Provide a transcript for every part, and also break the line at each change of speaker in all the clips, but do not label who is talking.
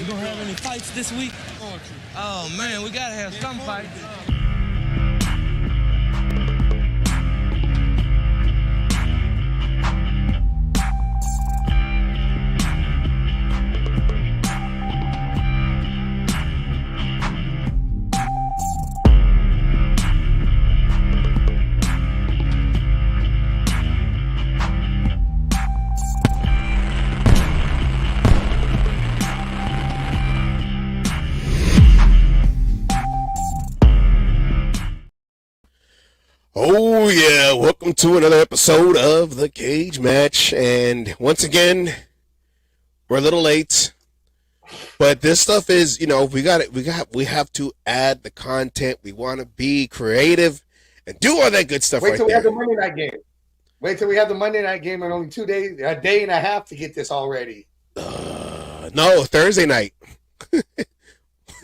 gonna have any fights this week? Oh man, we gotta have some fights.
Oh yeah, welcome to another episode of The Cage Match, and once again, we're a little late, but this stuff is, we have to add the content. We want to be creative and do all that good stuff.
Wait till we
there.
have the Monday night game. Wait till we have the Monday night game in only 2 days, a day and a half to get this all ready.
No, Thursday night.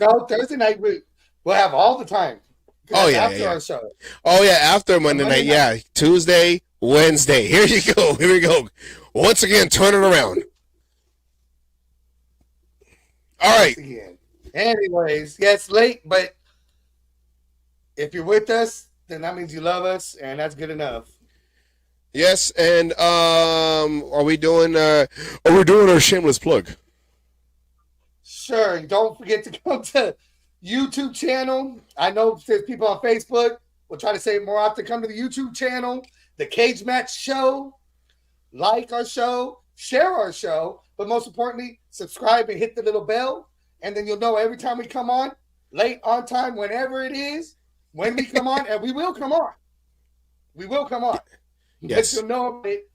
No, Thursday night we'll have all the time.
Oh yeah,
after our show.
Oh yeah, after Monday night. Yeah, Tuesday, Wednesday. Here you go. Here we go. Once again, turn it around. All right.
Again. Anyways, yeah, it's late, but if you're with us, then that means you love us, and that's good enough.
Yes, and are we doing our shameless plug?
Sure. Don't forget to come to YouTube channel. I know there's people on Facebook. We'll try to say it more often. Come to the YouTube channel, The Cage Match Show. Like our show, share our show, but most importantly, subscribe and hit the little bell, and then you'll know every time we come on, late, on time, whenever it is, when we come on, and we will come on. We will come on.
Yes.
But you'll know it,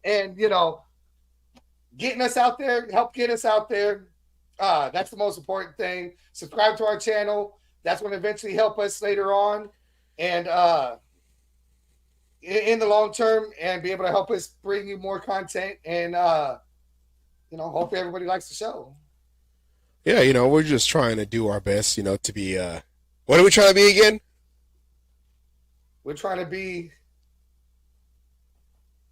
and, getting us out there, help get us out there. That's the most important thing. Subscribe to our channel. That's going to eventually help us later on. And in the long term, and be able to help us bring you more content. And, hopefully everybody likes the show.
Yeah, we're just trying to do our best, to be, what are we trying to be again?
We're trying to be,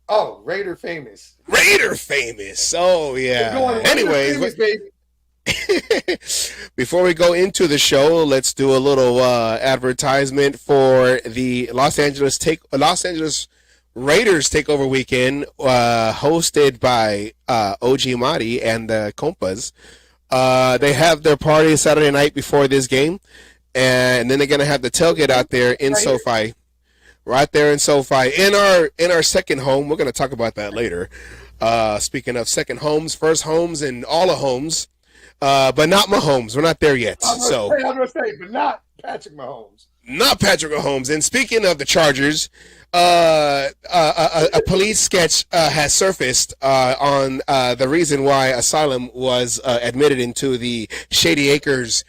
Raider famous.
Raider famous. Oh, yeah. Anyways.
Famous, baby.
Before we go into the show, let's do a little advertisement for the Los Angeles Raiders Takeover Weekend, hosted by OG Madi and the Compas. They have their party Saturday night before this game, and then they're gonna have the tailgate out there in SoFi, right there in SoFi, in our second home. We're gonna talk about that later. Speaking of second homes, first homes, and all the homes. But not Mahomes. We're not there yet.
I'm gonna say, but not Patrick Mahomes.
Not Patrick Mahomes. And speaking of the Chargers, a police sketch has surfaced on the reason why Asylum was admitted into the Shady Acres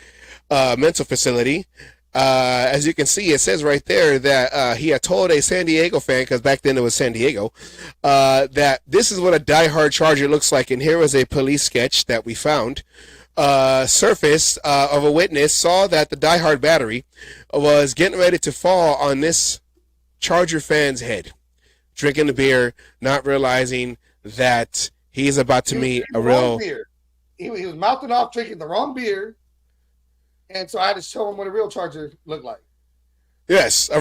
mental facility. As you can see, it says right there that he had told a San Diego fan, because back then it was San Diego, that this is what a diehard Charger looks like. And here was a police sketch that we found. Surface of a witness saw that the diehard battery was getting ready to fall on this Charger fan's head, drinking the beer, not realizing that he's about to meet a real
beer. He was mouthing off drinking the wrong beer, and so I had to show him what a real Charger looked like.
Yes, a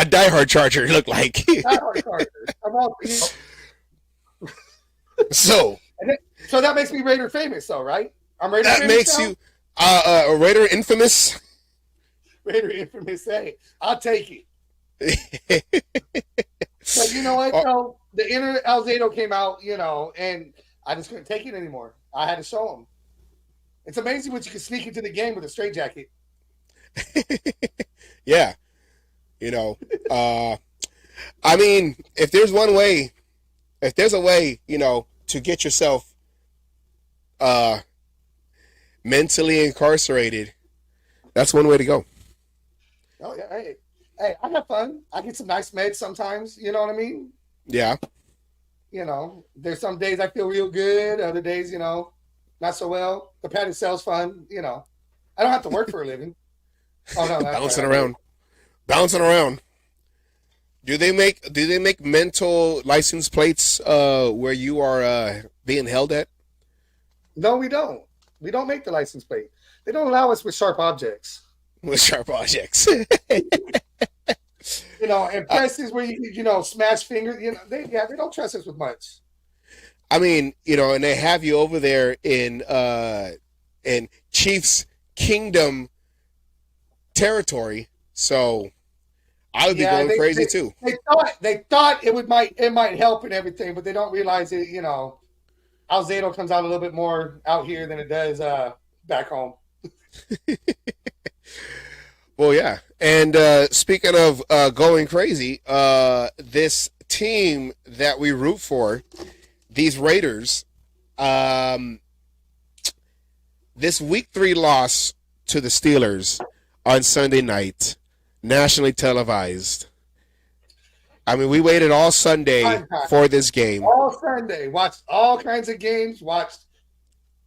diehard Charger looked like.
Diehard Charger.
So
that makes me Raider famous, though, right? I'm Raider
that
famous
makes
now?
you a Raider infamous.
Raider infamous. Hey, I'll take it. But you know what? So the inner Alzado came out, and I just couldn't take it anymore. I had to show him. It's amazing what you can sneak into the game with a straitjacket.
Yeah. I mean, if there's a way, to get yourself mentally incarcerated, that's one way to go.
Oh yeah, hey, I have fun. I get some nice meds sometimes. You know what I mean?
Yeah.
There's some days I feel real good. Other days, not so well. The padded cell's fun. I don't have to work for a living. Oh no,
bouncing around. Do they make mental license plates where you are being held at?
No, we don't. We don't make the license plate. They don't allow us with sharp objects.
With sharp objects.
You know, and places where you know smash fingers. You know, they don't trust us with much.
I mean, you know, and they have you over there in Chiefs Kingdom territory, so I would be going crazy too.
They thought it might help and everything, but they don't realize it. You know, Alzado comes out a little bit more out here than it does back home.
Well, yeah. And speaking of going crazy, this team that we root for, these Raiders, this week 3 loss to the Steelers on Sunday night, nationally televised. I mean, we waited all Sunday for this game.
All Sunday. Watched all kinds of games. Watched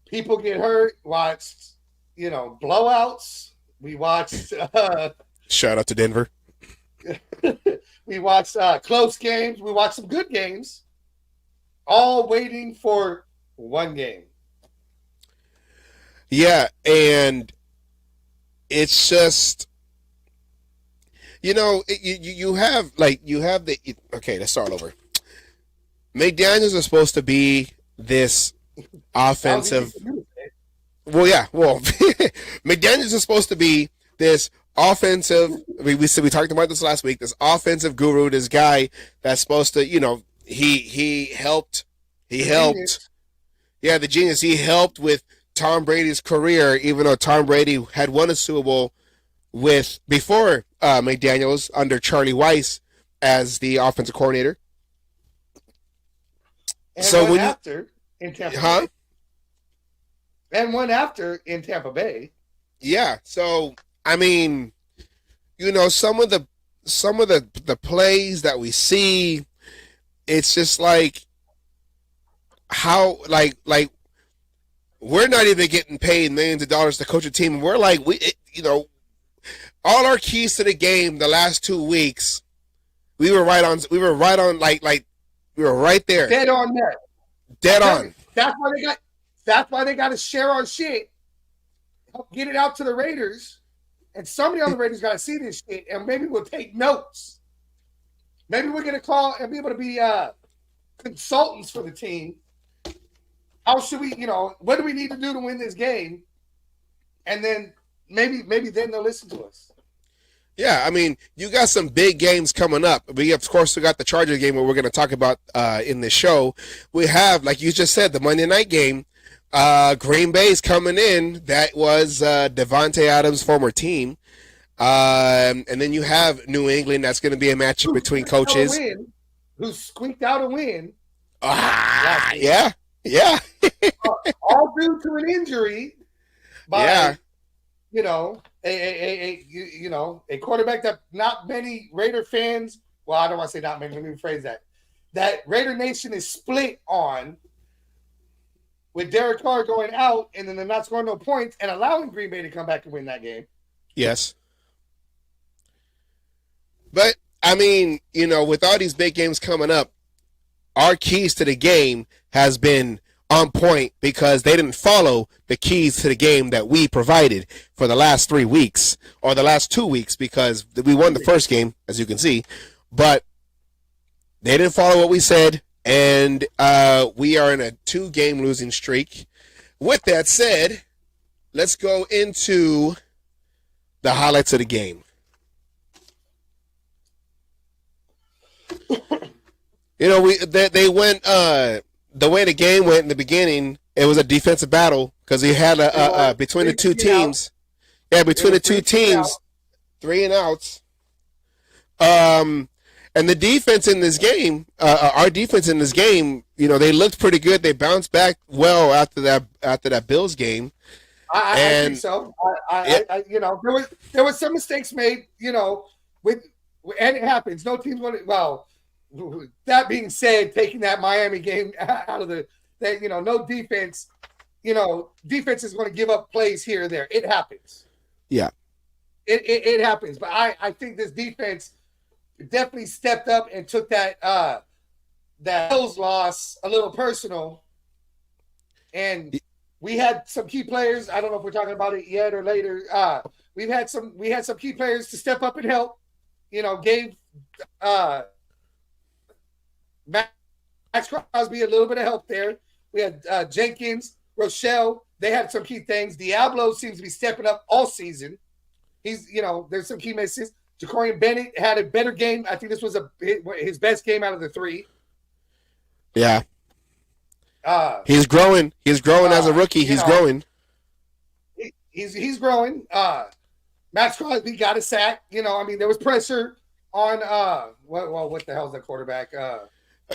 people get hurt. Watched, you know, blowouts. We watched.
Shout out to Denver.
We watched close games. We watched some good games. All waiting for one game.
Yeah, and it's just, you know, you have the okay. Let's start over. McDaniels is supposed to be this offensive. Well, yeah. Well, McDaniels is supposed to be this offensive. We talked about this last week. This offensive guru, this guy that's supposed to, you know, he helped.
Genius.
Yeah, the genius. He helped with Tom Brady's career, even though Tom Brady had won a Super Bowl before McDaniels under Charlie Weiss as the offensive coordinator.
And
so
one after in Tampa Bay. And one after in Tampa Bay.
Yeah. So I mean, you know, some of the plays that we see, it's just like how like we're not even getting paid millions of dollars to coach a team. We're like you know, all our keys to the game the last 2 weeks, we were right on like we were right there.
Dead on net.
Dead on.
That's why they got to share our shit. Help get it out to the Raiders. And somebody on the Raiders got to see this shit, and maybe we'll take notes. Maybe we're going to call and be able to be consultants for the team. How should we, you know, what do we need to do to win this game? And then maybe then they'll listen to us.
Yeah, I mean, you got some big games coming up. We, of course, we got the Chargers game where we're going to talk about in this show. We have, like you just said, the Monday night game. Green Bay's coming in. That was Devontae Adams' former team. And then you have New England. That's going to be a matchup between coaches.
Who squeaked out a win.
Yeah.
All due to an injury by, you know, a quarterback that not many Raider fans, well, I don't want to say not many, let me rephrase that Raider Nation is split on, with Derek Carr going out and then they're not scoring no points and allowing Green Bay to come back and win that game.
Yes. But, I mean, you know, with all these big games coming up, our keys to the game has been on point because they didn't follow the keys to the game that we provided for the last 3 weeks or the last 2 weeks because we won the first game, as you can see, but they didn't follow what we said, and we are in a 2-game losing streak. With that said, let's go into the highlights of the game. You know, they went the way the game went in the beginning. It was a defensive battle because he had between the two teams. Yeah, between the two teams, 3 and outs. And the defense in this game, our defense in this game, you know, they looked pretty good. They bounced back well after that Bills game.
I think so. You know, there was some mistakes made. You know, and it happens. No teams want it. Well, that being said, taking that Miami game out of you know, no defense. You know, defense is going to give up plays here or there. It happens.
Yeah,
it happens. But I think this defense definitely stepped up and took that Bills loss a little personal, and we had some key players. I don't know if we're talking about it yet or later. We had some key players to step up and help. Gave Max Crosby a little bit of help there. We had Jenkins, Rochelle. They had some key things. Diablo seems to be stepping up all season. There's some key misses. Jacorian Bennett had a better game. I think this was his best game out of the three.
Yeah. He's growing. He's growing as a rookie. He's growing.
He's growing. Max Crosby got a sack. There was pressure on what the hell's that quarterback?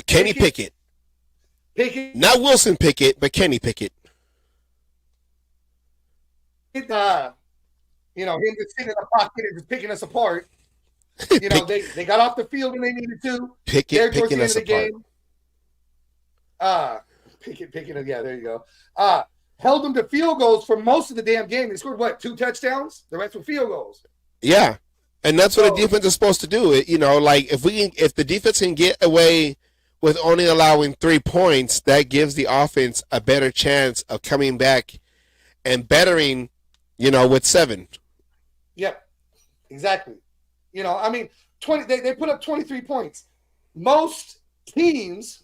Kenny Pickett. Not Wilson Pickett, but Kenny Pickett.
Him just sitting in the pocket and just picking us apart. They got off the field when they needed to.
Pickett picking us apart.
Pickett, yeah, there you go. Held them to field goals for most of the damn game. They scored 2 touchdowns? The rest were field goals.
Yeah. And that's what a defense is supposed to do. If the defense can get away with only allowing 3 points, that gives the offense a better chance of coming back and bettering, with 7.
Yep. Exactly. 20 they put up 23 points. Most teams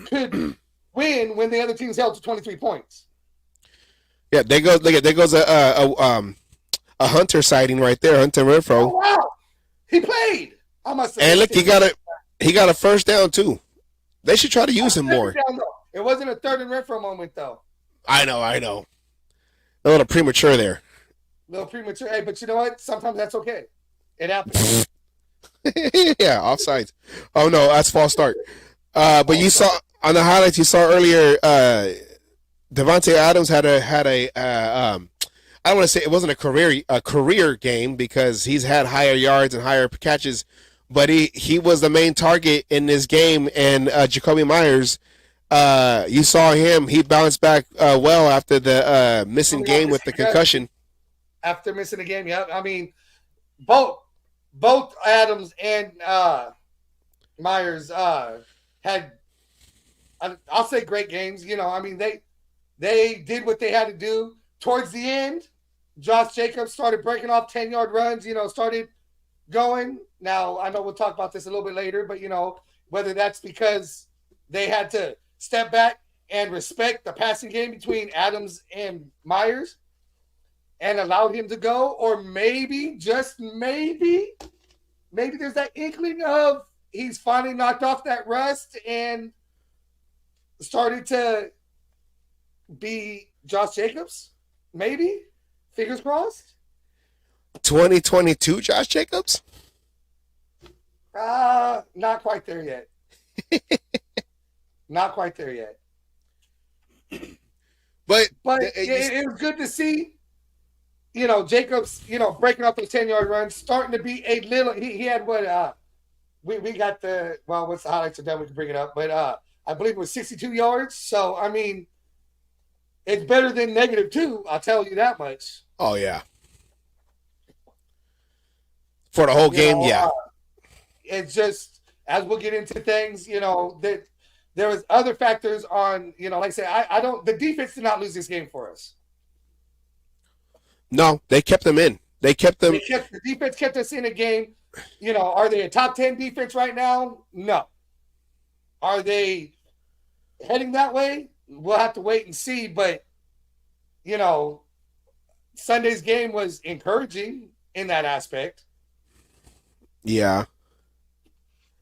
could win when the other team's held to 23 points.
Yeah, there goes a Hunter sighting right there, Hunter Renfrow.
Oh, wow, he played. I must have.
And look, he got a first down too. They should try to use him more.
It wasn't a third and Renfrow moment though.
I know. A little premature there.
Hey, but you know what? Sometimes that's okay. It happens.
Yeah, offsides. Oh no, that's false start. But you saw on the highlights you saw earlier, Davante Adams had a I don't want to say it wasn't a career game because he's had higher yards and higher catches, but he was the main target in this game. And Jacoby Myers, you saw him. He bounced back well after the missing game with the concussion.
After missing a game, yeah. Both Adams and Myers had, I'll say, great games. They did what they had to do. Towards the end, Josh Jacobs started breaking off 10-yard runs, started going. Now, I know we'll talk about this a little bit later, but, whether that's because they had to step back and respect the passing game between Adams and Myers and allowed him to go, or maybe, just maybe there's that inkling of he's finally knocked off that rust and started to be Josh Jacobs. Maybe. Fingers crossed.
2022 Josh Jacobs?
Not quite there yet. Not quite there yet.
But
it was good to see, Jacobs, breaking up those 10-yard runs, starting to be a little. He had what? We got the what's the highlights of that? We can bring it up, but I believe it was 62 yards. So it's better than -2. I'll tell you that much.
Oh yeah. For the whole game, yeah.
It's just, as we'll get into things, that there was other factors on, like I said, the defense did not lose this game for us.
No, they kept them in. The
defense kept us in a game. Are they a top 10 defense right now? No. Are they heading that way? We'll have to wait and see. But, Sunday's game was encouraging in that aspect.
Yeah.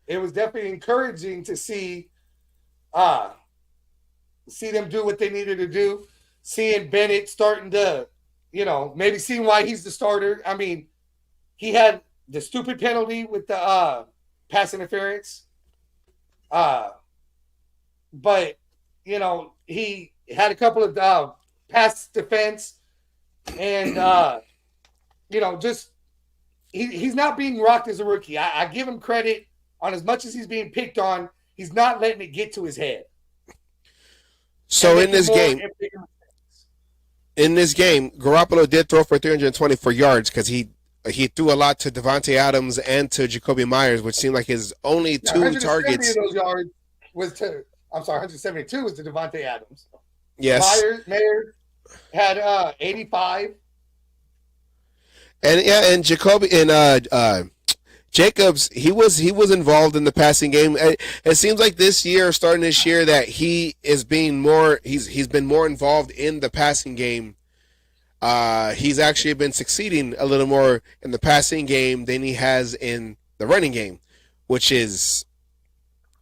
It was definitely encouraging to see them do what they needed to do. Seeing Bennett starting to, maybe seeing why he's the starter. He had the stupid penalty with the pass interference. But, he had a couple of pass defense and, just he's not being rocked as a rookie. I give him credit on as much as he's being picked on. He's not letting it get to his head.
So in this game, Garoppolo did throw for 324 yards because he threw a lot to Davante Adams and to Jacoby Myers, which seemed like his only two targets.
Of those yards was 172 was to Davante Adams.
Yes.
Mayer had 85.
And Jacoby and Jacobs, he was involved in the passing game. It seems like this year, starting this year, that he is being more. He's been more involved in the passing game. He's actually been succeeding a little more in the passing game than he has in the running game, which is,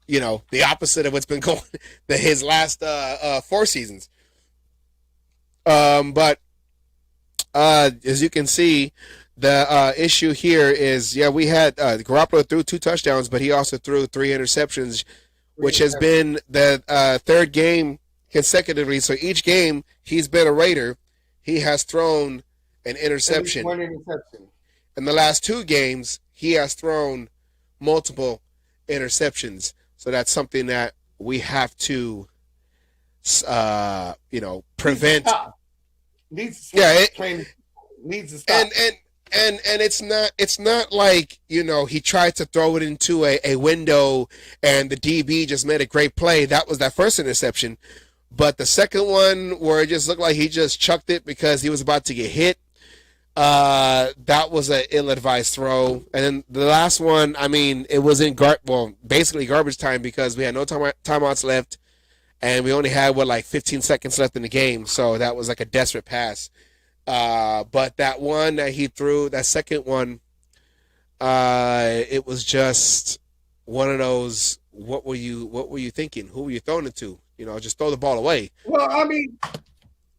the opposite of what's been going his last 4 seasons. But as you can see, the issue here is, we had Garoppolo threw 2 touchdowns, but he also threw 3 interceptions, which has been the 3rd game consecutively. So each game he's been a Raider, he has thrown an interception.
1 interception.
In the last 2 games, he has thrown multiple interceptions. So that's something that we have to, prevent.
Needs to stop. Needs to stop.
And it's not like, he tried to throw it into a window and the DB just made a great play. That was that first interception. But the second one, where it just looked like he just chucked it because he was about to get hit, that was an ill-advised throw. And then the last one, it was in basically garbage time, because we had no timeouts left, and we only had 15 seconds left in the game. So that was like a desperate pass. But that one that he threw, that second one, it was just one of those. What were you thinking? Who were you throwing it to? Just throw the ball away.
Well,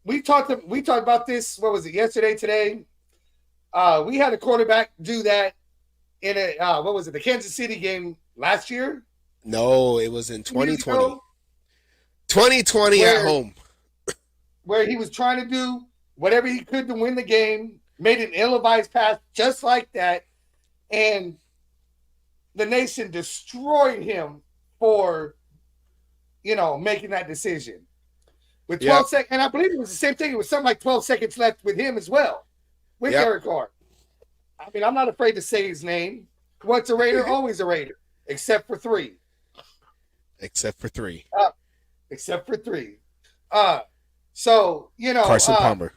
we talked about this. What was it, yesterday? Today, we had a quarterback do that in the Kansas City game last year.
No, it was in 2020. 2020 at home,
where he was trying to do whatever he could to win the game, made an ill-advised pass just like that, and the nation destroyed him for, making that decision. With 12 seconds, and I believe it was the same thing. It was something like 12 seconds left with him as well, with Derek Carr. I'm not afraid to say his name. Once a Raider, always a Raider, except for 3.
Except for 3.
Except for 3. So,
Carson Palmer.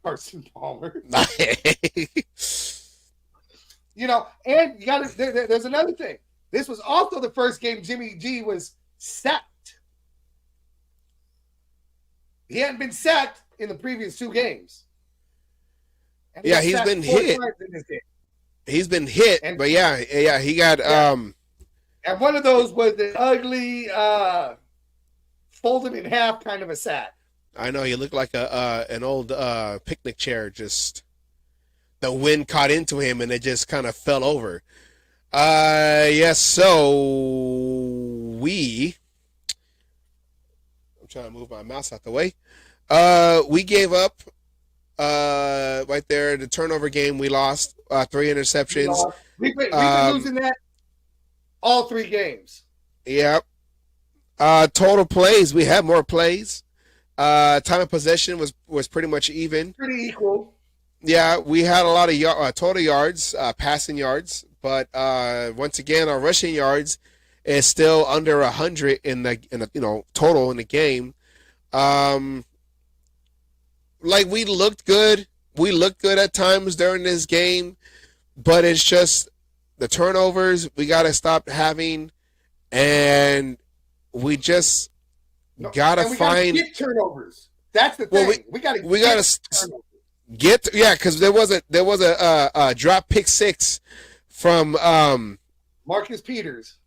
Carson Palmer. And you got to. There's another thing. This was also the first game Jimmy G was sacked. He hadn't been sacked in the previous 2 games.
And he's been hit. He's been hit, but he got
And one of those was the ugly, folded in half kind of a sack.
I know, he looked like an old picnic chair. Just the wind caught into him and it just kind of fell over. So I'm trying to move my mouse out the way. We gave up right there. The turnover game, we lost 3 interceptions.
We've been losing that all 3 games.
Yep. Total plays, we had more plays. Time of possession was pretty much even.
Pretty equal.
Yeah, we had a lot of total yards, passing yards, but once again, our rushing yards is still under 100 in the total in the game. We looked good. We looked good at times during this game, but it's just the turnovers we got to stop having, and we just gotta
get turnovers. That's the thing. We gotta
get because there was a drop pick 6 from
Marcus Peters.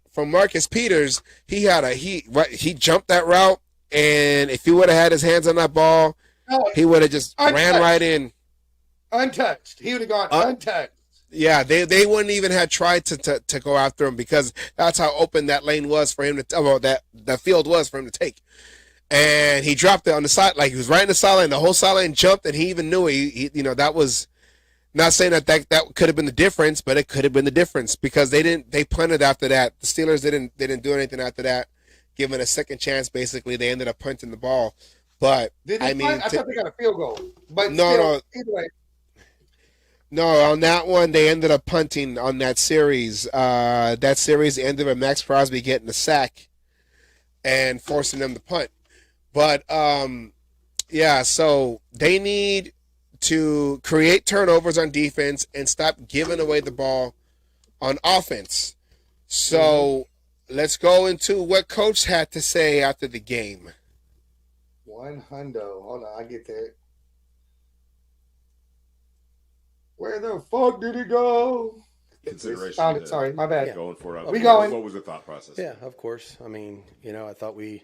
He jumped that route, and if he would have had his hands on that ball, he would have just ran right in.
Untouched. He would have gone untouched.
Yeah, they wouldn't even have tried to go after him, because that's how open that lane was for him that field was for him to take. And he dropped it on the side, like he was right in the sideline. The whole sideline jumped, and he even knew that was not saying that could have been the difference, but it could have been the difference, because they punted after that. The Steelers didn't do anything after that, given a second chance. Basically, they ended up punting the ball. But
I thought they got a field goal. But
no.
Either way.
No, on that one, they ended up punting on that series. That series ended with Max Crosby getting a sack and forcing them to punt. But yeah, so they need to create turnovers on defense and stop giving away the ball on offense. So let's go into what coach had to say after the game.
One hundo. Hold on, I get that. Where the fuck did it go?
Consideration.
Found it. Sorry, my bad.
Yeah.
Going for it.
We going.
What was the thought process?
Yeah, of course. I mean, I thought we,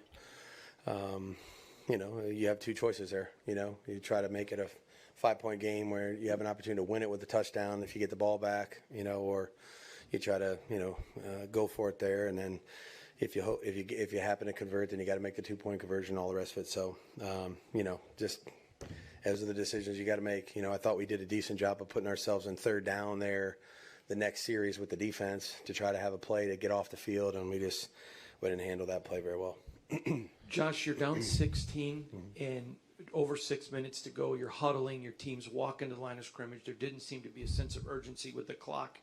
you have two choices there. You try to make it a 5-point game where you have an opportunity to win it with a touchdown if you get the ball back, or you try to, go for it there. And then if you happen to convert, then you got to make the 2-point conversion, all the rest of it. So, just as are the decisions you got to make. I thought we did a decent job of putting ourselves in third down there the next series with the defense to try to have a play to get off the field, and we didn't handle that play very well.
Josh, you're down 16 and over 6 minutes to go. You're huddling. Your team's walking to the line of scrimmage. There didn't seem to be a sense of urgency with the clock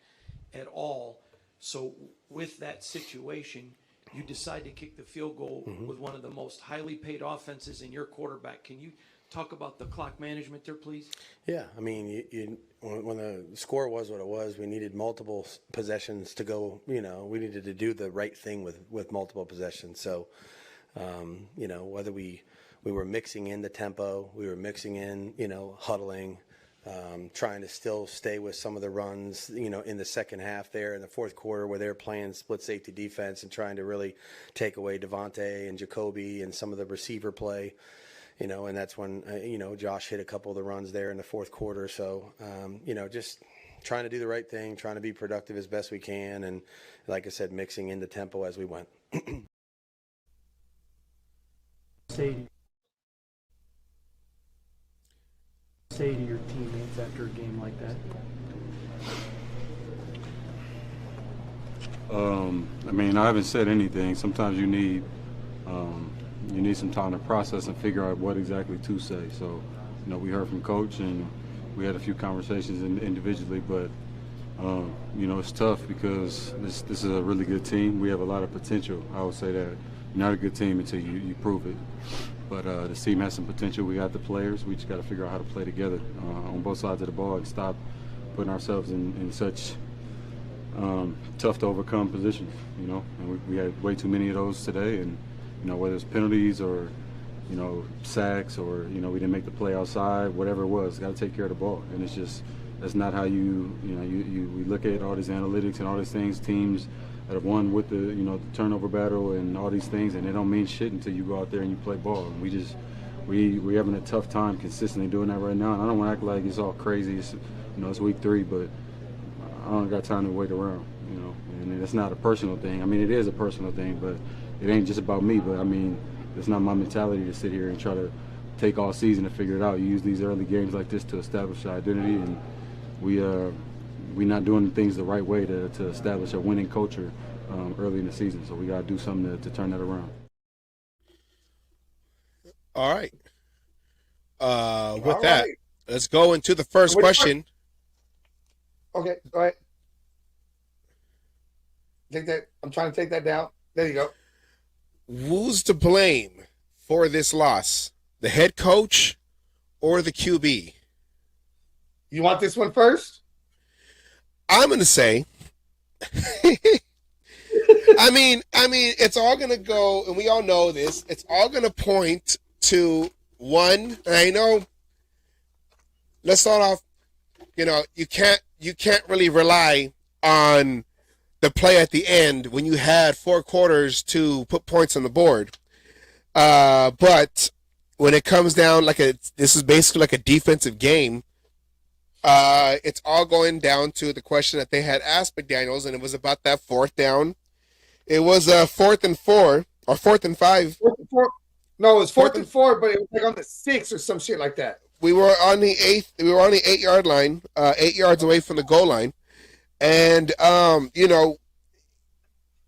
at all. So with that situation, you decide to kick the field goal with one of the most highly paid offenses in your quarterback. Can you talk about the clock management there, please?
Yeah, I mean, when the score was what it was, we needed multiple possessions to go. We needed to do the right thing with multiple possessions. So, whether we were mixing in the tempo, we were mixing in, huddling, trying to still stay with some of the runs, in the second half there in the fourth quarter where they're playing split safety defense and trying to really take away Devontae and Jacoby and some of the receiver play. And that's when, Josh hit a couple of the runs there in the fourth quarter. So, just trying to do the right thing, trying to be productive as best we can. And like I said, mixing in the tempo as we went.
Say to your teammates after a game like that?
I haven't said anything. Sometimes you need some time to process and figure out what exactly to say. So, we heard from Coach and we had a few conversations individually, but it's tough because this is a really good team. We have a lot of potential. I would say that you're not a good team until you prove it. But this team has some potential. We got the players. We just got to figure out how to play together on both sides of the ball and stop putting ourselves in such tough to overcome positions. And we had way too many of those today. And whether it's penalties or sacks or we didn't make the play outside, whatever it was, got to take care of the ball. And it's just that's not how we look at all these analytics and all these things. Teams that have won with the the turnover battle and all these things, and they don't mean shit until you go out there and you play ball. And we're having a tough time consistently doing that right now. And I don't want to act like it's all crazy. It's week 3, but I don't got time to wait around. And it's not a personal thing. I mean, it is a personal thing, but it ain't just about me. But I mean, it's not my mentality to sit here and try to take all season to figure it out. You use these early games like this to establish our identity, and we're not doing things the right way to establish a winning culture early in the season. So we got to do something to turn that around.
All right. With that, let's go into the first question.
Okay, all right. Take that. I'm trying to take that down. There you go.
Who's to blame for this loss? The head coach or the QB?
You want this one first?
I'm going to say, I mean, it's all going to go, and we all know this, it's all going to point to one, and I know, let's start off, you can't really rely on the play at the end when you had 4 quarters to put points on the board. But when it comes down this is basically like a defensive game, it's all going down to the question that they had asked McDaniels, and it was about that 4th down. It was 4th and 4 or 4th and 5.
4th and 4. No, it was 4th and 4, but it was like on the 6 or some shit like that.
We were on the 8th. We were on the 8-yard line, 8 yards away from the goal line, and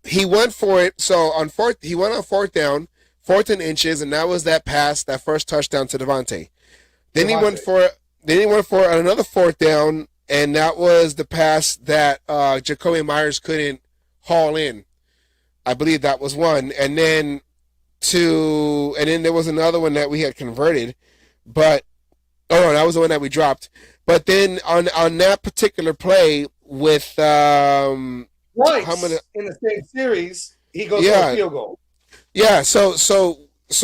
he went for it. So on 4th, he went on 4th down, 4th and inches, and that was that pass, that first touchdown to Devontae. Then he went for another 4th down, and that was the pass that Jacoby Myers couldn't haul in. I believe that was one. And then and then there was another one that we had converted, but no, that was the one that we dropped. But then on that particular play with
Twice
how many?
in the same series, he goes
Yeah.
for a field goal.
Yeah, so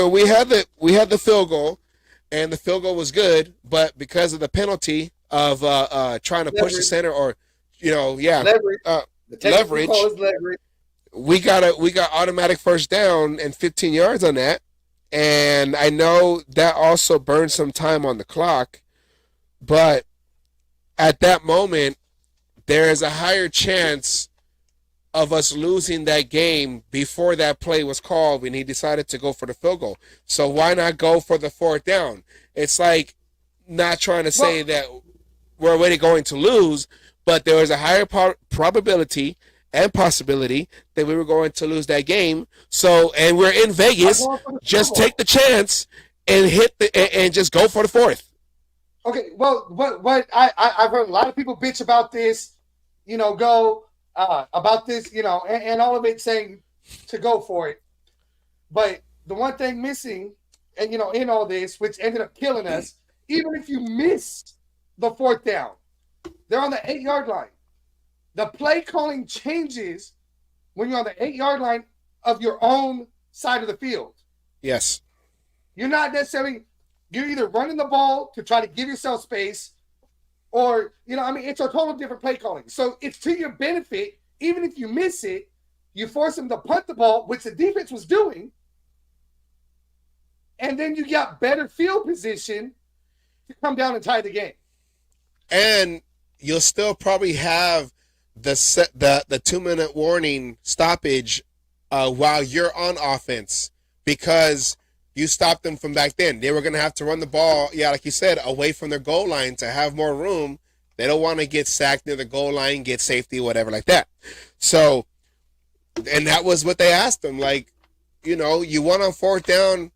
we had the field goal, and the field goal was good, but because of the penalty of trying to push the
Leverage.
center, or
Leverage. The technical
leverage,
call is leverage.
we got automatic first down and 15 yards on that, and I know that also burned some time on the clock, but at that moment there is a higher chance of us losing that game before that play was called when he decided to go for the field goal. So why not go for the fourth down? It's like not trying to say that we're already going to lose, but there was a higher probability and possibility that we were going to lose that game. So, and we're in Vegas, just take the chance and and just go for the fourth.
Okay, well, what I've heard a lot of people bitch about this, about this, and all of it saying to go for it. But the one thing missing, and in all this, which ended up killing us, even if you miss the fourth down, they're on the 8-yard line. The play calling changes when you're on the 8-yard line of your own side of the field.
Yes.
You're either running the ball to try to give yourself space, or, it's a total different play calling. So it's to your benefit, even if you miss it, you force them to punt the ball, which the defense was doing, and then you got better field position to come down and tie the game.
And you'll still probably have the 2-minute warning stoppage while you're on offense, because you stopped them from back then. They were going to have to run the ball, like you said, away from their goal line to have more room. They don't want to get sacked near the goal line, get safety, whatever like that. So, and that was what they asked them. Like, you won on fourth down.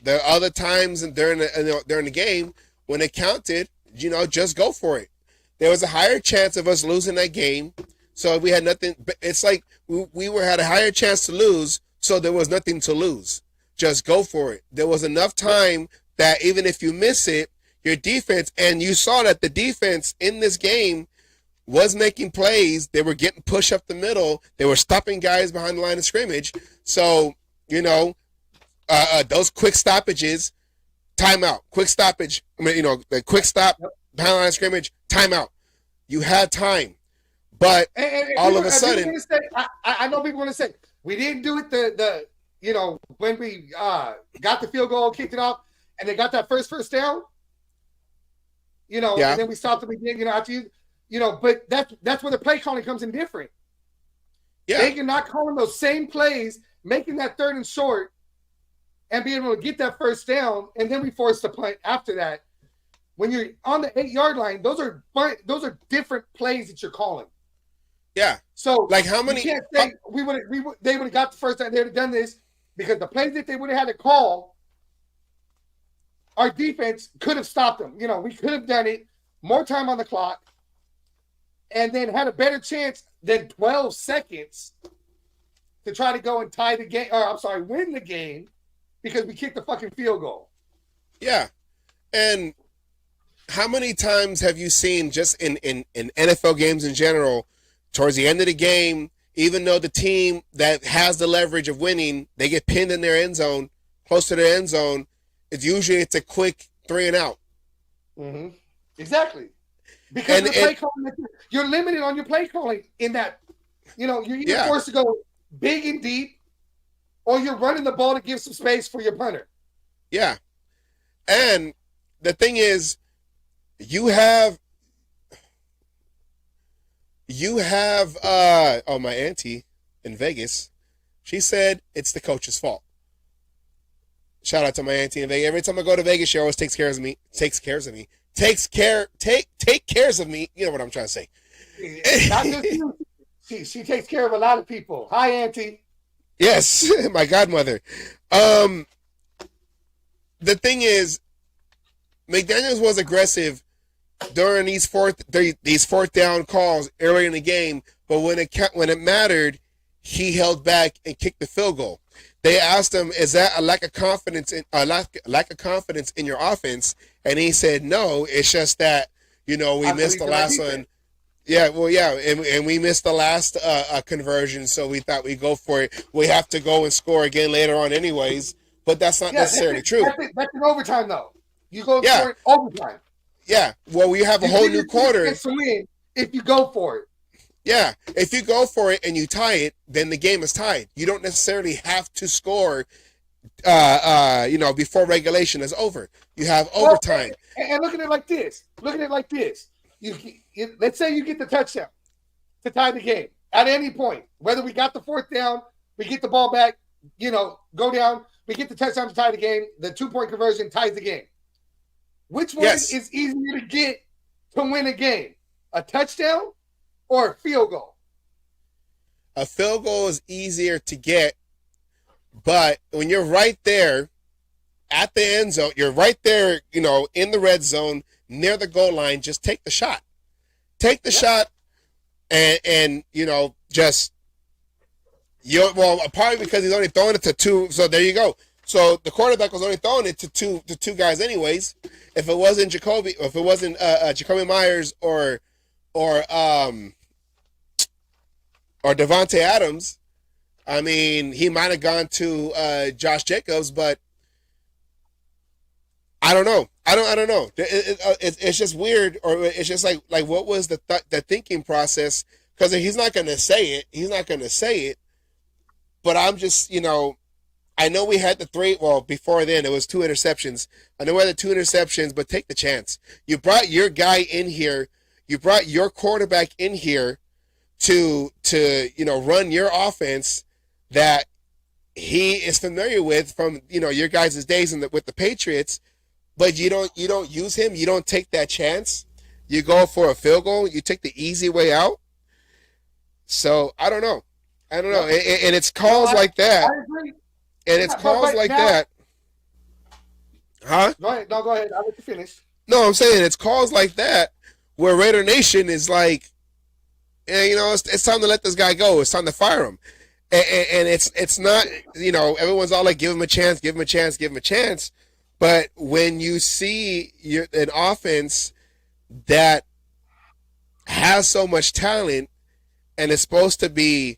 There are other times during the game when it counted, just go for it. There was a higher chance of us losing that game. So we had nothing. It's like we had a higher chance to lose, so there was nothing to lose. Just go for it. There was enough time that even if you miss it, your defense, and you saw that the defense in this game was making plays. They were getting pushed up the middle. They were stopping guys behind the line of scrimmage. So, those quick stoppages, timeout, quick stoppage. The quick stop behind the line of scrimmage, timeout. You had time. But all of a sudden,
I know people want to say we didn't do it when we got the field goal, kicked it off, and they got that first down. And then we stopped them again. After but that's where the play calling comes in different. Yeah, they can not calling those same plays, making that third and short, and being able to get that first down, and then we force the punt after that. When you're on the 8-yard line, those are different plays that you're calling.
Yeah.
So
like how many?
You can't say they would have got the first time. They would have done this because the plays that they would have had to call, our defense could have stopped them. We could have done it, more time on the clock, and then had a better chance than 12 seconds to try to go and tie the game. Or win the game because we kicked the fucking field goal.
Yeah, and how many times have you seen just in NFL games in general? Towards the end of the game, even though the team that has the leverage of winning, they get pinned in their end zone, close to their end zone, it's a quick 3 and out.
Mm-hmm. Exactly. Because the play calling, you're limited on your play calling in that, you're either forced to go big and deep, or you're running the ball to give some space for your punter.
Yeah. And the thing is, you have my auntie in Vegas, she said it's the coach's fault. Shout out to my auntie in Vegas. Every time I go to Vegas, she always takes care of me. Take cares of me. You know what I'm trying to say.
Not just you. She takes care of a lot of people. Hi, auntie.
Yes, my godmother. The thing is, McDaniels was aggressive during these fourth down calls early in the game, but when it mattered, he held back and kicked the field goal. They asked him, "Is that a lack of confidence in lack of confidence in your offense?" And he said, "No, it's just that we
I
missed the
believe in our
last
defense.
one. Yeah, well, yeah, and we missed the last conversion, so we thought we'd go for it. We have to go and score again later on, anyways. But that's not
Yeah,
necessarily true.
That's in overtime though. You go
Yeah.
for it overtime.
Yeah, well, we have a
You
whole
give
new
your team a
quarter.
chance to win if you go for it.
Yeah, if you go for it and you tie it, then the game is tied. You don't necessarily have to score, before regulation is over. You have overtime.
And look at it like this. Let's say you get the touchdown to tie the game at any point. Whether we got the fourth down, we get the ball back, go down, we get the touchdown to tie the game. The 2-point conversion ties the game. Which one
Yes.
is easier to get to win a game? A touchdown or a field goal?
A field goal is easier to get, but when you're right there at the end zone, you're right there, in the red zone near the goal line, just take the shot. Take the shot and probably because he's only throwing it to two, so there you go. So the quarterback was only throwing it to two guys anyways. If it wasn't Jacoby Myers or Devontae Adams, I mean, he might have gone to Josh Jacobs, but I don't know. I don't know. It's just weird, or it's just like what was the thinking process? Because he's not going to say it. He's not going to say it. But I'm just, I know we had the 3. Well, before then it was 2 interceptions. I know we had the 2 interceptions, but take the chance. You brought your guy in here. You brought your quarterback in here to run your offense that he is familiar with from your guys' days with the Patriots. But you don't use him. You don't take that chance. You go for a field goal. You take the easy way out. So I don't know. And it's calls like that.
I agree.
And it's calls
but
like
now-
that. Huh?
Go ahead. No, go ahead. I'll let you finish.
No, I'm saying it's calls like that where Raider Nation is like, it's time to let this guy go. It's time to fire him. And it's not, everyone's all like, give him a chance, give him a chance, give him a chance. But when you see an offense that has so much talent and is supposed to be,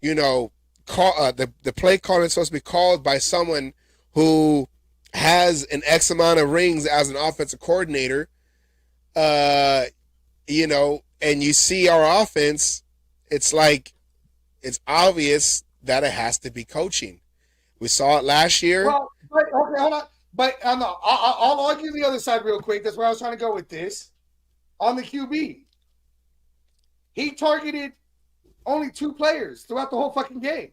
the play calling is supposed to be called by someone who has an X amount of rings as an offensive coordinator, and you see our offense, it's like, it's obvious that it has to be coaching. We saw it last year.
Well, but, okay, hold on. But I'll argue the other side real quick. That's where I was trying to go with this. On the QB, he targeted only 2 players throughout the whole fucking game.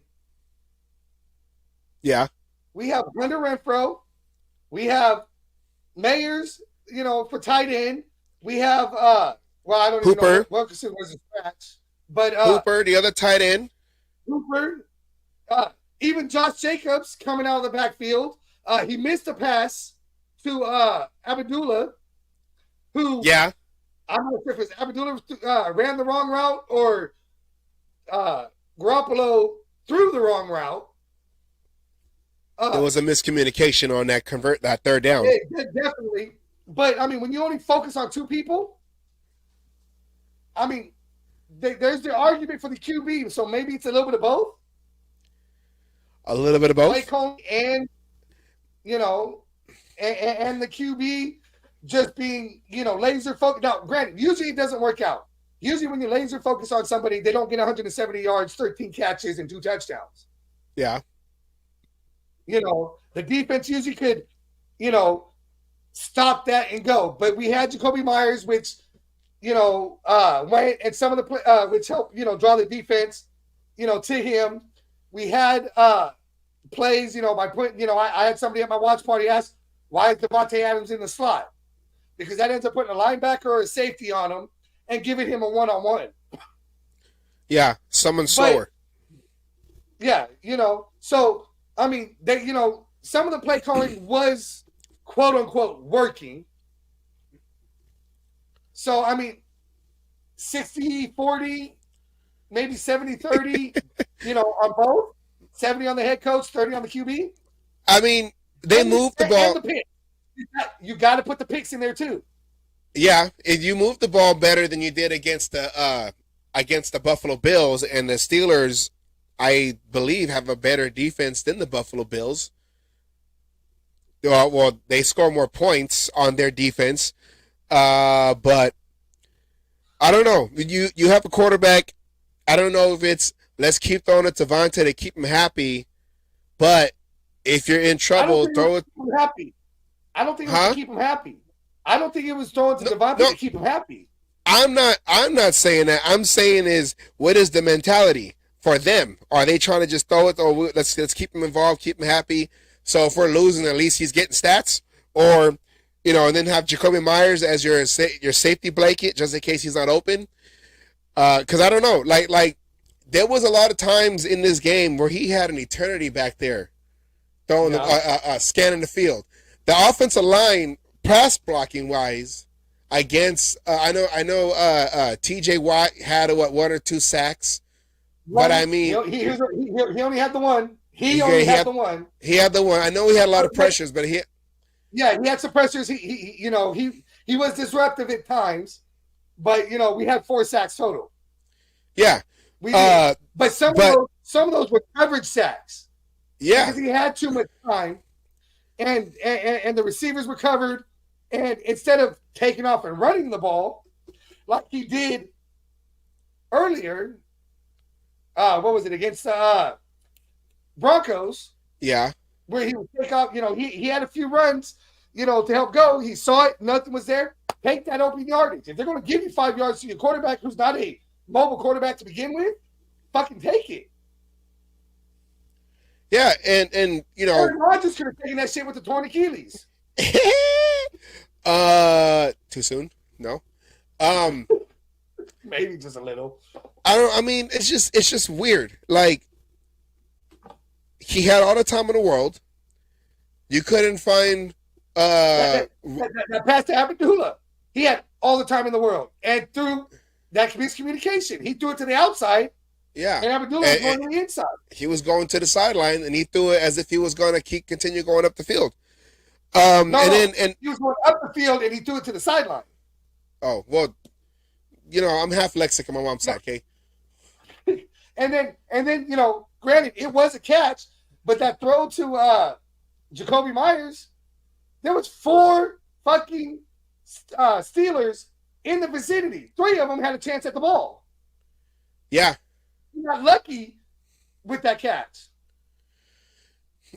Yeah.
We have Hunter Renfro. We have Mayers, for tight end. We have, I don't
Hooper.
even know. Wilkerson was a scratch. But
Hooper, the other tight end.
Hooper, even Josh Jacobs coming out of the backfield. He missed a pass to Abdullah, who I'm not sure if it's Abdullah ran the wrong route or Garoppolo threw the wrong route.
There was a miscommunication on that third down.
Yeah, definitely. But I mean, when you only focus on 2 people, I mean, there's the argument for the QB. So maybe it's a little bit of both.
A little bit of both.
Play calling and and the QB just being, laser focused. Now, granted, usually it doesn't work out. Usually when you laser focus on somebody, they don't get 170 yards, 13 catches, and 2 touchdowns.
Yeah.
The defense usually could, stop that and go. But we had Jacoby Myers, which, went and some of the which helped, draw the defense, to him. We had plays, by putting, I had somebody at my watch party ask, why is Devontae Adams in the slot? Because that ends up putting a linebacker or a safety on him and giving him a one-on-one.
Yeah, someone slower.
Yeah, so, I mean, they, some of the play calling was quote-unquote working. So, I mean, 60-40, maybe 70-30, on both. 70 on the head coach, 30 on the QB.
I mean, they moved the ball.
And the pick. You got to put the picks in there too.
Yeah, if you moved the ball better than you did against the Buffalo Bills, and the Steelers, I believe, have a better defense than the Buffalo Bills. Well, they score more points on their defense, but I don't know. You have a quarterback. I don't know if it's let's keep throwing it to Vontae to keep him happy, but if you're in trouble, throw it.
Happy. I don't think it was to keep him happy. I don't think it was throwing to Devontae to keep him happy.
I'm not saying that. I'm saying is what is the mentality for them? Are they trying to just throw it? Or let's keep him involved, keep him happy. So if we're losing, at least he's getting stats, or and then have Jacoby Myers as your safety blanket just in case he's not open. Because I don't know, like there was a lot of times in this game where he had an eternity back there, throwing scanning the field. The offensive line, pass blocking wise, against I know T.J. Watt had 1 or 2 sacks, but I mean
he only had the one. He only had the one.
He had the one. I know he had a lot of pressures, but he
had some pressures. He was disruptive at times, but we had 4 sacks total.
Yeah,
we did. But some of those were coverage sacks.
Yeah,
because he had too much time, and the receivers were covered, and instead of taking off and running the ball like he did earlier, what was it against Broncos?
Yeah,
where he would take off. He had a few runs, to help go. He saw it, nothing was there. Take that open yardage. If they're going to give you 5 yards to your quarterback, who's not a mobile quarterback to begin with, fucking take it.
Yeah, and
Aaron Rodgers could have taken that shit with the torn Achilles.
Too soon? No.
Maybe just a little.
I mean, it's just weird. Like, he had all the time in the world. You couldn't find
that pass to Abdullah. He had all the time in the world, and through that miscommunication, he threw it to the outside.
Yeah,
and Abdullah was going to the inside.
He was going to the sideline, and he threw it as if he was going to continue going up the field.
He was going up the field, and he threw it to the sideline.
Oh well, I'm half lexic on my mom's side, okay.
and then granted, it was a catch, but that throw to Jacoby Myers, there was 4 fucking Steelers in the vicinity. 3 of them had a chance at the ball.
Yeah.
You got lucky with that catch.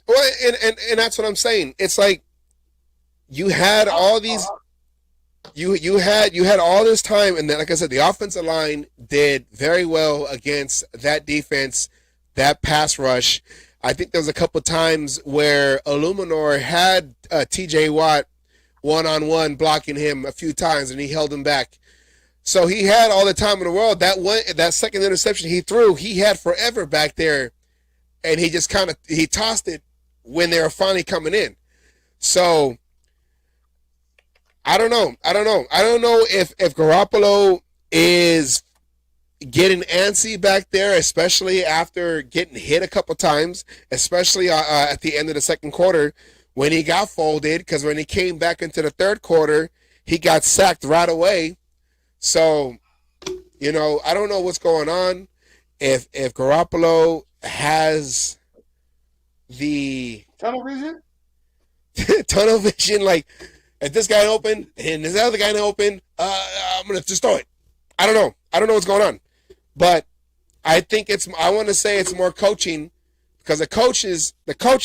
Well, and that's what I'm saying. It's like you had all these, you had all this time, and then, like I said, the offensive line did very well against that defense, that pass rush. I think there was a couple times where Illuminor had T.J. Watt one-on-one blocking him a few times, and he held him back. So he had all the time in the world. That second interception he threw, he had forever back there, and he just he tossed it when they were finally coming in. So I don't know. I don't know if Garoppolo is getting antsy back there, especially after getting hit a couple times, especially at the end of the second quarter when he got folded, because when he came back into the third quarter, he got sacked right away. So, I don't know what's going on. If Garoppolo has the
tunnel vision,
like if this guy open and this other guy open, I'm gonna just throw it. I don't know. I don't know what's going on, but I think I want to say it's more coaching, because the coach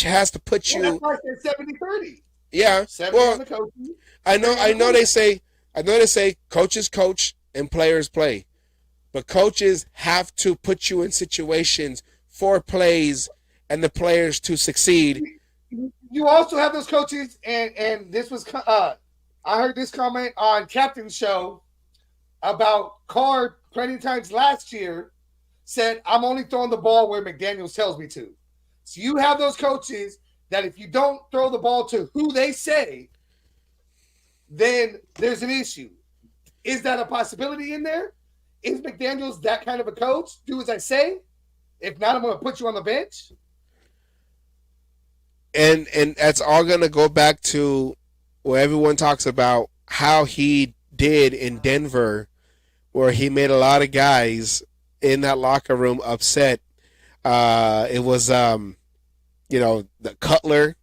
has to put you.
That's like 70-30.
Yeah.
70 on the coaching.
I know they say coaches coach and players play, but coaches have to put you in situations for plays and the players to succeed.
You also have those coaches, and this was I heard this comment on Captain's show about Carr plenty of times last year, said, I'm only throwing the ball where McDaniels tells me to. So you have those coaches that if you don't throw the ball to who they say, then there's an issue. Is that a possibility in there? Is McDaniels that kind of a coach? Do as I say? If not, I'm going to put you on the bench.
and that's all gonna go back to where everyone talks about how he did in Denver, where he made a lot of guys in that locker room upset. It was the Cutler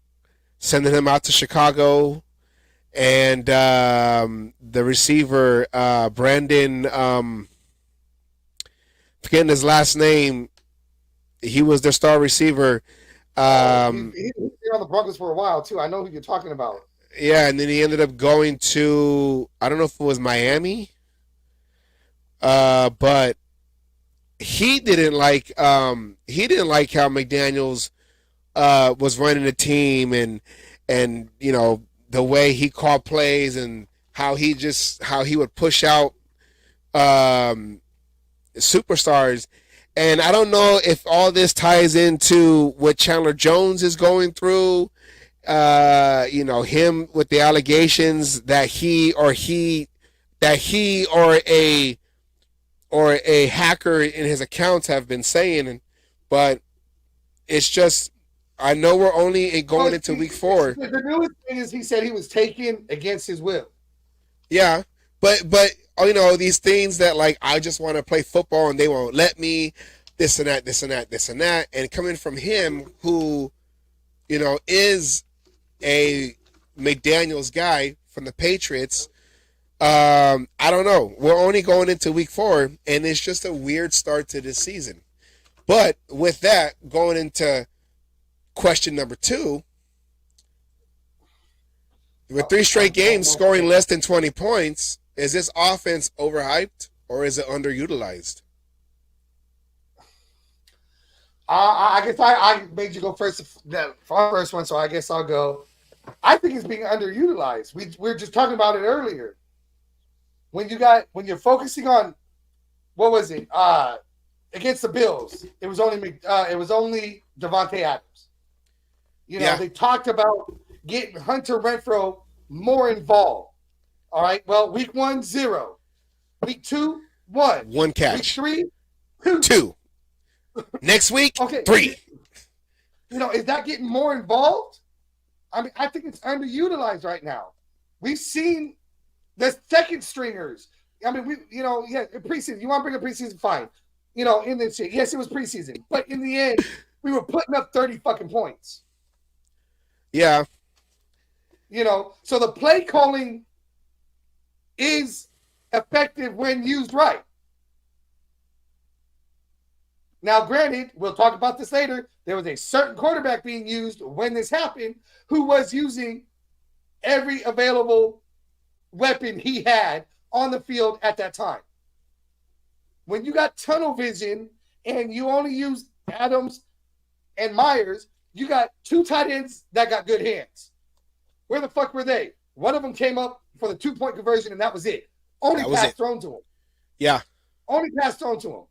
sending him out to Chicago, and the receiver Brandon, forgetting his last name, he was their star receiver.
He's been on the Broncos for a while too. I know who you're talking about.
Yeah, and then he ended up going to, I don't know if it was Miami, but he didn't like how McDaniels was running the team, and the way he called plays, and how he would push out superstars. And I don't know if all this ties into what Chandler Jones is going through. Him with the allegations that he or a hacker in his accounts have been saying, but it's just, I know we're only going into week 4.
The newest thing is he said he was taken against his will.
Yeah, but these things that, like, I just want to play football and they won't let me, this and that, and coming from him, who is a McDaniels guy from the Patriots. I don't know. We're only going into week 4, and it's just a weird start to this season. But with that, going into question number 2, with 3 straight games scoring less than 20 points, is this offense overhyped or is it underutilized?
I guess I made you go first for our first one, so I guess I'll go. I think it's being underutilized. We were just talking about it earlier. When you're focusing on, what was it? Against the Bills, it was only Devontae Adams. They talked about getting Hunter Renfrow more involved. All right. Well, week 1, 0. Week 2, 1.
1 catch.
Week 3,
2. Next week,
okay.
3.
Is that getting more involved? I mean, I think it's underutilized right now. We've seen the second stringers. I mean, preseason. You want to bring up preseason? Fine. In this shit. Yes, it was preseason. But in the end, we were putting up 30 fucking points.
Yeah.
So the play calling is effective when used right. Now, granted, we'll talk about this later. There was a certain quarterback being used when this happened who was using every available weapon he had on the field at that time. When you got tunnel vision and you only use Adams and Myers, you got 2 tight ends that got good hands. Where the fuck were they? One of them came up for the 2-point conversion, and that was it. Only pass thrown to him.
Yeah.
Only pass thrown to him.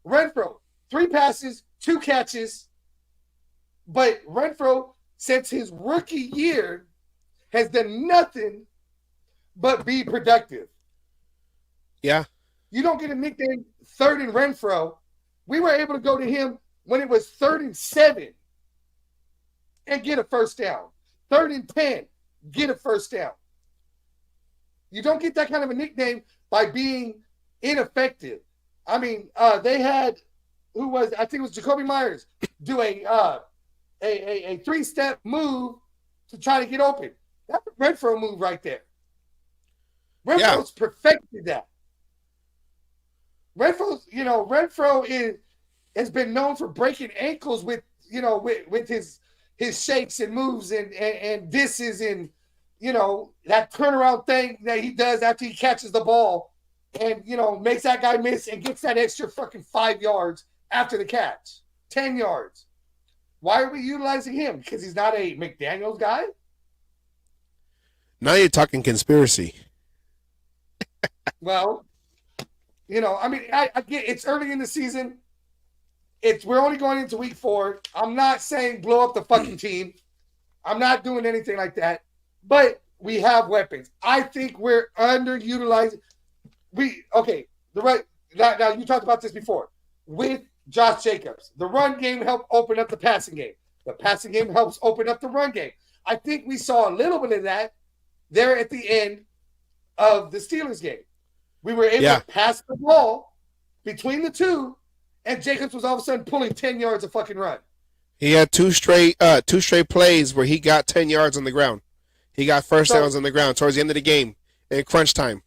Renfrow, 3 passes, 2 catches. But Renfrow, since his rookie year, has done nothing but be productive.
Yeah.
You don't get a nickname 3rd and Renfrow. We were able to go to him when it was 3rd and 7 and get a first down. 3rd and 10, get a first down. You don't get that kind of a nickname by being ineffective. I mean, they had, I think it was Jacoby Myers, do a 3-step move to try to get open. That's a Renfrow move right there. Renfro's perfected that. Renfrow has been known for breaking ankles with his shakes and moves and disses and that turnaround thing that he does after he catches the ball and makes that guy miss and gets that extra fucking 5 yards after the catch, 10 yards. Why are we utilizing him? Because he's not a McDaniels guy?
Now you're talking conspiracy.
Well, I get it's early in the season. We're only going into week 4. I'm not saying blow up the fucking team. I'm not doing anything like that. But we have weapons. I think we're underutilized. Now you talked about this before with Josh Jacobs. The run game helped open up the passing game. The passing game helps open up the run game. I think we saw a little bit of that there at the end of the Steelers game. We were able to pass the ball between the two, and Jacobs was all of a sudden pulling 10 yards of fucking run.
He had two straight plays where he got 10 yards on the ground. He got first downs on the ground towards the end of the game in crunch time.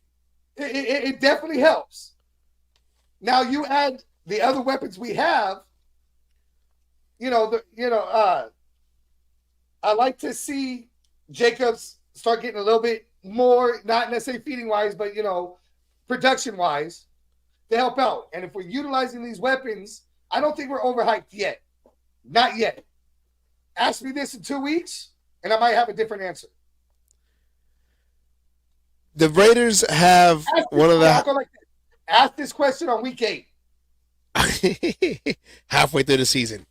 It definitely helps. Now you add the other weapons we have. I like to see Jacobs start getting a little bit more, not necessarily feeding wise, but production wise, to help out. And if we're utilizing these weapons, I don't think we're overhyped yet. Not yet. Ask me this in 2 weeks, and I might have a different answer.
The Raiders have one of the.
Ask this question on week 8.
Halfway through the season.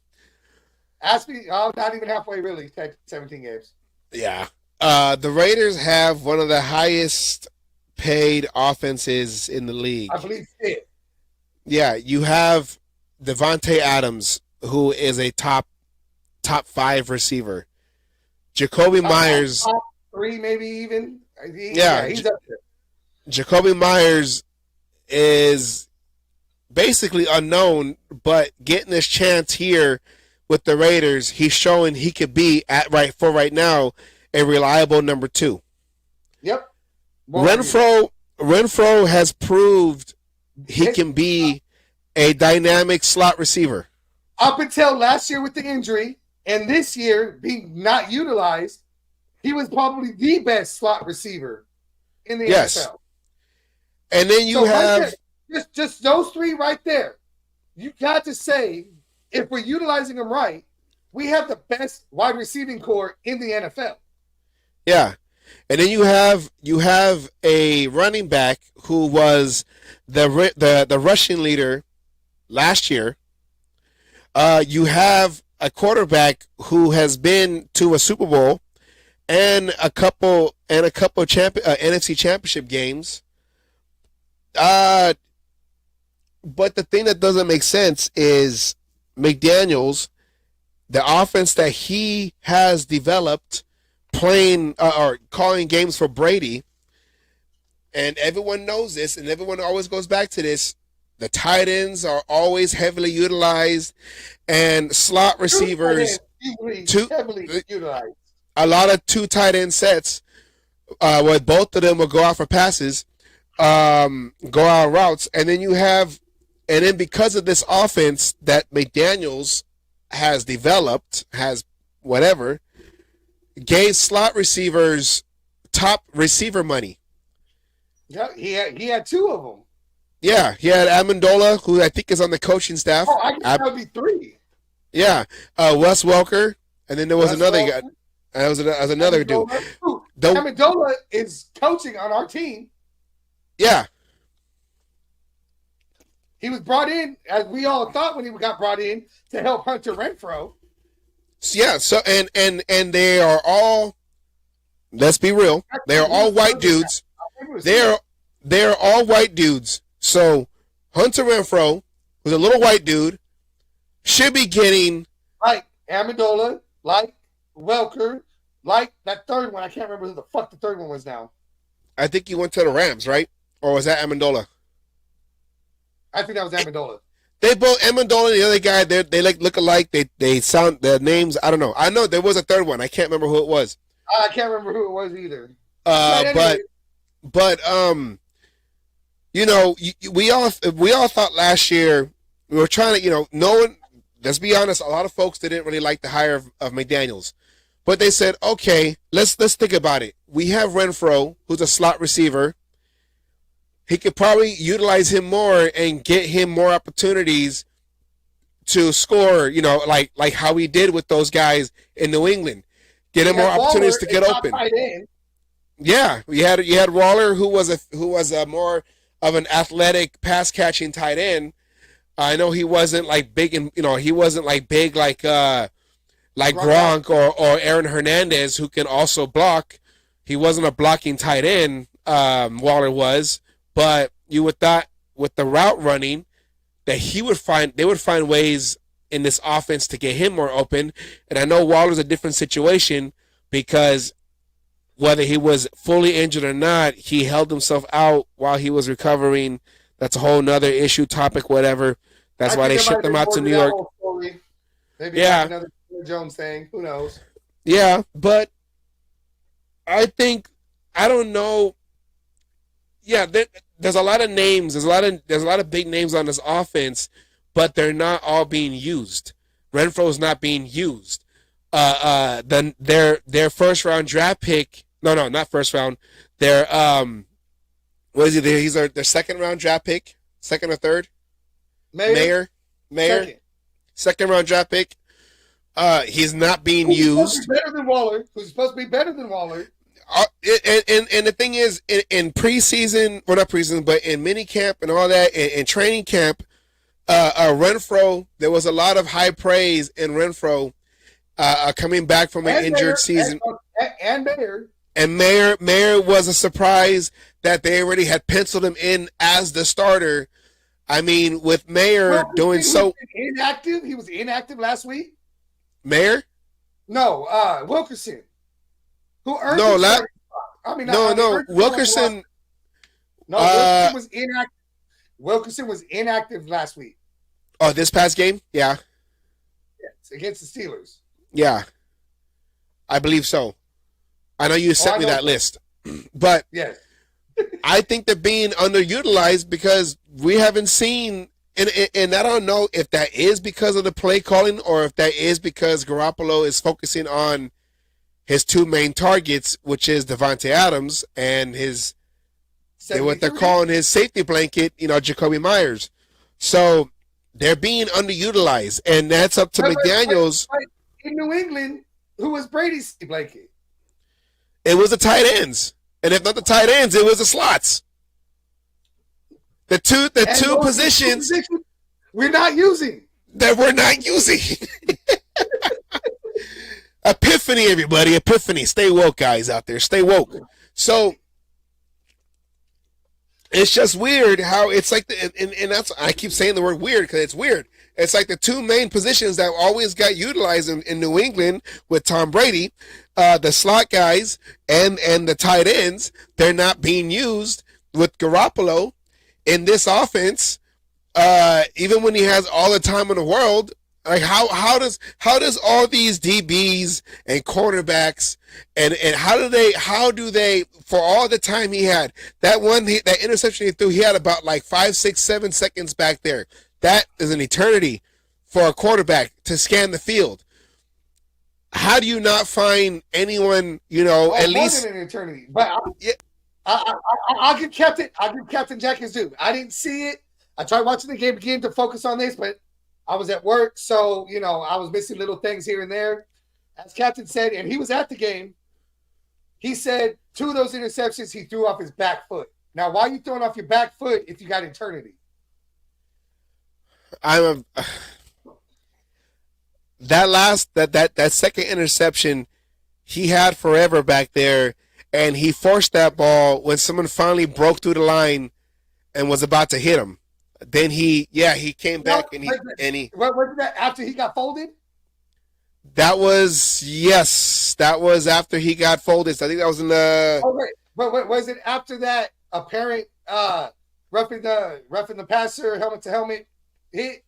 Ask me. Oh, not even halfway, really. 17 games.
Yeah. The Raiders have one of the highest paid offenses in the league.
I believe it.
Yeah, you have Devontae Adams, who is a top 5 receiver. Jacoby Myers.
Top 3, maybe even.
He's
up there.
Jacoby Myers is basically unknown, but getting this chance here with the Raiders, he's showing he could be right now a reliable number 2.
Yep.
Renfro has proved he can be a dynamic slot receiver.
Up until last year with the injury, and this year being not utilized, he was probably the best slot receiver in the NFL.
And then you have
right there, just those 3 right there. You got to say, if we're utilizing them right, we have the best wide receiving core in the NFL.
Yeah. And then you have a running back who was the rushing leader last year. You have a quarterback who has been to a Super Bowl and a couple NFC championship games. But the thing that doesn't make sense is McDaniels, the offense that he has developed playing or calling games for Brady, and everyone knows this, and everyone always goes back to this. The tight ends are always heavily utilized, and slot receivers
heavily utilized.
A lot of 2 tight end sets, where both of them will go out for passes, go out routes, and then because of this offense that McDaniels has developed, gave slot receivers top receiver money.
Yeah, he had 2 of them.
Yeah, he had Amendola, who I think is on the coaching staff.
Oh, I guess that would be 3.
Yeah, Wes Welker, and then there was another guy. That was another dude.
Amendola is coaching on our team.
Yeah.
He was brought in, as we all thought when he got brought in, to help Hunter Renfro.
Yeah, so and they are all, let's be real, they are all white dudes. They're all white dudes. So Hunter Renfro, who's a little white dude, should be getting
like Amendola, like Welker, like that third one. I can't remember who the fuck the third one was now.
I think he went to the Rams, right? Or was that Amendola?
I think that was Amendola.
They both, Amendola and the other guy, they look alike. They sound, their names, I don't know. I know there was a third one. I can't remember who it was.
I can't remember who it was either.
But we all thought last year, we were trying to, let's be honest, a lot of folks didn't really like the hire of McDaniels. But they said, okay, let's think about it. We have Renfro, who's a slot receiver. He could probably utilize him more and get him more opportunities to score, like how he did with those guys in New England. Get him more opportunities to get open. Yeah, you had Waller, who was a more of an athletic pass catching tight end. I know he wasn't like big, and he wasn't like big like Gronk or Aaron Hernandez, who can also block. He wasn't a blocking tight end. Waller was, but you would thought with the route running that they would find ways in this offense to get him more open. And I know Waller's a different situation because whether he was fully injured or not, he held himself out while he was recovering. That's a whole nother issue, topic, whatever. That's why they shipped him out to New York.
Maybe
Yeah.
like another Jones thing. Who knows?
Yeah, but I think I don't know. Yeah, there's a lot of names. There's a lot of big names on this offense, but they're not all being used. Renfro's not being used. Then their first round draft pick. No, not first round. Their what is he? He's their second round draft pick, second or third. Mayer. Second round draft pick. He's not being used.
Better than Waller. Who's supposed to be better than Waller?
And the thing is, in preseason, well, not preseason, but in mini camp and all that, in training camp, Renfro, there was a lot of high praise in Renfro coming back from an injured season.
And Mayer.
And Mayer was a surprise that they already had penciled him in as the starter. I mean, with Mayer doing so
inactive, he was inactive last week.
Mayer?
No, Wilkerson. Who earned
No,
Wilkerson. No, Wilkerson was inactive. Wilkerson was inactive last week.
Oh, this past game? Yeah.
Yes, against the Steelers.
Yeah. I believe so. I know you sent me that list. But
yes.
I think they're being underutilized because we haven't seen, and I don't know if that is because of the play calling or if that is because Garoppolo is focusing on his two main targets, which is Devontae Adams and what they're calling his safety blanket, Jacoby Myers. So they're being underutilized, and that's up to McDaniels.
In New England, who was Brady's safety blanket?
It was the tight ends. And if not the tight ends, it was the slots. The two positions
we're not using.
That we're not using. Epiphany, everybody. Epiphany. Stay woke, guys, out there. Stay woke. So it's just weird how it's like, and that's, I keep saying the word weird because it's weird. It's like the two main positions that always got utilized in New England with Tom Brady, the slot guys and the tight ends, they're not being used with Garoppolo in this offense. Even when he has all the time in the world, like how does all these DBs and cornerbacks and how do they for all the time he had that interception he threw, he had about like 5, 6, 7 seconds back there. That is an eternity for a quarterback to scan the field. How do you not find anyone, at least
more than an eternity? But I'll give Captain Jack his due. I didn't see it. I tried watching the game again to focus on this, but I was at work, so I was missing little things here and there. As Captain said, and he was at the game, he said 2 of those interceptions he threw off his back foot. Now, why are you throwing off your back foot if you got eternity?
That second interception, he had forever back there, and he forced that ball when someone finally broke through the line and was about to hit him. Then he came back and he.
What was that after he got folded?
That was after he got folded. So I think that was in the.
Oh wait, but was it after that apparent roughing the passer helmet to helmet hit?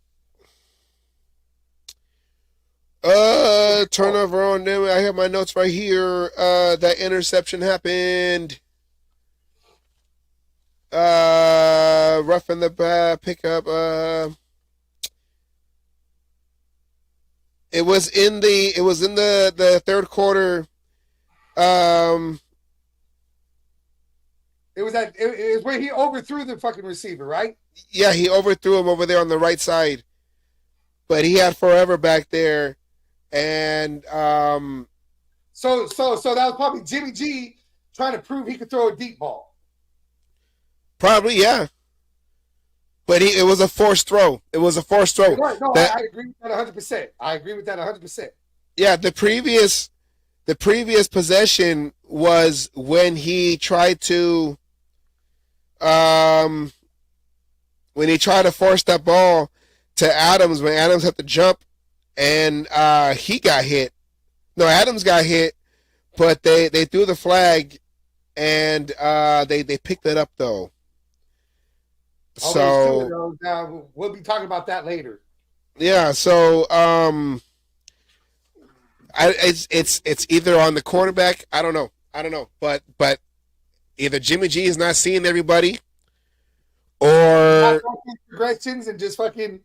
Turnover on them. I have my notes right here. That interception happened. Roughing the pickup. It was in the third quarter.
It was where he overthrew the fucking receiver, right?
Yeah, he overthrew him over there on the right side, but he had forever back there, and
So that was probably Jimmy G trying to prove he could throw a deep ball.
Probably, yeah. But it was a forced throw. It was a forced throw.
Right, no, I agree with that 100%. I agree with that 100%.
Yeah, the previous possession was when he tried to force that ball to Adams when Adams had to jump and he got hit. No, Adams got hit, but they threw the flag, and they picked it up though.
Oh,
So
there's two of those. Now we'll be talking about that later.
yeah, so it's either on the quarterback. I don't know, but either Jimmy G is not seeing everybody, or
Progressions and just fucking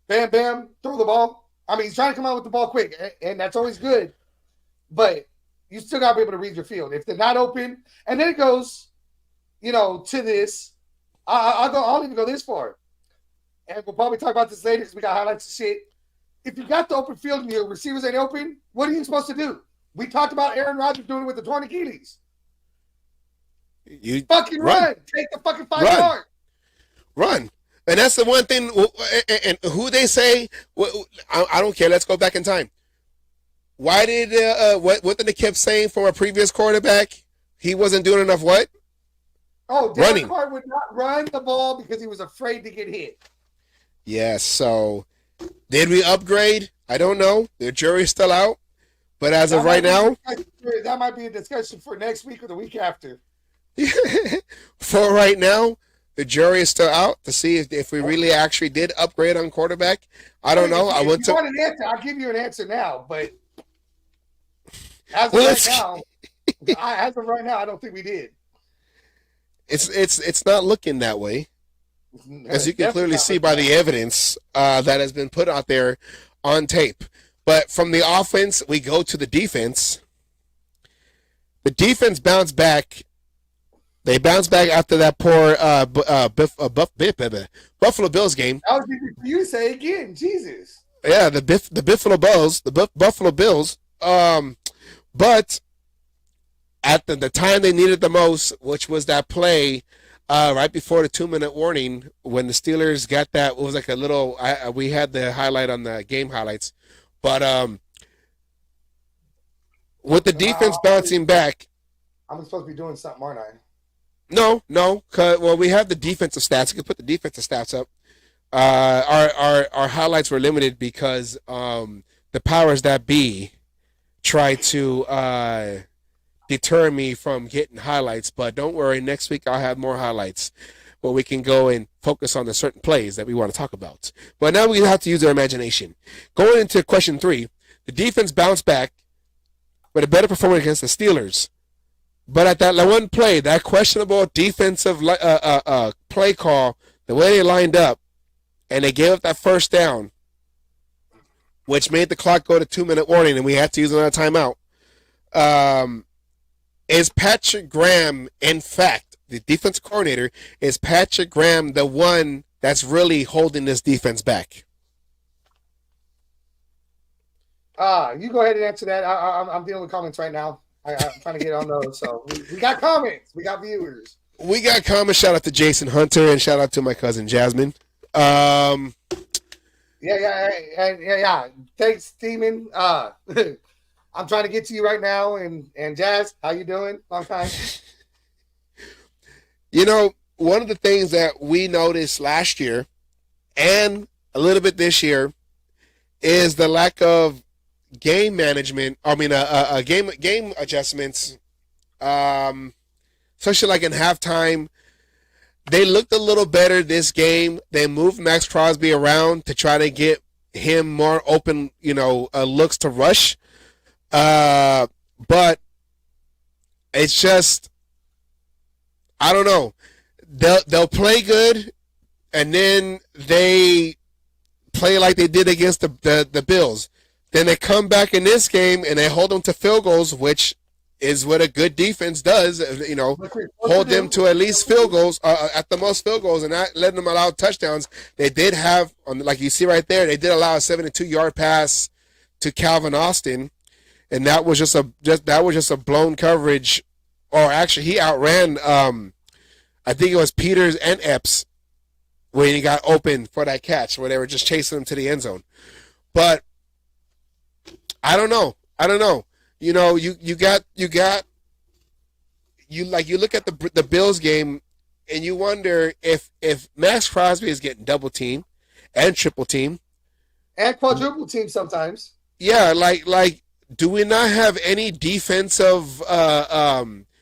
bam, bam, throw the ball. I mean, he's trying to come out with the ball quick, and that's always good. But you still got to be able to read your field. If they're not open, and then it goes, to this. I'll even go this far. And we'll probably talk about this later because we got highlights and shit. If you got the open field and your receivers ain't open, what are you supposed to do? We talked about Aaron Rodgers doing it with the torn Achilles.
you
Fucking run. Take the fucking 5 yards.
Run. And that's the one thing. And who they say, I don't care. Let's go back in time. Why did what they kept saying from a previous quarterback? He wasn't doing enough. What?
Oh,
Running.
Derek Carr would not run the ball because he was afraid to get hit.
Yes. So, did we upgrade? I don't know. The jury's still out. But as of right now,
that might be a discussion for next week or the week after.
for right now, the jury is still out to see if we really actually did upgrade on quarterback. I don't know.
If you want an answer, I'll give you an answer now. But as of right now, I don't think we did.
It's not looking that way, as you can clearly see by the evidence that has been put out there on tape. But from the offense, we go to the defense. The defense bounced back. They bounced back after that poor Buffalo Bills game.
I was thinking for you to say again, Jesus.
Yeah, the Buffalo Bills, Buffalo Bills. But at the time they needed the most, which was that play right before the 2-minute warning, when the Steelers got that, it was like a little. We had the highlight on the game highlights, but with the defense bouncing back.
I'm supposed to be doing something, aren't I?
No. Well, we have the defensive stats. We can put the defensive stats up. Our highlights were limited because the powers that be tried to deter me from getting highlights. But don't worry, next week I'll have more highlights where we can go and focus on the certain plays that we want to talk about. But now we have to use our imagination. Going into question 3, the defense bounced back with a better performance against the Steelers. But at that one play, that questionable defensive play call, the way they lined up, and they gave up that first down, which made the clock go to 2-minute warning, and we had to use another timeout. Is Patrick Graham, in fact, the defense coordinator, is Patrick Graham the one that's really holding this defense back?
You go ahead and answer that. I'm dealing with comments right now. I'm trying to get on those. So we got comments. We got viewers.
We got comments. Shout out to Jason Hunter and shout out to my cousin Jasmine.
Yeah. Thanks, Steeman. I'm trying to get to you right now. And Jazz, how you doing? Long time.
One of the things that we noticed last year and a little bit this year is the lack of game management. I mean, game adjustments, especially like in halftime. They looked a little better this game. They moved Max Crosby around to try to get him more open, looks to rush. But it's just, I don't know. They'll play good, and then they play like they did against the Bills. Then they come back in this game and they hold them to field goals, which is what a good defense does. Hold them to at least field goals, at the most field goals, and not letting them allow touchdowns. They did have, like you see right there, they did allow a 72-yard pass to Calvin Austin, and that was just a blown coverage. Or actually, he outran, I think it was Peters and Epps when he got open for that catch, where they were just chasing him to the end zone. But I don't know. You look at the Bills game and you wonder if Max Crosby is getting double teamed and triple teamed,
and quadruple team sometimes.
Yeah, like do we not have any defensive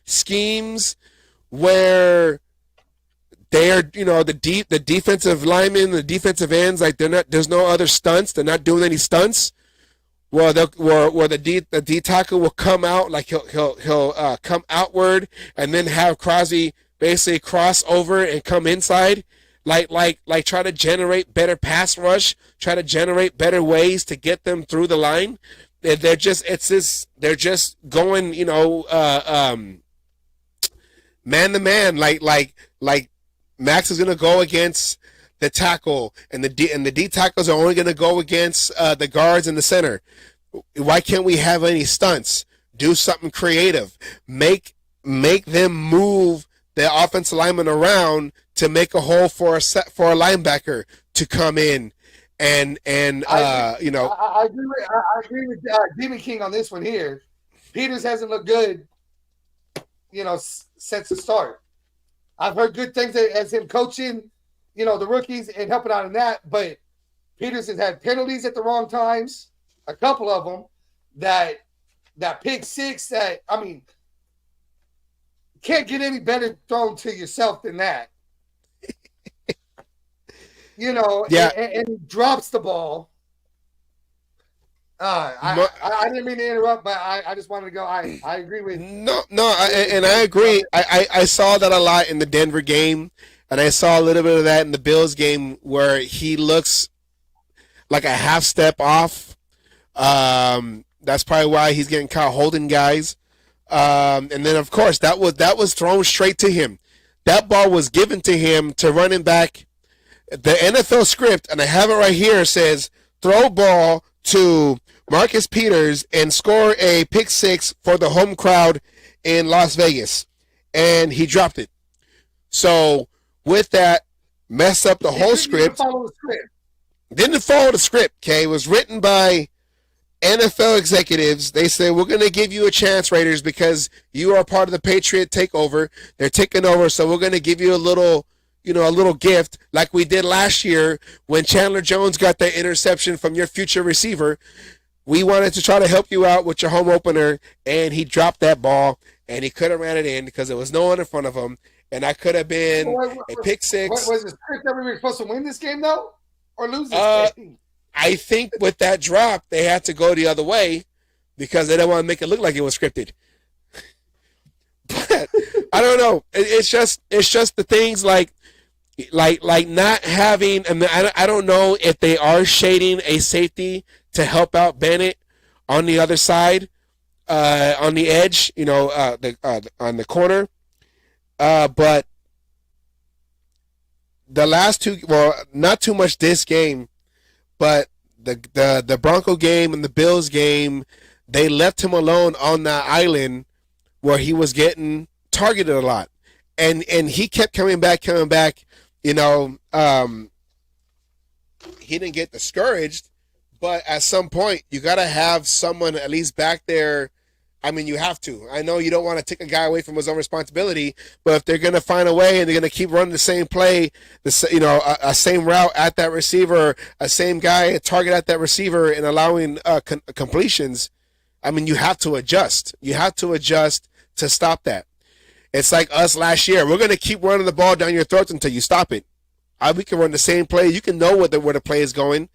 schemes where they're, the defensive linemen, the defensive ends, like there's no other stunts, they're not doing any stunts. Where the D tackle will come out, like he'll come outward and then have Crosby basically cross over and come inside, like try to generate better pass rush, try to generate better ways to get them through the line. They're just going, man to man, like Max is gonna go against the tackle, and the D tackles are only gonna go against the guards in the center. Why can't we have any stunts? Do something creative. Make them move the offensive lineman around to make a hole for a linebacker to come in, and
I agree with Demon King on this one here. Peters hasn't looked good, since the start. I've heard good things as him coaching, the rookies and helping out in that, but Peters has had penalties at the wrong times, a couple of them. That pick six, can't get any better thrown to yourself than that.
Yeah.
And he drops the ball. I didn't mean to interrupt, but I just wanted to go. I agree with
I agree. I saw that a lot in the Denver game, and I saw a little bit of that in the Bills game where he looks like a half step off. That's probably why he's getting caught holding guys. And then of course that was thrown straight to him. That ball was given to him to running back. The NFL script, and I have it right here, says throw ball to Marcus Peters and score a pick six for the home crowd in Las Vegas. And he dropped it. So with that, messed up the whole script. Didn't follow the script, okay? It was written by NFL executives. They say, we're going to give you a chance, Raiders, because you are part of the Patriot takeover. They're taking over, so we're going to give you a little gift like we did last year when Chandler Jones got that interception from your future receiver. We wanted to try to help you out with your home opener, and he dropped that ball, and he could have ran it in because there was no one in front of him, and that could have been a pick six.
Was it that we were supposed to win this game, though, or lose this game?
I think with that drop, they had to go the other way because they didn't want to make it look like it was scripted. But I don't know. It's just the things like not having, and I don't know if they are shading a safety to help out Bennett on the other side, on the edge, on the corner. But the last two, well, not too much this game, but the Bronco game and the Bills game, they left him alone on that island where he was getting targeted a lot, and he kept coming back. He didn't get discouraged, but at some point you got to have someone at least back there. I mean, you have to. I know you don't want to take a guy away from his own responsibility, but if they're going to find a way and they're going to keep running the same play, a same route at that receiver, a same guy, a target at that receiver, and allowing completions, I mean, you have to adjust. You have to adjust to stop that. It's like us last year. We're going to keep running the ball down your throats until you stop it. We can run the same play. You can know where the play is going.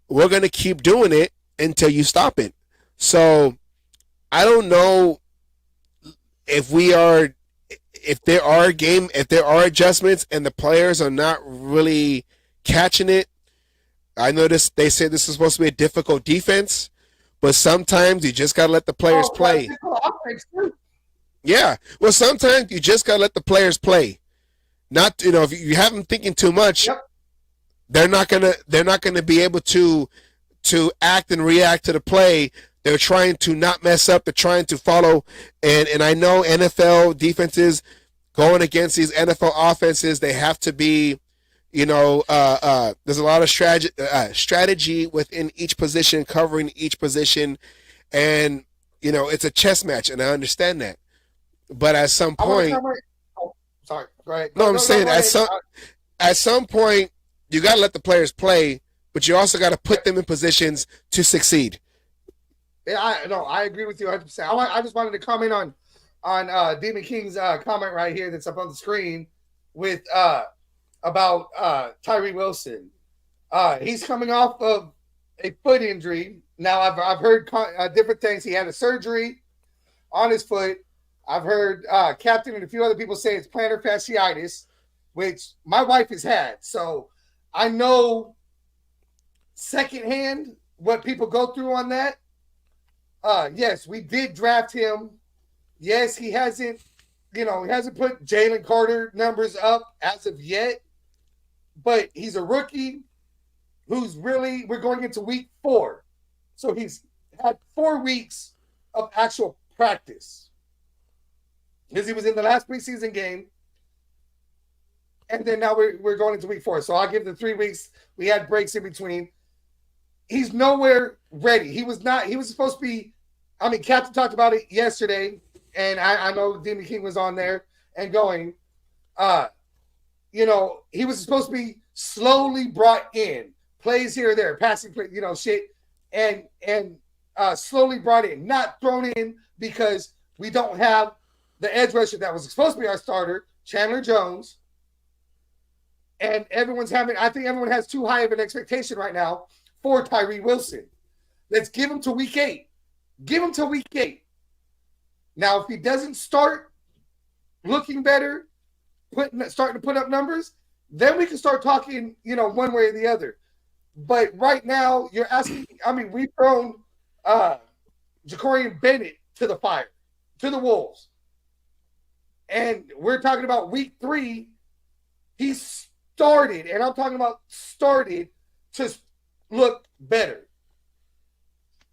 We're going to keep doing it until you stop it. So I don't know if there are adjustments and the players are not really catching it. I noticed they said this is supposed to be a difficult defense, but sometimes you just got to let the players play. Yeah. Well, sometimes you just got to let the players play. Not, if you have them thinking too much,
Yep.
they're not going to be able to act and react to the play. They're trying to not mess up. They're trying to follow. And I know NFL defenses going against these NFL offenses, they have to be, there's a lot of strategy within each position, covering each position. And, it's a chess match, and I understand that. But at some point,
sorry, go ahead.
at some point, you got to let the players play, but you also got to put them in positions to succeed.
Yeah, I agree with you 100%. I just wanted to comment on Demon King's comment right here that's up on the screen with about Tyree Wilson. He's coming off of a foot injury. Now I've heard different things. He had a surgery on his foot. I've heard Captain and a few other people say it's plantar fasciitis, which my wife has had. So I know secondhand what people go through on that. Yes, we did draft him. Yes, he hasn't put Jalen Carter numbers up as of yet, but he's a rookie we're going into week 4. So he's had 4 weeks of actual practice because he was in the last preseason game. And then now we're going into week 4. So I'll give the 3 weeks. We had breaks in between. He's nowhere ready. He was supposed to be, Captain talked about it yesterday, and I know Demon King was on there and going, he was supposed to be slowly brought in, plays here or there, passing play, shit, and slowly brought in, not thrown in because we don't have the edge rusher that was supposed to be our starter, Chandler Jones. And I think everyone has too high of an expectation right now for Tyree Wilson. Let's give him to week 8. Give him to week 8. Now, if he doesn't start looking better, starting to put up numbers, then we can start talking, one way or the other. But right now, you're asking. We've thrown Jacorian Bennett to the fire, to the wolves, and we're talking about week 3. He started, and I'm talking about started to look better.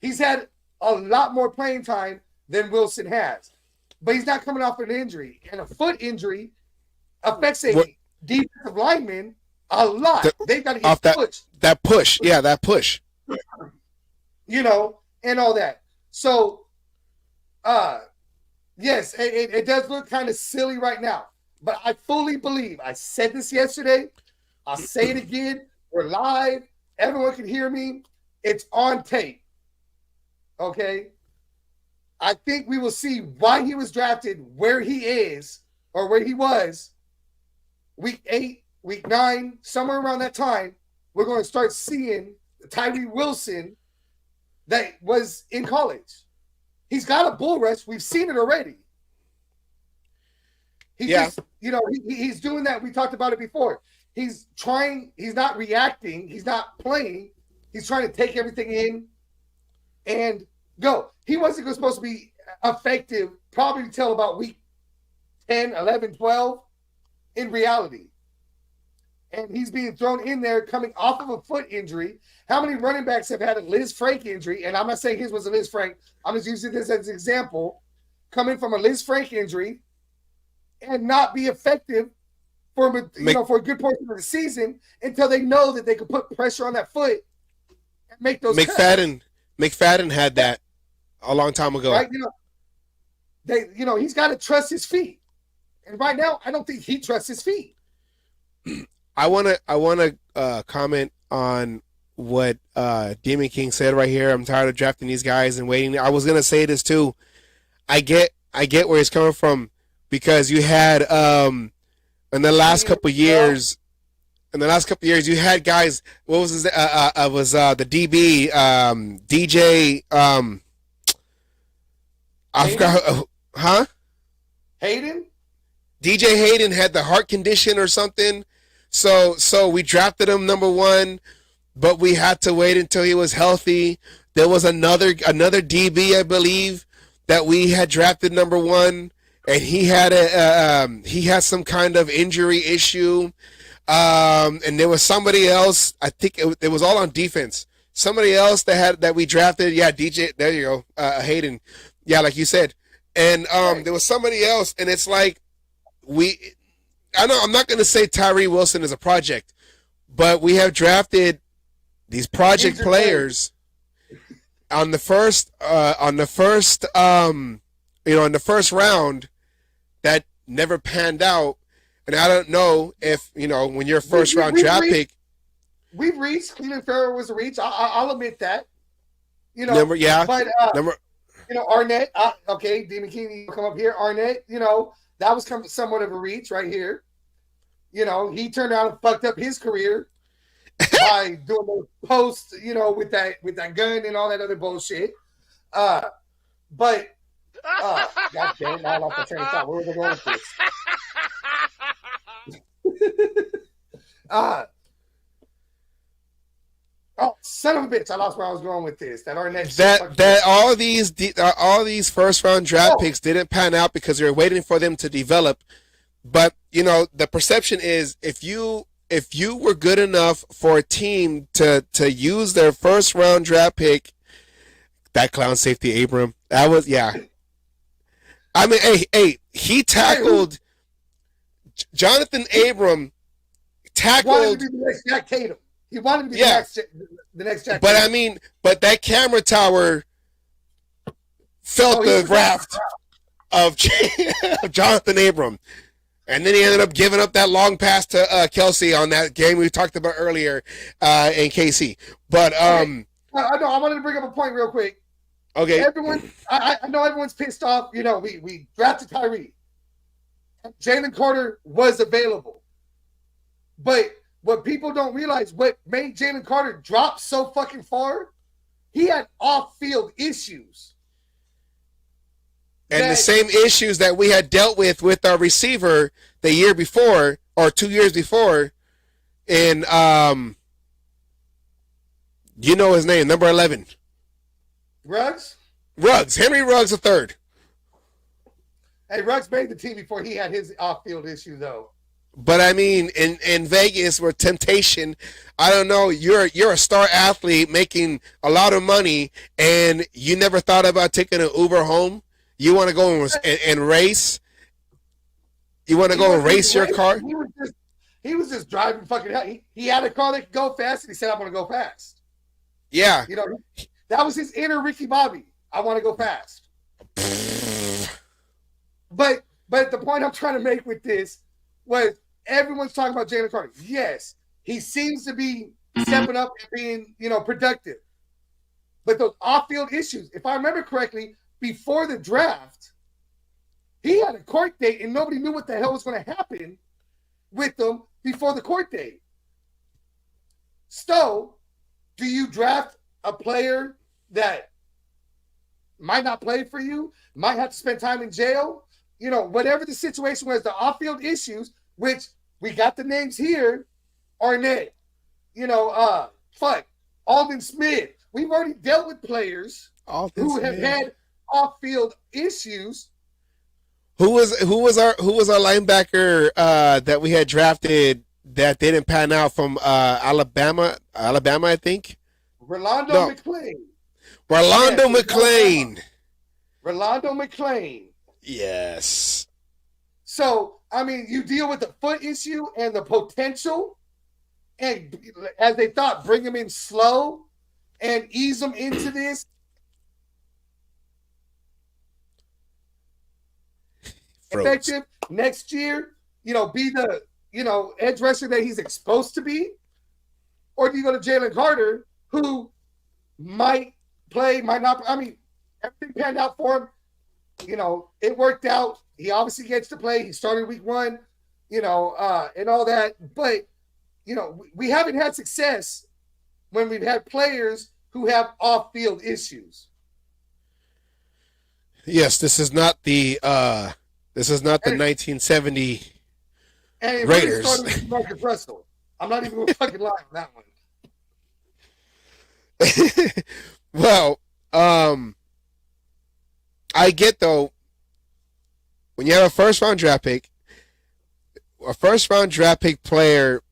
He's had a lot more playing time than Wilson has, but he's not coming off an injury, and a foot injury affects a defensive lineman a lot. They've got to get
that push. Yeah, that push.
And all that. So, yes, it does look kind of silly right now, but I fully believe, I said this yesterday, I'll say it again, we're live, everyone can hear me, it's on tape, okay? I think we will see why he was drafted, where he is, or where he was, week 8, week 9, somewhere around that time. We're going to start seeing Tyree Wilson that was in college. He's got a bull rush. We've seen it already. He's doing that. We talked about it before. He's not reacting. He's not playing. He's trying to take everything in and go. He wasn't supposed to be effective probably until about week 10, 11, 12 in reality. And he's being thrown in there coming off of a foot injury. How many running backs have had a Liz Frank injury? And I'm not saying his was a Liz Frank. I'm just using this as an example. Coming from a Liz Frank injury and not be effective for a good portion of the season until they know that they can put pressure on that foot and make those cuts.
McFadden had that a long time ago.
Right? He's got to trust his feet. And right now, I don't think he trusts his feet.
I wanna comment on what Demon King said right here. I'm tired of drafting these guys and waiting. I was gonna say this too. I get where he's coming from because you had in the last couple of years, you had guys. What was his? Was the DB DJ? I forgot. Huh?
Hayden.
DJ Hayden had the heart condition or something. So we drafted him number 1, but we had to wait until he was healthy. There was another DB, I believe, that we had drafted number 1, and he had some kind of injury issue. And there was somebody else. I think it was all on defense. Somebody else that we drafted. Yeah, DJ. There you go, Hayden. Yeah, like you said. And there was somebody else, and it's like I know I'm not going to say Tyree Wilson is a project, but we have drafted these project players in the first round that never panned out. And I don't know if, when you're a first round draft pick,
we've reached. Cleveland Farrell was a reach. I'll admit that. You know,
Number, yeah.
But
Number,
you know, Arnett. Okay, Demon King, you come up here. Arnett. You know, that was somewhat of a reach right here. You know, he turned around and fucked up his career by doing the post. You know, with that gun and all that other bullshit. But God damn, I lost my train of thought. Where was I going with this? Oh, son of a bitch! I lost where I was going with this. That Arnett.
that all these first round draft picks didn't pan out because they were waiting for them to develop. But you know, the perception is if you were good enough for a team to use their first round draft pick, that clown safety Abram, that was I mean, hey, he tackled Jonathan Abram.
He wanted to be the next Jack Tatum. He wanted to be the next Jack
But
Tatum.
I mean, but that camera tower felt the wrath of Jonathan Abram. And then he ended up giving up that long pass to Kelsey on that game we talked about earlier in KC. But
I know I wanted to bring up a point real quick.
Okay.
Everyone, I know everyone's pissed off. You know, we drafted Tyree. Jalen Carter was available. But what people don't realize, what made Jalen Carter drop so fucking far, he had off-field issues.
And the same issues that we had dealt with our receiver the year before or 2 years before in you know his name, number 11.
Ruggs,
Henry Ruggs III.
Hey, Ruggs made the team before he had his off-field issue, though.
But I mean, in Vegas, where temptation, I don't know. You're a star athlete making a lot of money, and you never thought about taking an Uber home. You want to go and race. You want to go and race your car.
He was just driving fucking hell. He had a car that could go fast, and he said, "I'm going to go fast."
Yeah,
you know, that was his inner Ricky Bobby. I want to go fast. But the point I'm trying to make with this was everyone's talking about Jalen Carter. Yes, he seems to be stepping up and being, you know, productive. But those off-field issues, if I remember correctly, before the draft, he had a court date and nobody knew what the hell was going to happen with them before the court date. So, do you draft a player that might not play for you, might have to spend time in jail? You know, whatever the situation was, the off-field issues, which we got the names here, Arnett, you know, Aldon Smith. We've already dealt with players who have had off-field issues.
Who was our linebacker that we had drafted that didn't pan out from Alabama, I think?
Rolando McClain. Rolando McClain.
Yes.
So, I mean, you deal with the foot issue and the potential, and as they thought, bring him in slow and ease him into this. Effective next year, you know, be the, you know, edge rusher that he's exposed to be? Or do you go to Jalen Carter, who might play, might not? I mean, everything panned out for him. You know, it worked out. He obviously gets to play. He started week 1, you know, and all that. But, you know, we haven't had success when we've had players who have off-field issues.
Yes, this is not the 1970
and it
Raiders.
Really started with Marcus Russell. I'm not even going to fucking lie on that one.
Well, I get though, when you have a first round draft pick player,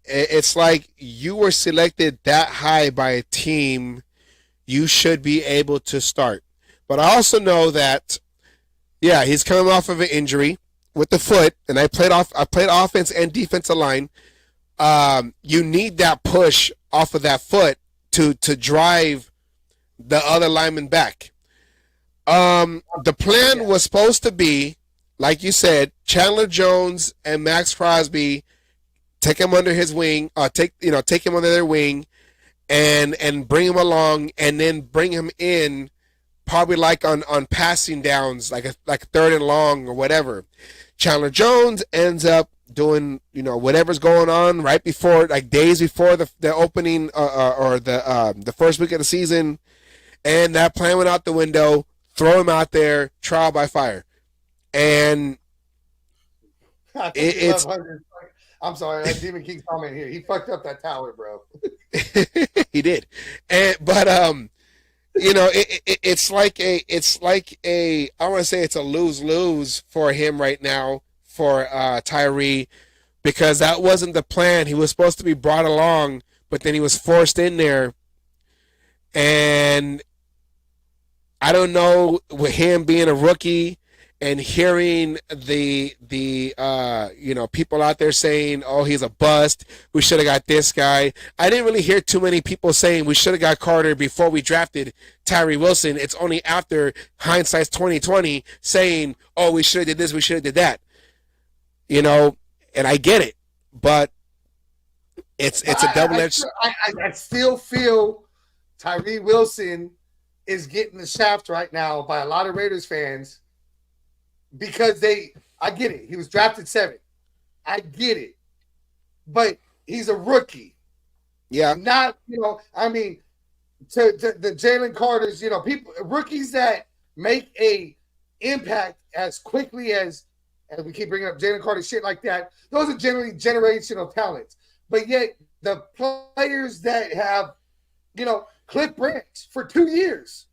it's like you were selected that high by a team, you should be able to start. But I also know that, yeah, he's coming off of an injury with the foot, and I played offense and defensive line. You need that push off of that foot to drive the other lineman back. The plan was supposed to be, like you said, Chandler Jones and Max Crosby take him under his wing, take him under their wing, and bring him along, and then bring him in, probably like on passing downs, like third and long or whatever. Chandler Jones ends up doing whatever's going on right before, like days before the opening or the first week of the season, and that plan went out the window. Throw him out there, trial by fire, and it's.
I'm sorry, that Demon King comment here. He fucked up that tower, bro.
He did, but it's like a I want to say it's a lose-lose for him right now for Tyree, because that wasn't the plan. He was supposed to be brought along, but then he was forced in there, and I don't know, with him being a rookie and hearing the people out there saying, oh, he's a bust, we should have got this guy. I didn't really hear too many people saying we should have got Carter before we drafted Tyree Wilson. It's only after hindsight's 2020 saying, oh, we should have did this, we should have did that. And I get it, but it's a double-edged.
I still feel Tyree Wilson is getting the shaft right now by a lot of Raiders fans, because I get it. He was drafted 7th. I get it. But he's a rookie.
Yeah.
Not, I mean, to the Jalen Carters, people, rookies that make a impact as quickly as we keep bringing up Jalen Carter, shit like that, those are generally generational talents. But yet the players that have, Cliff Branch for 2 years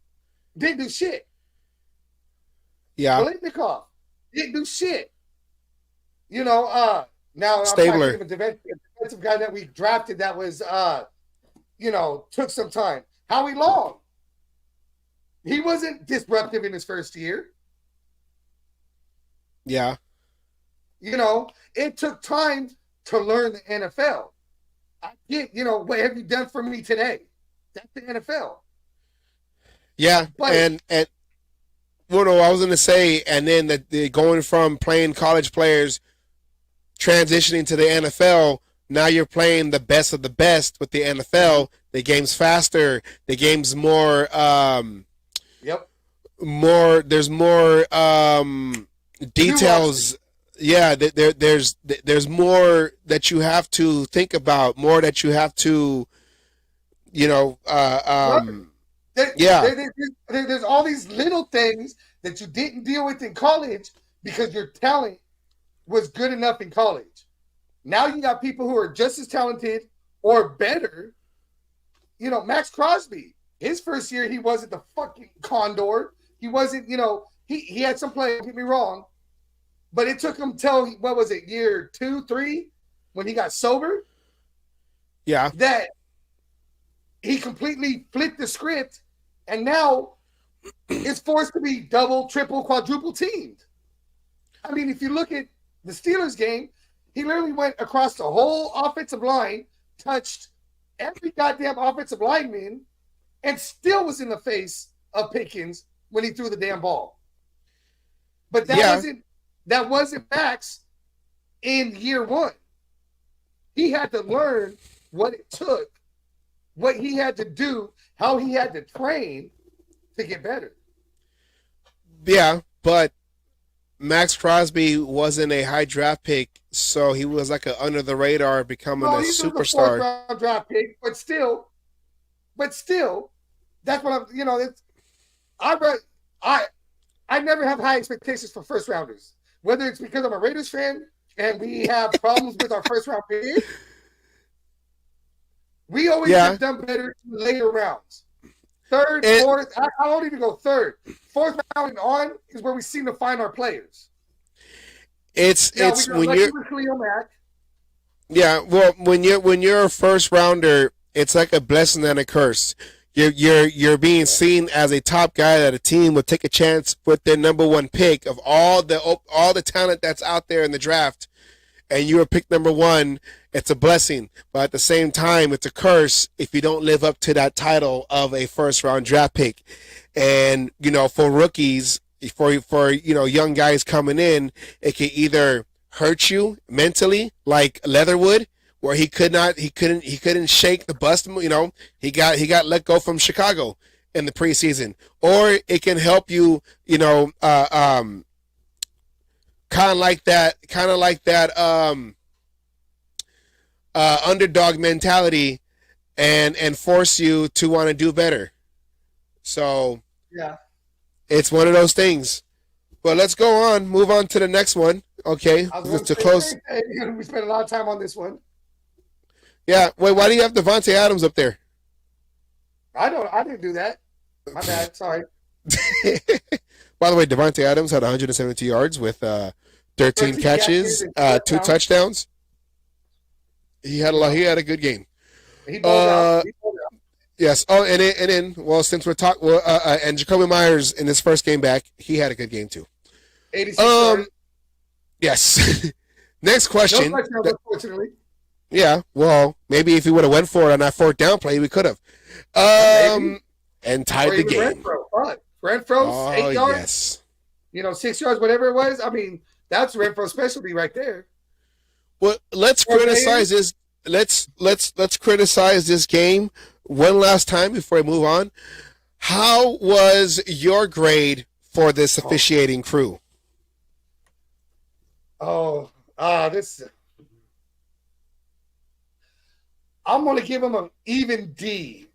didn't do shit.
Yeah.
Biletnikoff didn't do shit. Now
Stabler,
I'm talking a defensive guy that we drafted that was, took some time. Howie Long. He wasn't disruptive in his first year.
Yeah.
It took time to learn the NFL. I get, what have you done for me today? That's the NFL.
Yeah,
but,
and well, no, I was going to say, and then the going from playing college players, transitioning to the NFL, now you're playing the best of the best with the NFL. The game's faster. The game's more.
Yep.
There's more details. Yeah, there's more that you have to think about. More that you have to,
There's all these little things that you didn't deal with in college because your talent was good enough in college. Now you got people who are just as talented or better. Max Crosby, his first year, he wasn't the fucking condor. He wasn't, he had some play, don't get me wrong, but it took him till, what was it, year 2, 3, when he got sober?
Yeah.
That he completely flipped the script, and now is forced to be double, triple, quadruple teamed. I mean, if you look at the Steelers game, he literally went across the whole offensive line, touched every goddamn offensive lineman, and still was in the face of Pickens when he threw the damn ball. But that wasn't Max in year 1. He had to learn what it took, what he had to do, how he had to train to get better.
Yeah, but Max Crosby wasn't a high draft pick, so he was like under the radar, becoming a superstar.
A 4th round draft pick, but still, that's what I never have high expectations for first rounders. Whether it's because I'm a Raiders fan and we have problems with our first round pick, we always have done better in later rounds. 3rd, 4th, I don't even go 3rd. 4th round and on is where we seem to find our players.
It's when you're
Khalil Mack.
Yeah, well, when you're a first rounder, it's like a blessing and a curse. You're being seen as a top guy that a team will take a chance with their number 1 pick of all the talent that's out there in the draft, and you were picked number 1. It's a blessing, but at the same time, it's a curse if you don't live up to that title of a first round draft pick. And for rookies, for young guys coming in, it can either hurt you mentally, like Leatherwood, where he couldn't shake the bust. You know, he got let go from Chicago in the preseason, or it can help you. You know, kind of like that underdog mentality, and force you to want to do better. So
Yeah.
it's one of those things. But let's move on to the next one. Okay,
I was gonna
to
say,
close.
we spent a lot of time on this one.
Yeah, wait, why do you have Devontae Adams up there?
I didn't do that. My bad. Sorry.
By the way, Devontae Adams had 172 yards with 13 catches,
and
2 touchdowns. He had a good game.
He balled out.
Yes. Oh, and then well, since we're talking, and Jacoby Myers in his first game back, he had a good game too.
86 yards.
Yes. Next question.
No touchdowns, unfortunately.
Yeah. Well, maybe if he would have went for it on that fourth down play, we could have. And tied the game.
Renfro's 8 yards.
Yes.
6 yards, whatever it was. I mean, that's Renfro's specialty right there.
Well, let's criticize this. Let's criticize this game one last time before we move on. How was your grade for this officiating crew?
This. I'm gonna give him an even D.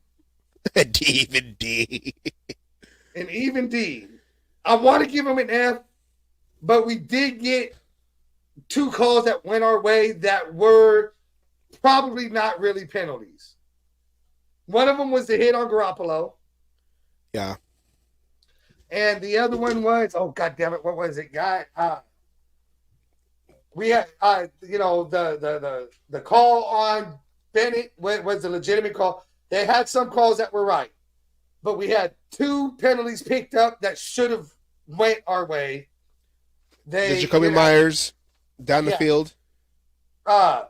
Even D.
An even D. I want to give him an F, but we did get 2 calls that went our way that were probably not really penalties. One of them was the hit on Garoppolo.
Yeah.
And the other one was, God damn it, what was it, guy? We had, the call on Bennett was a legitimate call. They had some calls that were right, but we had 2 penalties picked up that should have went our way.
The Jacoby Myers down the field.
I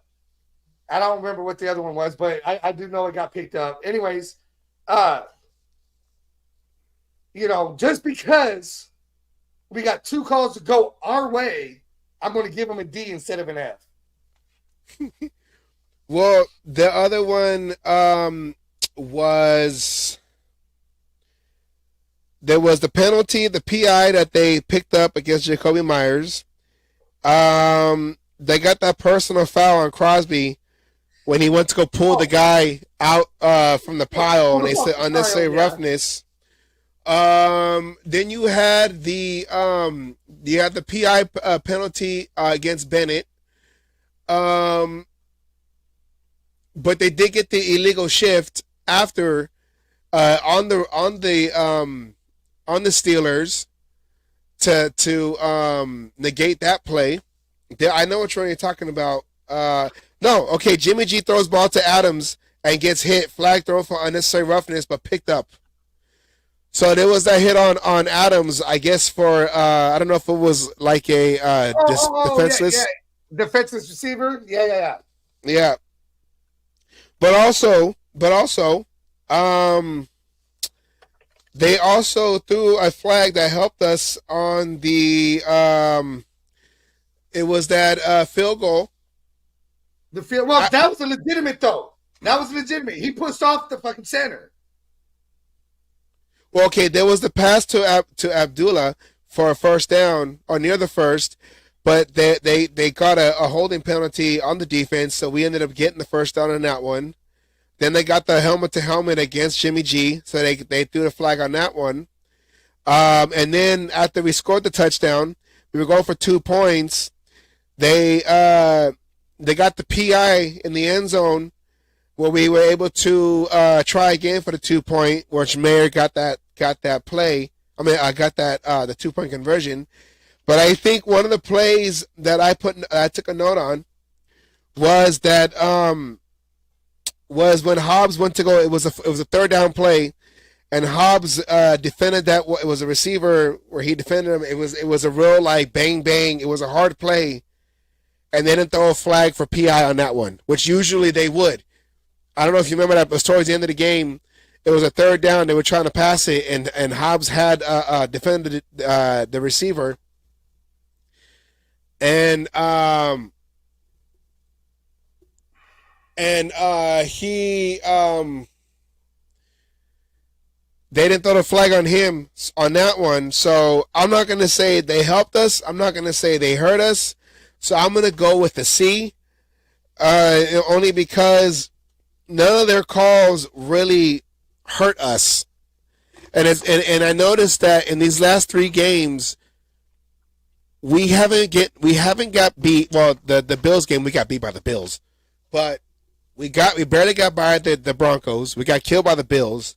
don't remember what the other one was, but I do know it got picked up. Anyways, just because we got 2 calls to go our way, I'm going to give them a D instead of an F.
Well, the other one was there was the penalty, the PI that they picked up against Jacoby Myers. They got that personal foul on Crosby when he went to go pull the guy out from the pile, and they said unnecessary roughness. Then you had the PI penalty against Bennett. But they did get the illegal shift after on the Steelers to negate that play. I know what you're talking about. No, okay. Jimmy G throws ball to Adams and gets hit. Flag thrown for unnecessary roughness, but picked up. So there was that hit on Adams, I guess, for I don't know if it was like a defenseless.
Yeah. Defenseless receiver. Yeah.
Yeah. But also, they also threw a flag that helped us on the it was that field goal.
The field. Well, that was a legitimate though. That was legitimate. He pushed off the fucking center.
Well, okay, there was the pass to Abdullah for a first down or near the first, but they got a holding penalty on the defense, so we ended up getting the first down on that one. Then they got the helmet to helmet against Jimmy G, so they threw the flag on that one. And then after we scored the touchdown, we were going for 2 points. They got the PI in the end zone where we were able to try again for the 2-point, which Mayer got that play. I got that the 2-point conversion. But I think one of the plays that I took a note on was that was when Hobbs went to go. It was a third down play, and Hobbs defended that. It was a receiver where he defended him. It was a real like bang bang. It was a hard play, and they didn't throw a flag for PI on that one, which usually they would. I don't know if you remember that, but towards the end of the game, it was a third down. They were trying to pass it, and Hobbs had defended the receiver. And and they didn't throw the flag on him on that one. So I'm not going to say they helped us. I'm not going to say they hurt us. So I'm going to go with the C, only because none of their calls really hurt us. And I noticed that in these last 3 games, we haven't got beat. Well, the Bills game, we got beat by the Bills, but we barely got by the Broncos. We got killed by the Bills.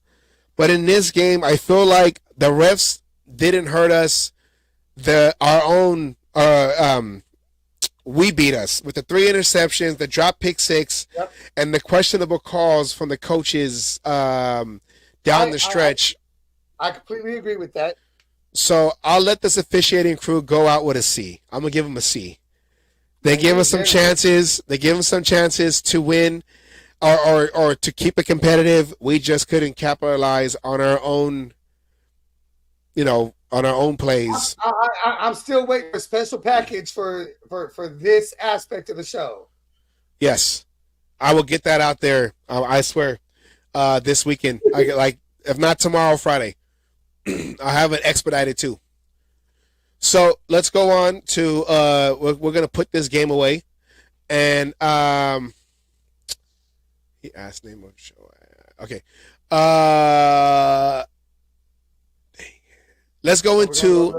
But in this game, I feel like the refs didn't hurt us. We beat us with the 3 interceptions, the drop pick 6,
Yep.
and the questionable calls from the coaches down the stretch.
I completely agree with that.
So I'll let this officiating crew go out with a C. I'm gonna give them a C. They give us some chances. They give them some chances to win, or to keep it competitive. We just couldn't capitalize on our own, on our own plays.
I'm still waiting for a special package for this aspect of the show.
Yes, I will get that out there. I swear, this weekend. If not tomorrow, Friday. I have it expedited too. So let's go on to we're gonna put this game away, and he asked name of show. Okay, let's go into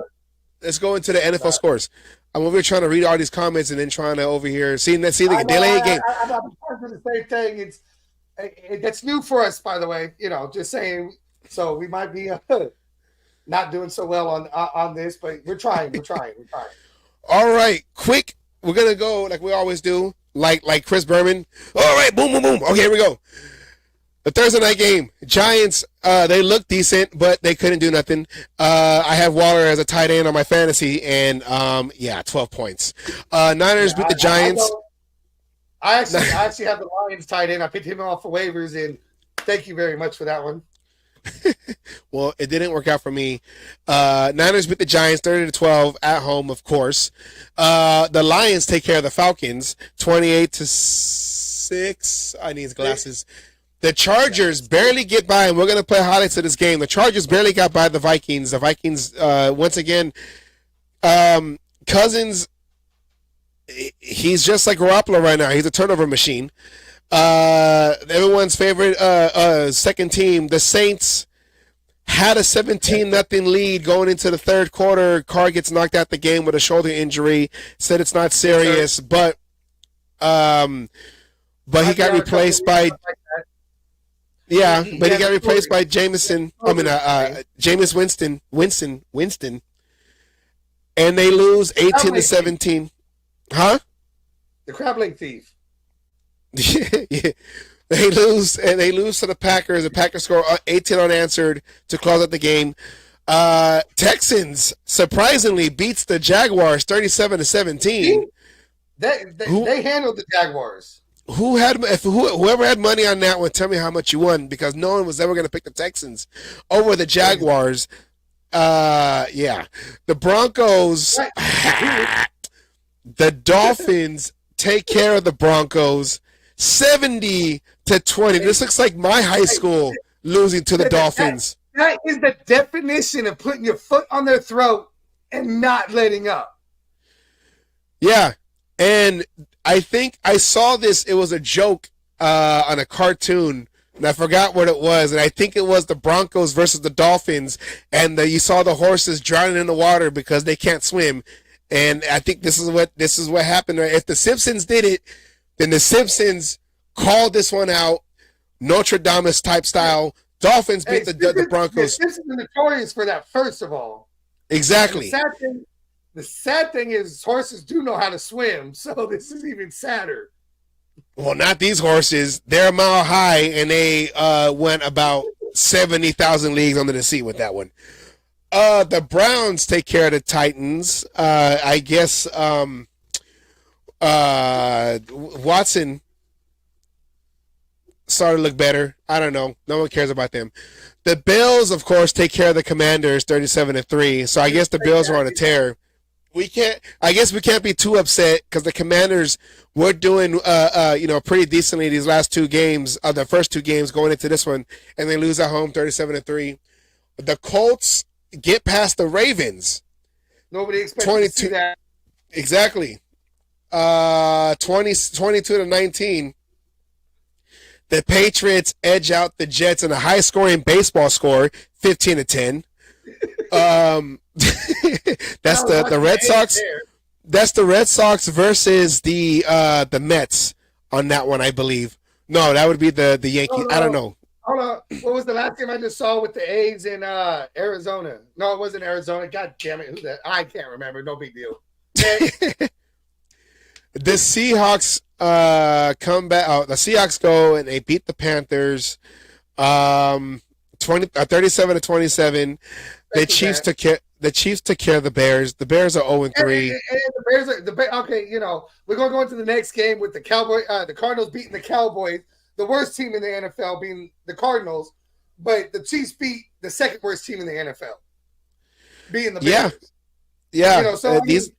the NFL scores. I'm over here trying to read all these comments and then trying to over here see the delay game.
I'm trying to do the same thing. That's new for us, by the way. Just saying. So we might be not doing so well on this, but we're trying.
All right, quick. We're gonna go like we always do, like Chris Berman. All right, boom, boom, boom. Okay, here we go. The Thursday night game. Giants. They looked decent, but they couldn't do nothing. I have Waller as a tight end on my fantasy, and 12 points. Niners beat the Giants.
I actually have the Lions tight end. I picked him off of waivers, and thank you very much for that one.
Well, it didn't work out for me. Niners beat the Giants 30-12 at home, of course. The Lions take care of the Falcons 28-6. I need his glasses. The Chargers barely get by, and we're going to play highlights of this game. The Chargers barely got by the Vikings. The Vikings, once again, Cousins, he's just like Garoppolo right now. He's a turnover machine. Everyone's favorite second team, the Saints, had a 17-0 lead going into the third quarter. Carr gets knocked out the game with a shoulder injury. Said it's not serious, but he got replaced by he got replaced by Jameis Winston, and they lose 18-17. Huh?
The crab leg thief.
Yeah. They lose to the Packers. The Packers score 18 unanswered to close out the game. Texans surprisingly beats the Jaguars 37-17.
They handled the Jaguars.
Whoever had money on that one, tell me how much you won, because no one was ever going to pick the Texans over the Jaguars. The Broncos, the Dolphins take care of the Broncos 70-20. This looks like my high school losing to the Dolphins.
That is the definition of putting your foot on their throat and not letting up.
Yeah, and I think I saw this. It was a joke on a cartoon, and I forgot what it was. And I think it was the Broncos versus the Dolphins, and you saw the horses drowning in the water because they can't swim. And I think this is what happened. If the Simpsons did it, then the Simpsons called this one out, Notre Dame type style. Dolphins beat the Broncos.
The Simpsons are notorious for that, first of all.
Exactly.
The sad thing is horses do know how to swim, so this is even sadder.
Well, not these horses. They're a mile high, and they went about 70,000 leagues under the sea with that one. The Browns take care of the Titans. I guess Watson started to look better. I don't know. No one cares about them. The Bills, of course, take care of the Commanders 37-3. So I guess the Bills are on a tear. we can't. I guess we can't be too upset because the Commanders were doing, pretty decently these last two games, the first two games going into this one, and they lose at home, 37-3. The Colts get past the Ravens.
Nobody expected to see that.
Exactly. 22-19. The Patriots edge out the Jets in a high-scoring baseball score, 15-10. That's the Red Sox. That's the Red Sox versus the Mets on that one, I believe. No, that would be the Yankees.
No.
I don't know.
Hold on. What was the last game I just saw with the A's in Arizona? No, it wasn't Arizona. God damn it. Who's that? I can't remember. No big deal. Okay.
The Seahawks come back. Oh, the Seahawks go and they beat the Panthers 37-27. The Chiefs took care of the Bears. The Bears are 0-3.
And the Bears are okay. We're gonna go into the next game with the Cardinals beating the Cowboys, the worst team in the NFL being the Cardinals, but the Chiefs beat the second worst team in the NFL, being the Bears.
Yeah.
The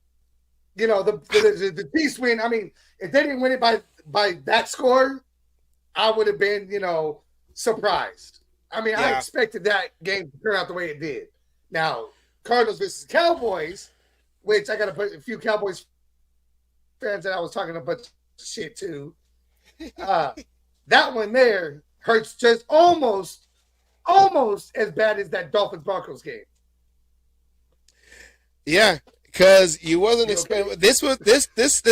Chiefs win. I mean, if they didn't win it by that score, I would have been, surprised. I mean, I expected that game to turn out the way it did. Now, Cardinals versus Cowboys, which I got to put a few Cowboys fans that I was talking a bunch of shit to. That one there hurts just almost as bad as that Dolphins Broncos game.
Yeah, because you wasn't expecting this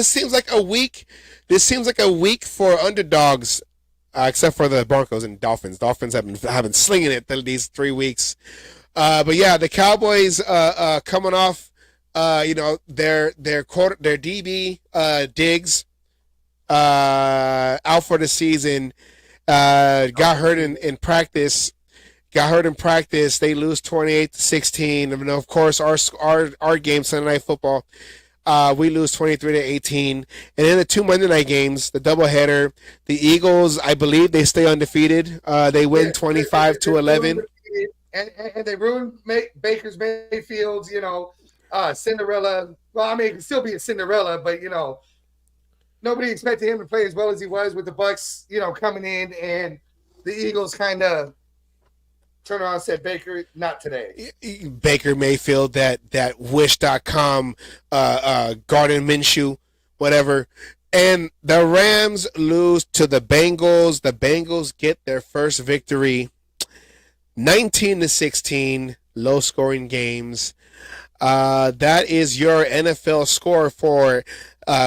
seems like a week. This seems like a week for underdogs, except for the Broncos and Dolphins. Dolphins have been slinging it these 3 weeks. But yeah, the Cowboys coming off, their DB Diggs out for the season, got hurt in practice. They lose 28-16. And of course, our game, Sunday Night Football, we lose 23-18. And in the two Monday night games, the doubleheader, the Eagles, I believe they stay undefeated. They win 25-11.
And they ruined Baker's Mayfield's, Cinderella. Well, I mean, it can still be a Cinderella, but, nobody expected him to play as well as he was with the Bucks, coming in. And the Eagles kind of turned around and said, Baker, not today.
Baker Mayfield, that Wish.com, Garden Minshew, whatever. And the Rams lose to the Bengals. The Bengals get their first victory. 19-16, low-scoring games. That is your NFL score for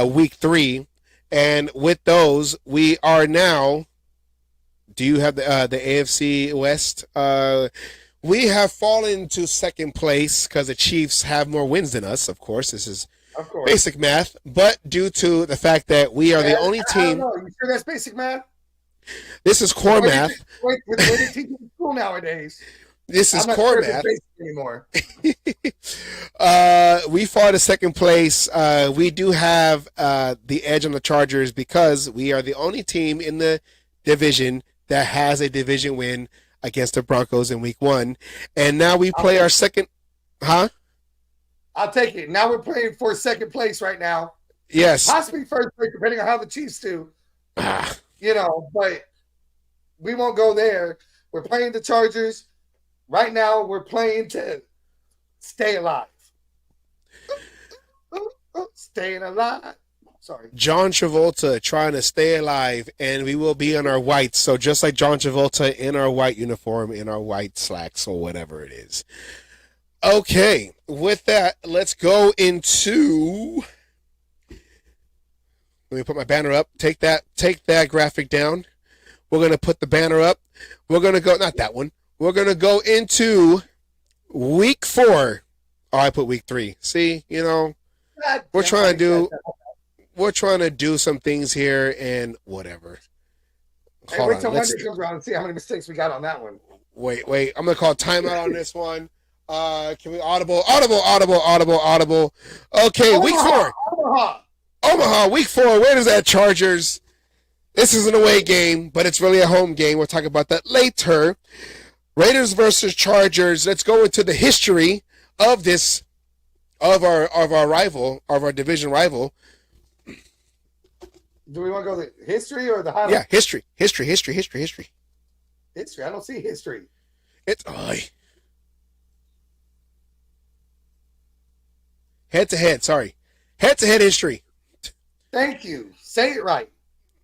Week 3. And with those, we are now. Do you have the AFC West? We have fallen to second place because the Chiefs have more wins than us. Of course, this is basic math. But due to the fact that we are the only team.
I don't know. You sure that's basic math?
This is core math.
With the way they teach in school nowadays.
This is core math.
Anymore.
We fall to second place. We do have the edge on the Chargers because we are the only team in the division that has a division win against the Broncos in Week 1. And now we play our second. Huh?
I'll take it. Now we're playing for second place right now.
Yes.
Possibly first place, depending on how the Chiefs do. But we won't go there. We're playing the Chargers. Right now, we're playing to stay alive. Staying alive. Sorry.
John Travolta trying to stay alive, and we will be in our whites. So just like John Travolta in our white uniform, in our white slacks, or whatever it is. Okay, with that, let's go into. Let me put my banner up. Take that graphic down. We're gonna put the banner up. We're gonna go. Not that one. We're gonna go into Week 4. Oh, I put Week 3. See, we're trying to do some things here and whatever.
Hey, wait till Monday comes around and see how many mistakes we got on that one.
Wait. I'm gonna call timeout on this one. Can we audible? Okay, Week 4. Omaha, Week 4. Where does that Chargers? This is an away game, but it's really a home game. We'll talk about that later. Raiders versus Chargers. Let's go into the history of this of our division rival.
Do we want to go to history or the highlight?
Yeah, history.
History. I don't see history.
It's head to head. Sorry, head to head history.
Thank you. Say it right.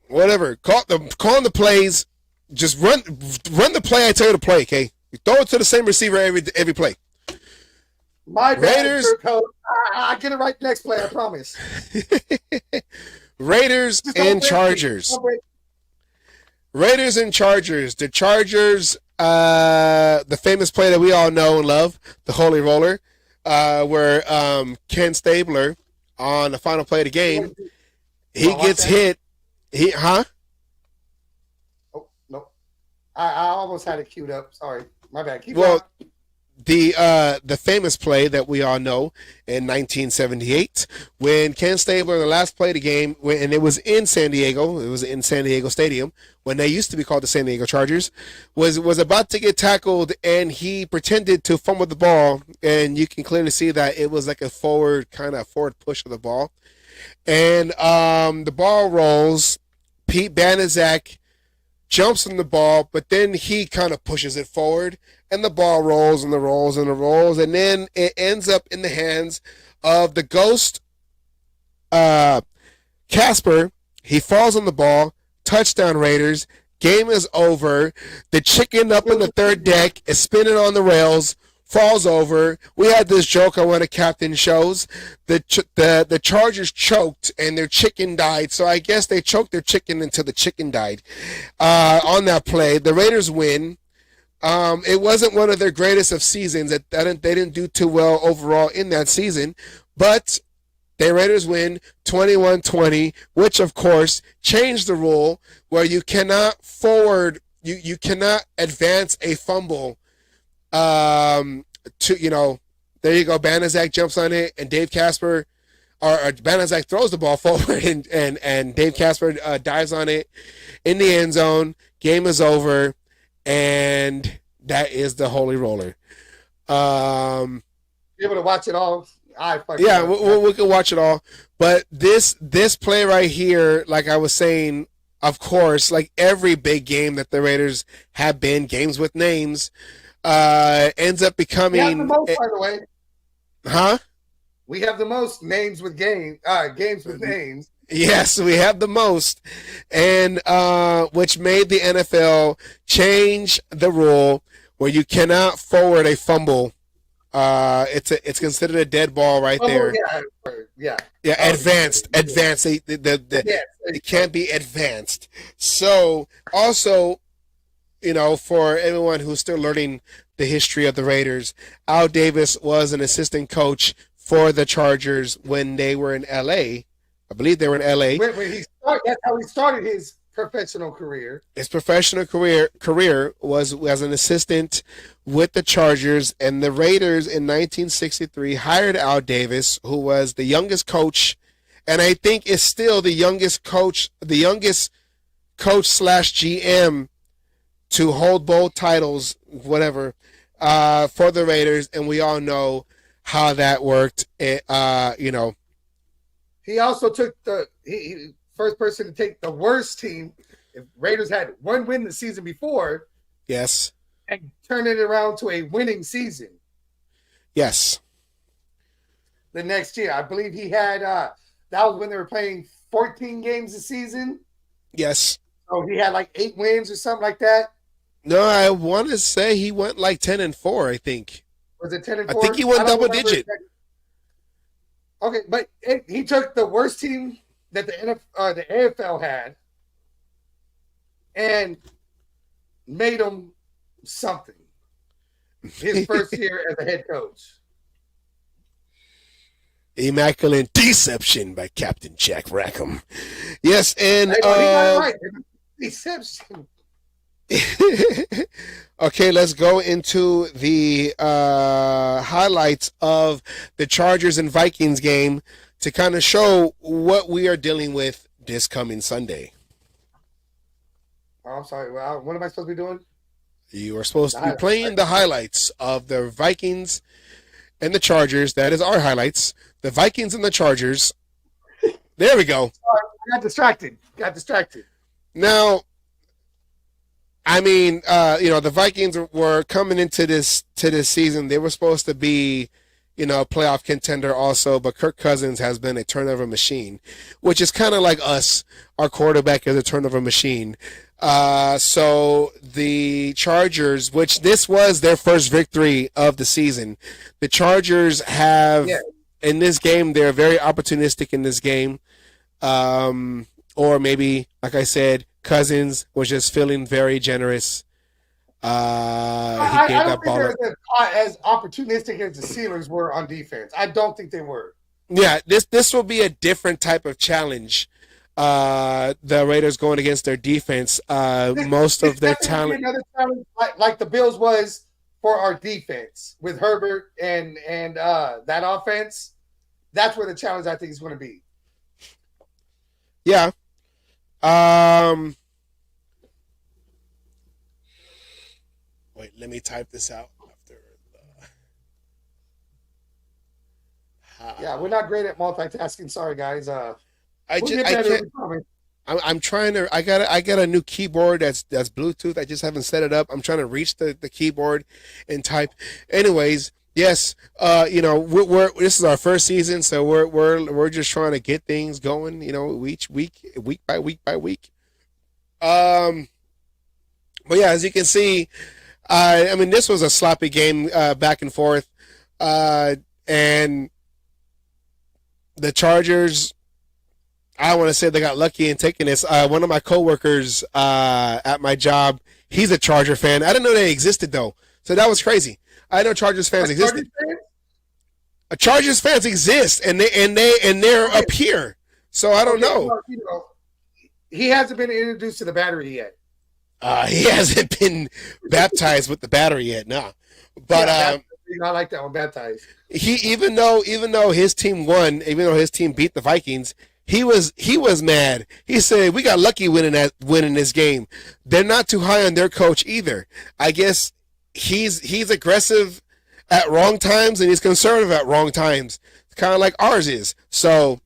Whatever. Calling the plays. Just run the play I tell you to play. Okay, you throw it to the same receiver every play.
My bad,
Raiders.
Coach. I get it right next play. I promise.
Raiders
Just don't
and
break me.
Chargers.
Don't break-
Raiders and Chargers. The Chargers, the famous play that we all know and love, the Holy Roller, where Ken Stabler on the final play of the game, he gets hit.
Oh no, I almost had it queued up. Sorry, my bad. Keep
Well,
going.
the famous play that we all know in 1978 when Ken Stabler, the last play of the game, and it was in San Diego, it was in San Diego Stadium when they used to be called the San Diego Chargers, was about to get tackled, and he pretended to fumble the ball, and you can clearly see that it was like a forward push of the ball, and the ball rolls. Pete Banaszak jumps on the ball, but then he kind of pushes it forward, and the ball rolls and the rolls and the rolls, and then it ends up in the hands of the ghost Casper. He falls on the ball, touchdown Raiders, game is over. The chicken up in the third deck is spinning on the rails, falls over. We had this joke on one of Captain shows. The Chargers choked and their chicken died, so I guess they choked their chicken until the chicken died on that play. The Raiders win. It wasn't one of their greatest of seasons. They didn't do too well overall in that season, but the Raiders win 21-20, which of course changed the rule where you cannot you cannot advance a fumble. There you go. Banaszak jumps on it, and Dave Casper, or Banaszak throws the ball forward, and Dave Casper dives on it in the end zone. Game is over. And that is the Holy Roller.
Be able to watch it all.
We can watch it all. But this play right here, like I was saying, of course, like every big game that the Raiders have been, games with names, ends up becoming.
We have the most, by the way.
Huh?
We have the most names with games with names.
Yes, we have the most, and which made the NFL change the rule where you cannot forward a fumble. It's considered a dead ball right there.
Yeah.
Advanced. It can't be advanced. So also, for everyone who's still learning the history of the Raiders, Al Davis was an assistant coach for the Chargers when they were in LA. I believe they were in LA.
That's how he started his professional career.
His professional career was as an assistant with the Chargers, and the Raiders in 1963 hired Al Davis, who was the youngest coach, and I think is still the youngest coach / GM to hold both titles, whatever, for the Raiders, and we all know how that worked.
He also took he first person to take the worst team. If Raiders had one win the season before,
yes,
and turn it around to a winning season.
Yes.
The next year, I believe he had that was when they were playing 14 games a season.
Yes.
So he had like 8 wins or something like that.
No, I want to say he went like 10-4. I think.
Was it 10-4?
I think he went double digit.
Okay, but he took the worst team that the AFL had and made them something. His first year as a head coach.
Immaculate Deception by Captain Jack Rackham. Yes, and
he got it right. Deception.
Okay, let's go into the highlights of the Chargers and Vikings game to kind of show what we are dealing with this coming Sunday.
Oh, I'm sorry. Well, what am I supposed to be doing?
You are supposed to be playing the highlights of the Vikings and the Chargers. That is our highlights. The Vikings and the Chargers. There we go.
Got distracted.
Now, I mean, the Vikings were coming into this season. They were supposed to be, a playoff contender also, but Kirk Cousins has been a turnover machine, which is kind of like us. Our quarterback is a turnover machine. So the Chargers, which this was their first victory of the season, the Chargers have in this game, they're very opportunistic in this game. Or maybe, like I said, Cousins was just feeling very generous.
I don't think they're as opportunistic as the Steelers were on defense. I don't think they were.
Yeah, this will be a different type of challenge. The Raiders going against their defense. Most of their talent.
Another challenge like the Bills was for our defense with Herbert and that offense. That's where the challenge I think is going to be.
Yeah. Wait, let me type this out.
Yeah, we're not great at multitasking. Sorry, guys.
I'm trying to. I got a new keyboard that's Bluetooth. I just haven't set it up. I'm trying to reach the keyboard and type. Anyways, yes. We're this is our first season, so we're just trying to get things going. Week by week. But yeah, as you can see, I mean, this was a sloppy game, back and forth, and the Chargers. I want to say they got lucky in taking this. One of my coworkers at my job, he's a Charger fan. I didn't know they existed though, so that was crazy. I didn't know Chargers fans existed. Chargers fans exist, and they're up here. So I don't know.
He hasn't been introduced to the battery yet.
He hasn't been baptized with the battery yet, no. But
I like that one, baptized.
He even though his team won, even though his team beat the Vikings, he was mad. He said, "We got lucky winning this game." They're not too high on their coach either. I guess he's aggressive at wrong times and he's conservative at wrong times, kind of like ours is. So,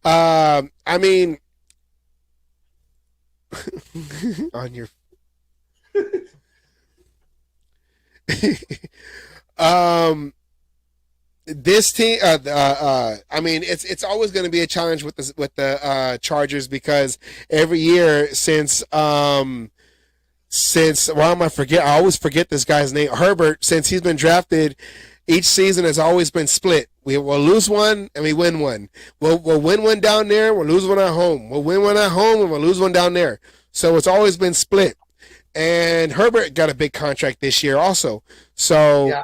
I mean, on your this team, I mean, it's always going to be a challenge with the Chargers because every year since why am I forget? I always forget this guy's name. Herbert, since he's been drafted, each season has always been split. We will lose one and we win one. We'll win one down there. We'll lose one at home. We'll win one at home and we'll lose one down there. So it's always been split. And Herbert got a big contract this year also. So. Yeah.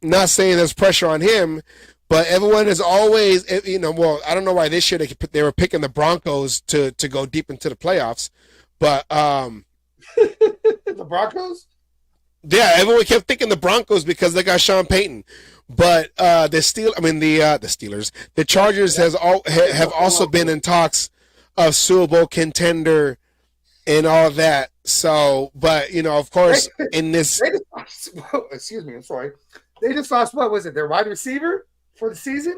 Not saying there's pressure on him, but everyone is always, well, I don't know why this year they were picking the Broncos to go deep into the playoffs, but
the Broncos?
Yeah, everyone kept thinking the Broncos because they got Sean Payton, but the Steelers, the Chargers have also been in talks of Super Bowl contender and all that. So, but of course, in this,
excuse me, I'm sorry. They just lost, what was it, their wide receiver for the season?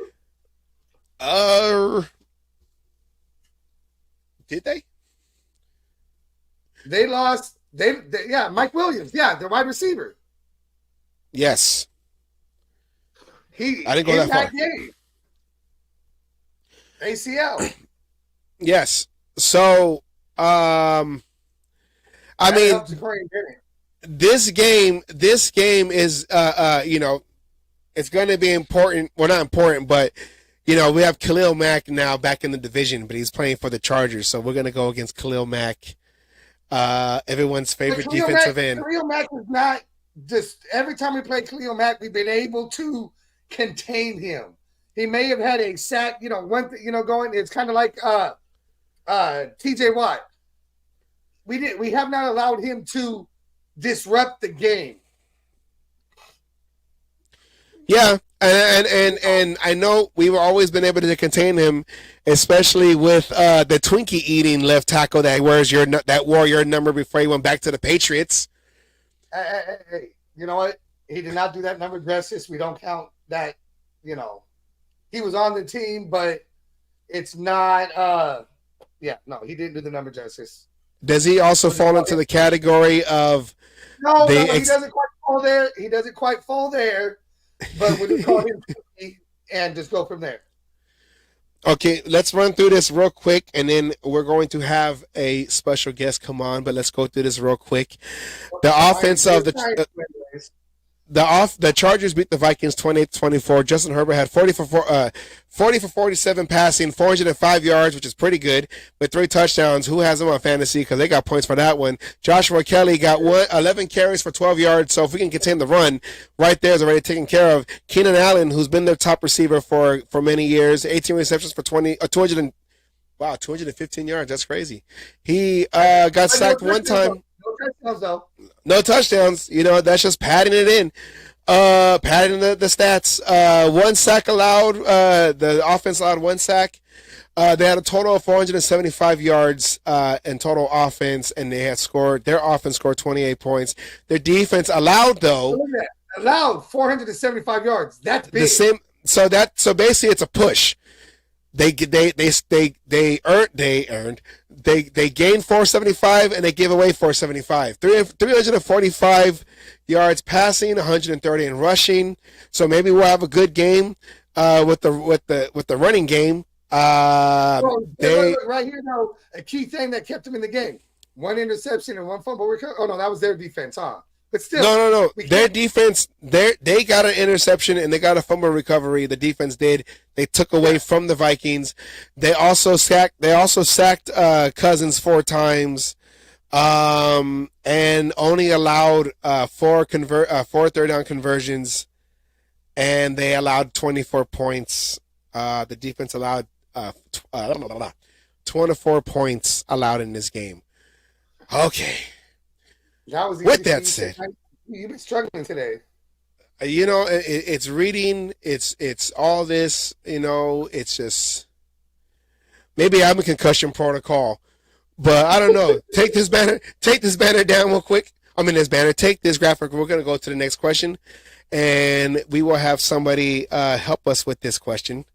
Did they?
They lost, Mike Williams, their wide receiver.
Yes.
I
didn't go that far.
Game. ACL.
Yes. So, I mean, this game is, it's going to be important. Well, not important, but, we have Khalil Mack now back in the division, but he's playing for the Chargers. So we're going to go against Khalil Mack, everyone's favorite defensive end.
Khalil Mack is not just, every time we play Khalil Mack, we've been able to contain him. He may have had a sack, going, it's kind of like TJ Watt. We have not allowed him to disrupt the game.
Yeah, and I know we've always been able to contain him, especially with the Twinkie eating left tackle that wore your number before he went back to the Patriots.
Hey, you know what? He did not do that number justice. We don't count that, he was on the team, but it's not. No, he didn't do the number justice.
Does he also fall into the category of
No, he doesn't quite fall there. He doesn't quite fall there, but we'll just call him and just go from there.
Okay, let's run through this real quick, and then we're going to have a special guest come on. But let's go through this real quick. The offense of the Chargers beat the Vikings 28-24. Justin Herbert had 40 for 47 passing, 405 yards, which is pretty good, with 3 touchdowns. Who has them on fantasy? Because they got points for that one. Joshua Kelly got 11 carries for 12 yards. So if we can contain the run, right there is already taken care of. Keenan Allen, who's been their top receiver for many years, 18 receptions for 215 yards. That's crazy. He got sacked one time.
No touchdowns, though.
No touchdowns. That's just padding it in. Padding the stats. 1 sack allowed. The offense allowed 1 sack. They had a total of 475 yards in total offense, and their offense scored 28 points. Their defense allowed, though.
Allowed 475 yards. That's big.
The same. So basically, it's a push. They gained 475 and they gave away 475. 345 yards passing, 130 in rushing. So maybe we'll have a good game with the running game.
Right here though, a key thing that kept them in the game: 1 interception and 1 fumble recovery. Oh no, that was their defense, huh? But still,
no. Their defense, they got an interception and they got a fumble recovery. The defense did. They took away from the Vikings. They also sacked Cousins 4 times, and only allowed 4 third down conversions, and they allowed 24 points. The defense allowed 24 points allowed in this game. Okay. With that said,
you've been struggling today.
It's reading. It's all this. It's just maybe I'm a concussion protocol, but I don't know. Take this banner down real quick. Take this graphic. We're gonna go to the next question, and we will have somebody help us with this question.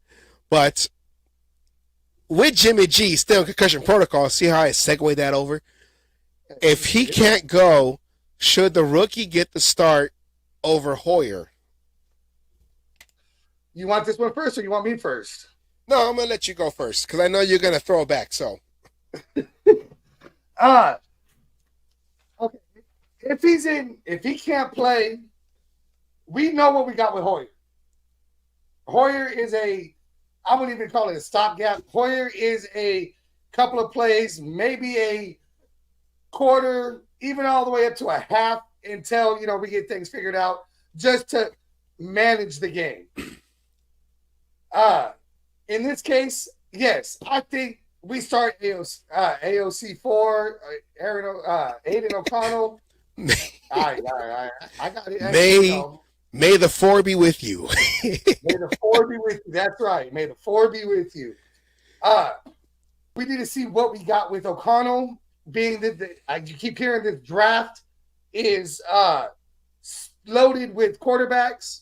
But with Jimmy G still in concussion protocol, see how I segue that over. If he can't go, should the rookie get the start over Hoyer?
You want this one first or you want me first?
No, I'm going to let you go first because I know you're going to throw back. So,
okay. If he can't play, we know what we got with Hoyer. Hoyer is I wouldn't even call it a stopgap. Hoyer is a couple of plays, maybe a quarter, even all the way up to a half until, we get things figured out just to manage the game. In this case, yes, I think we start AOC 4, Aiden O'Connell. I got it.
May the 4 be with you.
May the 4 be with you. That's right. May the 4 be with you. We need to see what we got with O'Connell. Being that you keep hearing this draft is loaded with quarterbacks.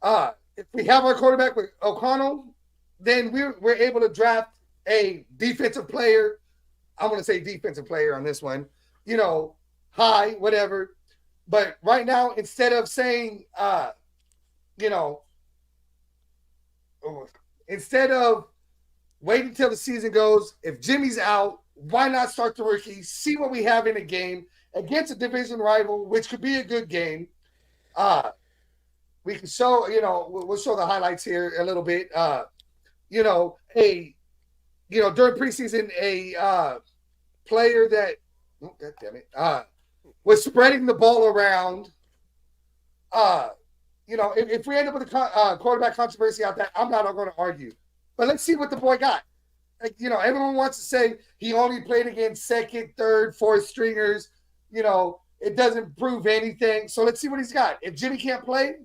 If we have our quarterback with O'Connell, then we're able to draft a defensive player. I'm going to say defensive player on this one. High, whatever. But right now, instead of saying, instead of waiting until the season goes, if Jimmy's out, why not start the rookie, see what we have in a game against a division rival, which could be a good game. We can show, we'll show the highlights here a little bit. During preseason, a player that, God damn it, was spreading the ball around. If we end up with a quarterback controversy out there, I'm not going to argue. But let's see what the boy got. Everyone wants to say he only played against second, third, fourth stringers. It doesn't prove anything. So let's see what he's got. If Jimmy can't play,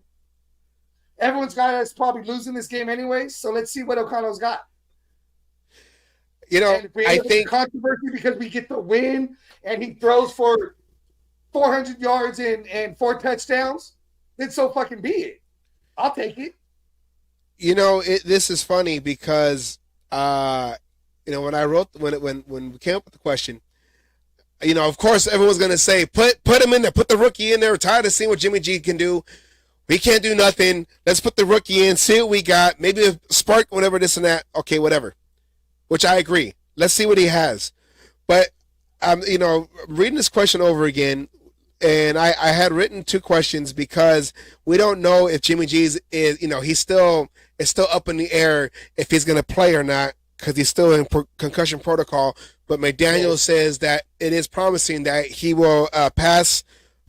everyone's got us probably losing this game anyway. So let's see what O'Connell's got.
I think
controversy because we get the win and he throws for 400 yards and 4 touchdowns, then so fucking be it. I'll take it.
This is funny because when I wrote when we came up with the question, of course everyone's gonna say put him in there, put the rookie in there. We're tired of seeing what Jimmy G can do. We can't do nothing. Let's put the rookie in, see what we got. Maybe a spark, whatever, this and that. Okay, whatever. Which I agree. Let's see what he has. But reading this question over again, and I had written 2 questions because we don't know if Jimmy G is it's still up in the air if he's going to play or not because he's still in concussion protocol. But McDaniel says that it is promising that he will pass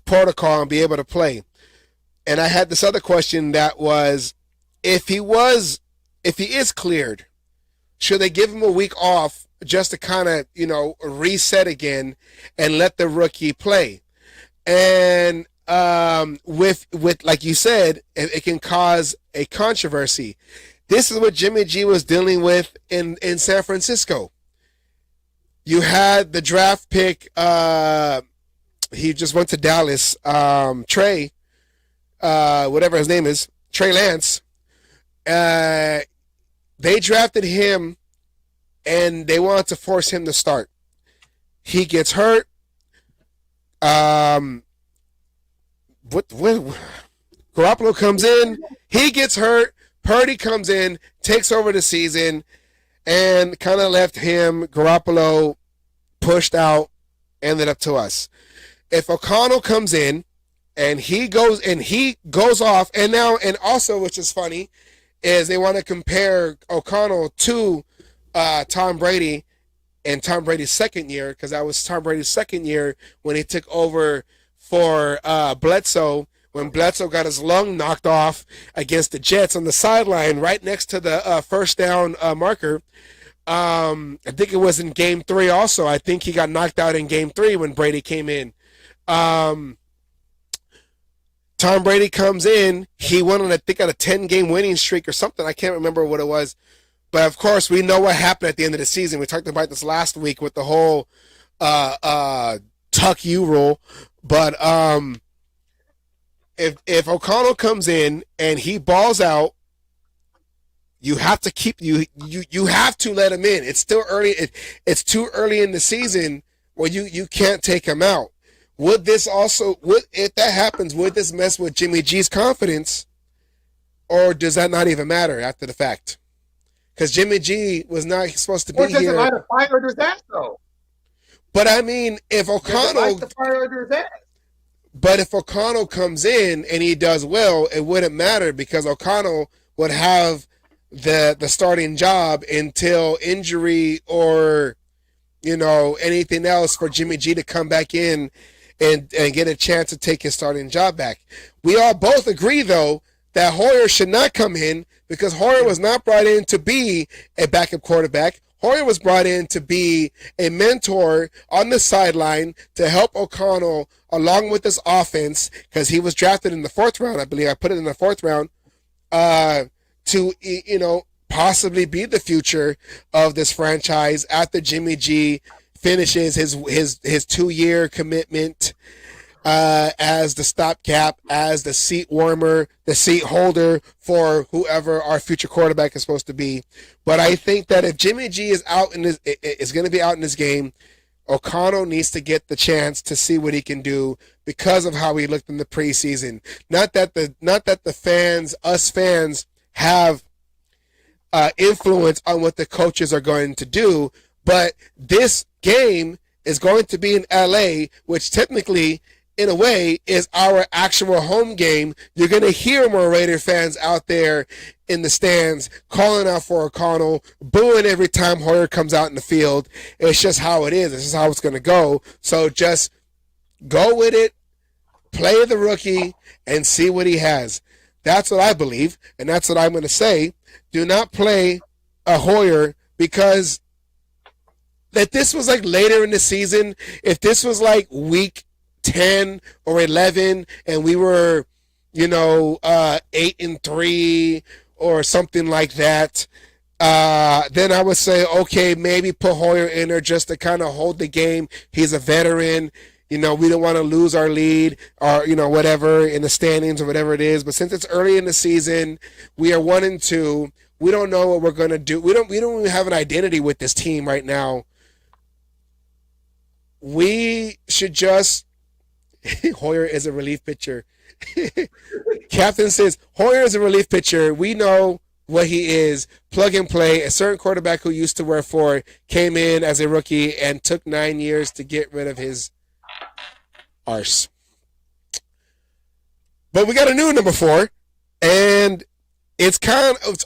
protocol and be able to play. And I had this other question that was, if he is cleared, should they give him a week off just to kind of reset again and let the rookie play? And with like you said, it can cause a controversy. This is what Jimmy G was dealing with in San Francisco. You had the draft pick. He just went to Dallas. Trey, whatever his name is, Trey Lance. They drafted him, and they wanted to force him to start. He gets hurt. Garoppolo comes in, he gets hurt, Purdy comes in, takes over the season, and kind of left him, Garoppolo, pushed out, ended up to us. If O'Connell comes in and he goes off, and also, which is funny, is they want to compare O'Connell to Tom Brady in Tom Brady's second year, because that was Tom Brady's second year when he took over for Bledsoe, when Bledsoe got his lung knocked off against the Jets on the sideline right next to the first down marker. I think it was in Game 3 also. I think he got knocked out in Game 3 when Brady came in. Tom Brady comes in. He went on, I think, on a 10-game winning streak or something. I can't remember what it was. But, of course, we know what happened at the end of the season. We talked about this last week with the whole tuck you rule. But if O'Connell comes in and he balls out, you have to you have to let him in. It's still early. It's too early in the season where you can't take him out. If that happens, would this mess with Jimmy G's confidence, or does that not even matter after the fact? Because Jimmy G was not supposed to be here.
Or does it light a fire under his ass, though?
But I mean, if O'Connell,
the fire under his ass?
But if O'Connell comes in and he does well, it wouldn't matter because O'Connell would have the starting job until injury or anything else for Jimmy G to come back in and get a chance to take his starting job back. We all both agree though that Hoyer should not come in because Hoyer was not brought in to be a backup quarterback. Hoyer was brought in to be a mentor on the sideline to help O'Connell along with this offense because he was drafted in the 4th round. I believe I put it in the 4th round to possibly be the future of this franchise after Jimmy G finishes his 2-year commitment as the stopgap, as the seat warmer, the seat holder for whoever our future quarterback is supposed to be. But I think that if Jimmy G is going to be out in this game, O'Connell needs to get the chance to see what he can do because of how he looked in the preseason. Not that the fans, us fans, have influence on what the coaches are going to do, but this game is going to be in LA, which technically, in a way, is our actual home game. You're going to hear more Raider fans out there in the stands calling out for O'Connell, booing every time Hoyer comes out in the field. It's just how it is. It's just how it's going to go. So just go with it, play the rookie, and see what he has. That's what I believe, and that's what I'm going to say. Do not play a Hoyer because if this was like later in the season, if this was like week 10 or 11 and we were 8-3 or something like that, then I would say, okay, maybe put Hoyer in there just to kind of hold the game. He's a veteran. we don't want to lose our lead or whatever in the standings or whatever it is. But since it's early in the season, we are 1-2. We don't know what we're going to do. We don't even have an identity with this team right now. We should just Hoyer is a relief pitcher. Captain says Hoyer is a relief pitcher. We know what he is. Plug and play. A certain quarterback who used to wear 4 came in as a rookie and took 9 years to get rid of his arse. But we got a new number 4, and it's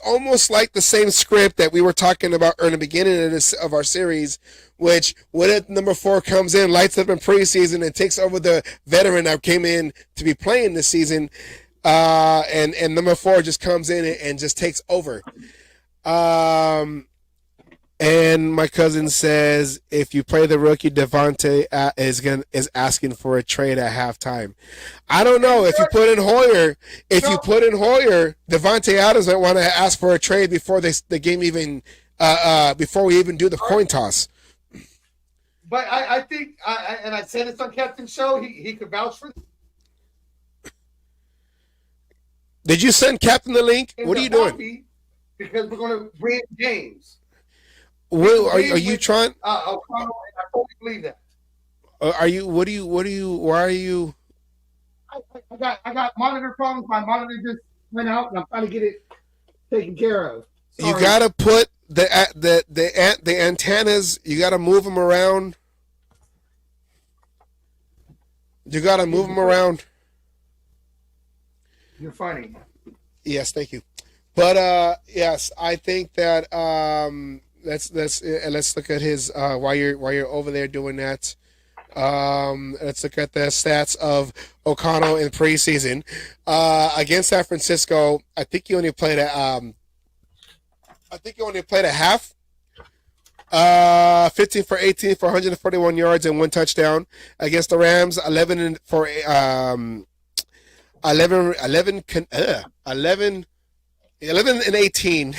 almost like the same script that we were talking about in the beginning of our series, which when number 4 comes in, lights up in preseason and takes over the veteran that came in to be playing this season, and number 4 just comes in and just takes over. And my cousin says if you play the rookie, Devontae is asking for a trade at halftime. I don't know if you put in Hoyer. Devontae Adams might want to ask for a trade before the game even before we even do the coin toss.
But I think, and I said this on Captain's show, he could vouch for this.
Did you send Captain the link? What are you doing?
Because we're going to win games.
Are you trying?
I fully believe that.
Why are you?
I got monitor problems. My monitor just went out, and I'm trying to get it taken care of. Sorry.
You gotta put the antennas. You gotta move them around. You gotta move them around.
You're funny.
Yes, thank you. But yes, I think that let's look at his while you're over there doing that. Let's look at the stats of O'Connell in preseason against San Francisco. I think he only played a half. 15 for 18 for 141 yards and 1 touchdown. Against the Rams, 11 and 18.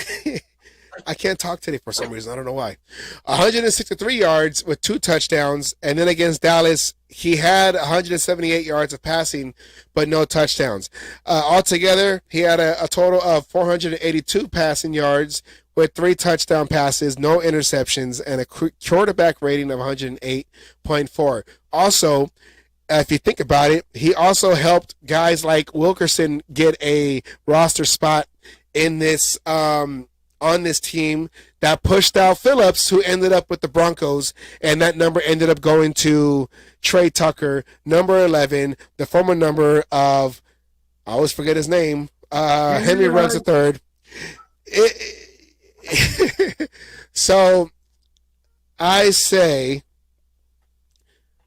I can't talk today for some reason. I don't know why. 163 yards with 2 touchdowns. And then against Dallas, he had 178 yards of passing, but no touchdowns. Altogether, he had a total of 482 passing yards with 3 touchdown passes, no interceptions, and a quarterback rating of 108.4. Also, if you think about it, he also helped guys like Wilkerson get a roster spot in this on this team that pushed out Phillips, who ended up with the Broncos, and that number ended up going to Trey Tucker, number 11, the former number of, I always forget his name, Henry Ruggs III. So I say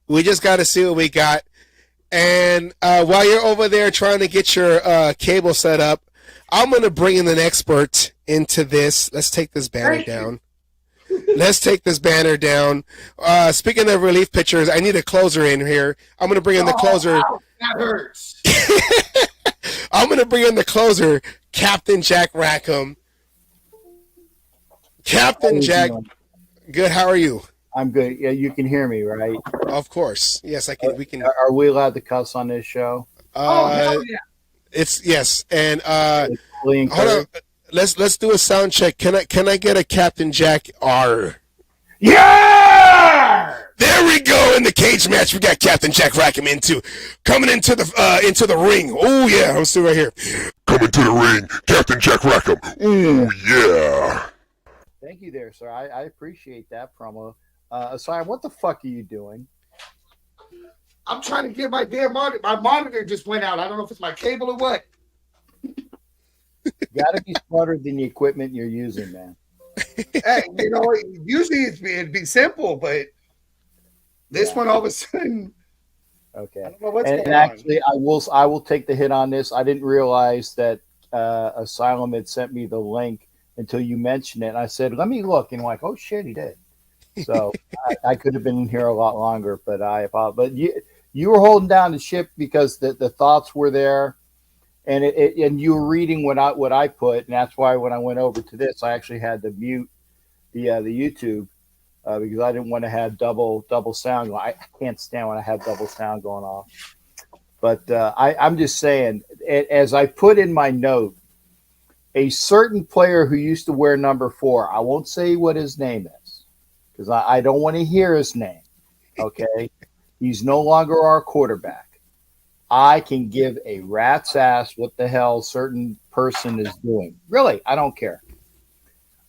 we just got to see what we got. And while you're over there trying to get your cable set up, I'm going to bring in an expert into this. Let's take this banner down. Speaking of relief pitchers, I need a closer in here. I'm going to bring in the closer.
Wow, that hurts.
I'm going to bring in the closer, Captain Jack Rackham. Captain Jack, good. How are you?
I'm good. Yeah, you can hear me, right?
Of course. Yes, I can. We can.
Are we allowed to cuss on this show?
Hell yeah.
It's yes, and
Hold
on. Let's do a sound check. Can I get a Captain Jack R?
Yeah!
There we go in the cage match. We got Captain Jack Rackham coming into the ring. Oh yeah, I'm still right here. Coming to the ring, Captain Jack Rackham. Oh yeah.
Thank you there, sir. I appreciate that promo. Asylum, what the fuck are you doing?
I'm trying to get my damn monitor. My monitor just went out. I don't know if it's my cable or what.
You got to be smarter than the equipment you're using, man.
Hey, usually it'd be simple, but this one all of a sudden.
Okay.
I don't know what's going
and actually, on. I will take the hit on this. I didn't realize that Asylum had sent me the link until you mentioned it. And I said, let me look. And I'm like, oh shit, he did. So I could have been in here a lot longer, but I apologize. But you were holding down the ship because the thoughts were there, and and you were reading what I put, and that's why when I went over to this, I actually had to mute the YouTube because I didn't want to have double sound. I can't stand when I have double sound going off. But I'm just saying, as I put in my note, a certain player who used to wear number 4, I won't say what his name is because I don't want to hear his name. Okay. He's no longer our quarterback. I can give a rat's ass what the hell certain person is doing. Really, I don't care.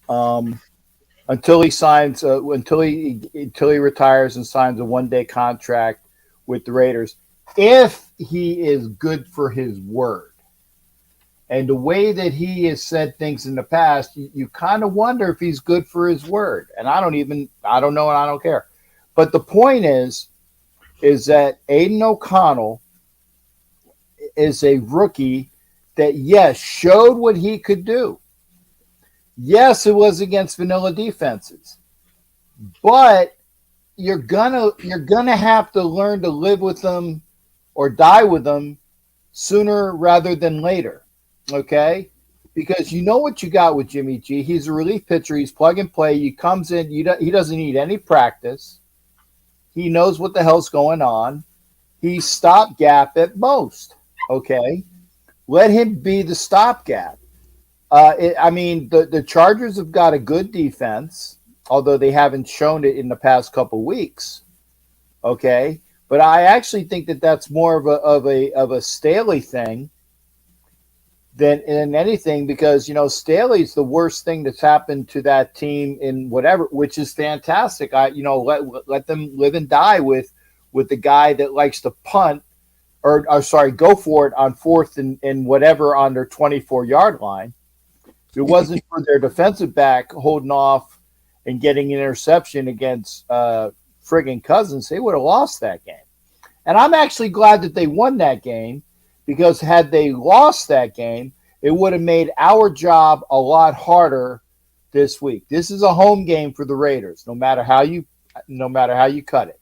Until he signs, until he retires and signs a 1-day contract with the Raiders, if he is good for his word. And the way that he has said things in the past, you kind of wonder if he's good for his word. And I don't know, and I don't care. But the point is that Aiden O'Connell is a rookie that, yes, showed what he could do. Yes, it was against vanilla defenses, but you're gonna have to learn to live with them or die with them sooner rather than later. Okay, because you know what you got with Jimmy G. He's a relief pitcher. He's plug and play. He comes in. He doesn't need any practice. He knows what the hell's going on. He's stopgap at most. Okay, let him be the stopgap. The Chargers have got a good defense, although they haven't shown it in the past couple weeks. Okay, but I actually think that that's more of a Staley thing than anything, because Staley's the worst thing that's happened to that team in whatever, which is fantastic. Let them live and die with the guy that likes to punt. Or go for it on 4th and whatever on their 24-yard line. If it wasn't for their defensive back holding off and getting an interception against friggin' Cousins, they would have lost that game. And I'm actually glad that they won that game, because had they lost that game, it would have made our job a lot harder this week. This is a home game for the Raiders, no matter how you cut it.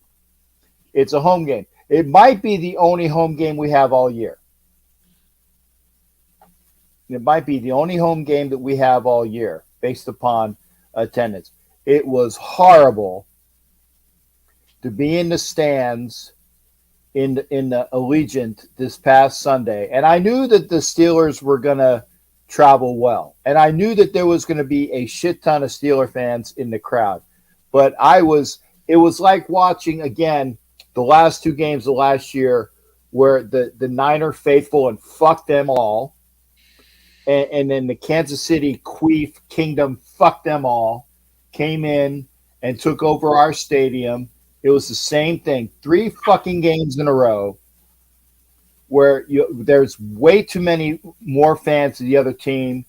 It's a home game. It might be the only home game we have all year. It might be the only home game that we have all year based upon attendance. It was horrible to be in the stands in the Allegiant this past Sunday. And I knew that the Steelers were going to travel well. And I knew that there was going to be a shit ton of Steeler fans in the crowd. But it was like watching, again, the last 2 games of last year where the Niner faithful and fuck them all. And then the Kansas City Queef Kingdom, fuck them all, came in and took over our stadium. It was the same thing. 3 fucking games in a row where there's way too many more fans of the other team,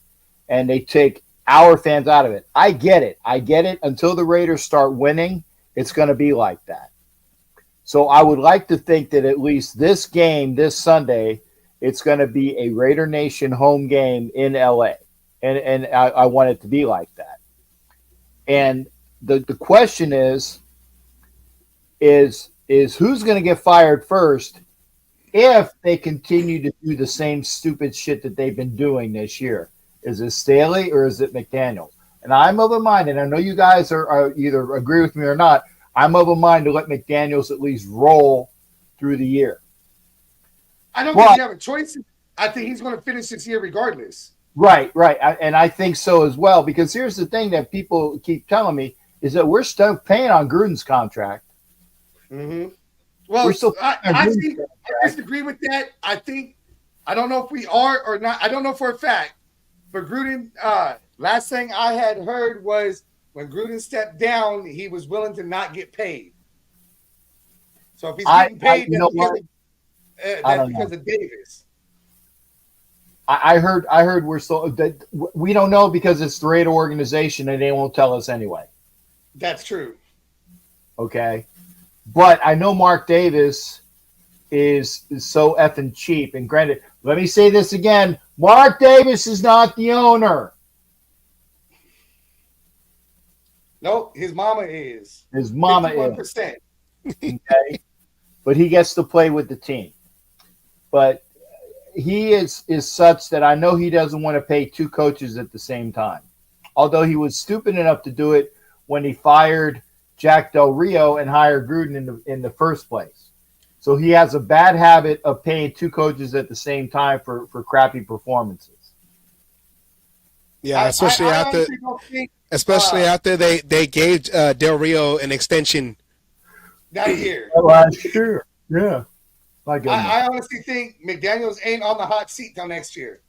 and they take our fans out of it. I get it. Until the Raiders start winning, it's going to be like that. So I would like to think that at least this game, this Sunday, it's going to be a Raider Nation home game in LA. And I want it to be like that. And the question is who's going to get fired first if they continue to do the same stupid shit that they've been doing this year? Is it Staley or is it McDaniels? And I'm of a mind, and I know you guys are either agree with me or not, I'm of a mind to let McDaniels at least roll through the year.
I don't think you have a choice. I think he's going to finish this year regardless.
Right. And I think so as well, because here's the thing that people keep telling me is that we're still paying on Gruden's contract.
Mm-hmm. Well, I disagree with that. I don't know if we are or not. I don't know for a fact. But Gruden, last thing I had heard was when Gruden stepped down, he was willing to not get paid. So if he's getting paid, that's because of Davis.
I heard we're still that we don't know because it's the Raider organization and they won't tell us anyway.
That's true.
Okay. But I know Mark Davis is so effing cheap. And granted, let me say this again. Mark Davis is not the owner.
Nope, his mama is.
His mama
51%.
is. Okay. But he gets to play with the team. But he is such that I know he doesn't want to pay 2 coaches at the same time. Although he was stupid enough to do it when he fired Jack Del Rio and hire Gruden in the first place. So he has a bad habit of paying two coaches at the same time for crappy performances.
Yeah, especially after they gave Del Rio an extension
that year.
Last year, yeah.
I honestly think McDaniels ain't on the hot seat till next year.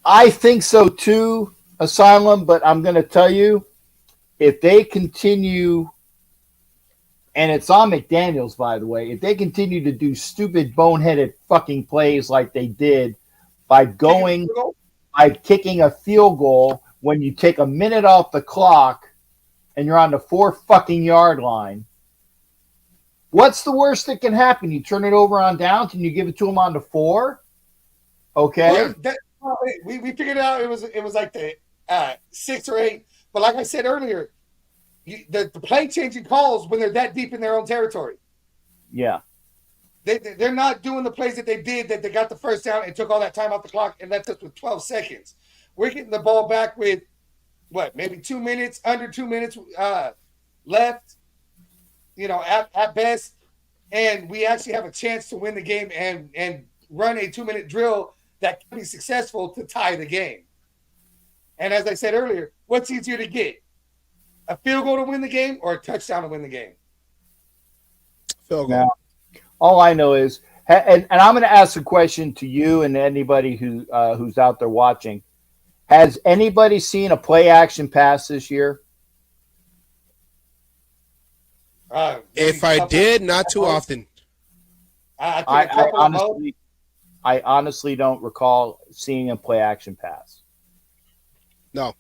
I think so too, Asylum, but I'm going to tell you, if they continue, and it's on McDaniels, by the way, if they continue to do stupid, boneheaded fucking plays like they did by kicking a field goal when you take a minute off the clock and you're on the 4 fucking yard line, what's the worst that can happen? You turn it over on downs and you give it to them on the 4? Okay.
We figured out it was like the 6 or 8. But like I said earlier, the play changing calls when they're that deep in their own territory.
Yeah.
They're not doing the plays that they did, that they got the first down and took all that time off the clock and left us with 12 seconds. We're getting the ball back with, maybe 2 minutes, under 2 minutes left, at best. And we actually have a chance to win the game and run a 2-minute drill that can be successful to tie the game. And as I said earlier, what's easier to get? A field goal to win the game or a touchdown to win the game?
Field goal.
Now, all I know is, and I'm going to ask a question to you and anybody who's out there watching. Has anybody seen a play action pass this year?
If I did, not too often.
I
honestly don't recall seeing a play action pass.
No.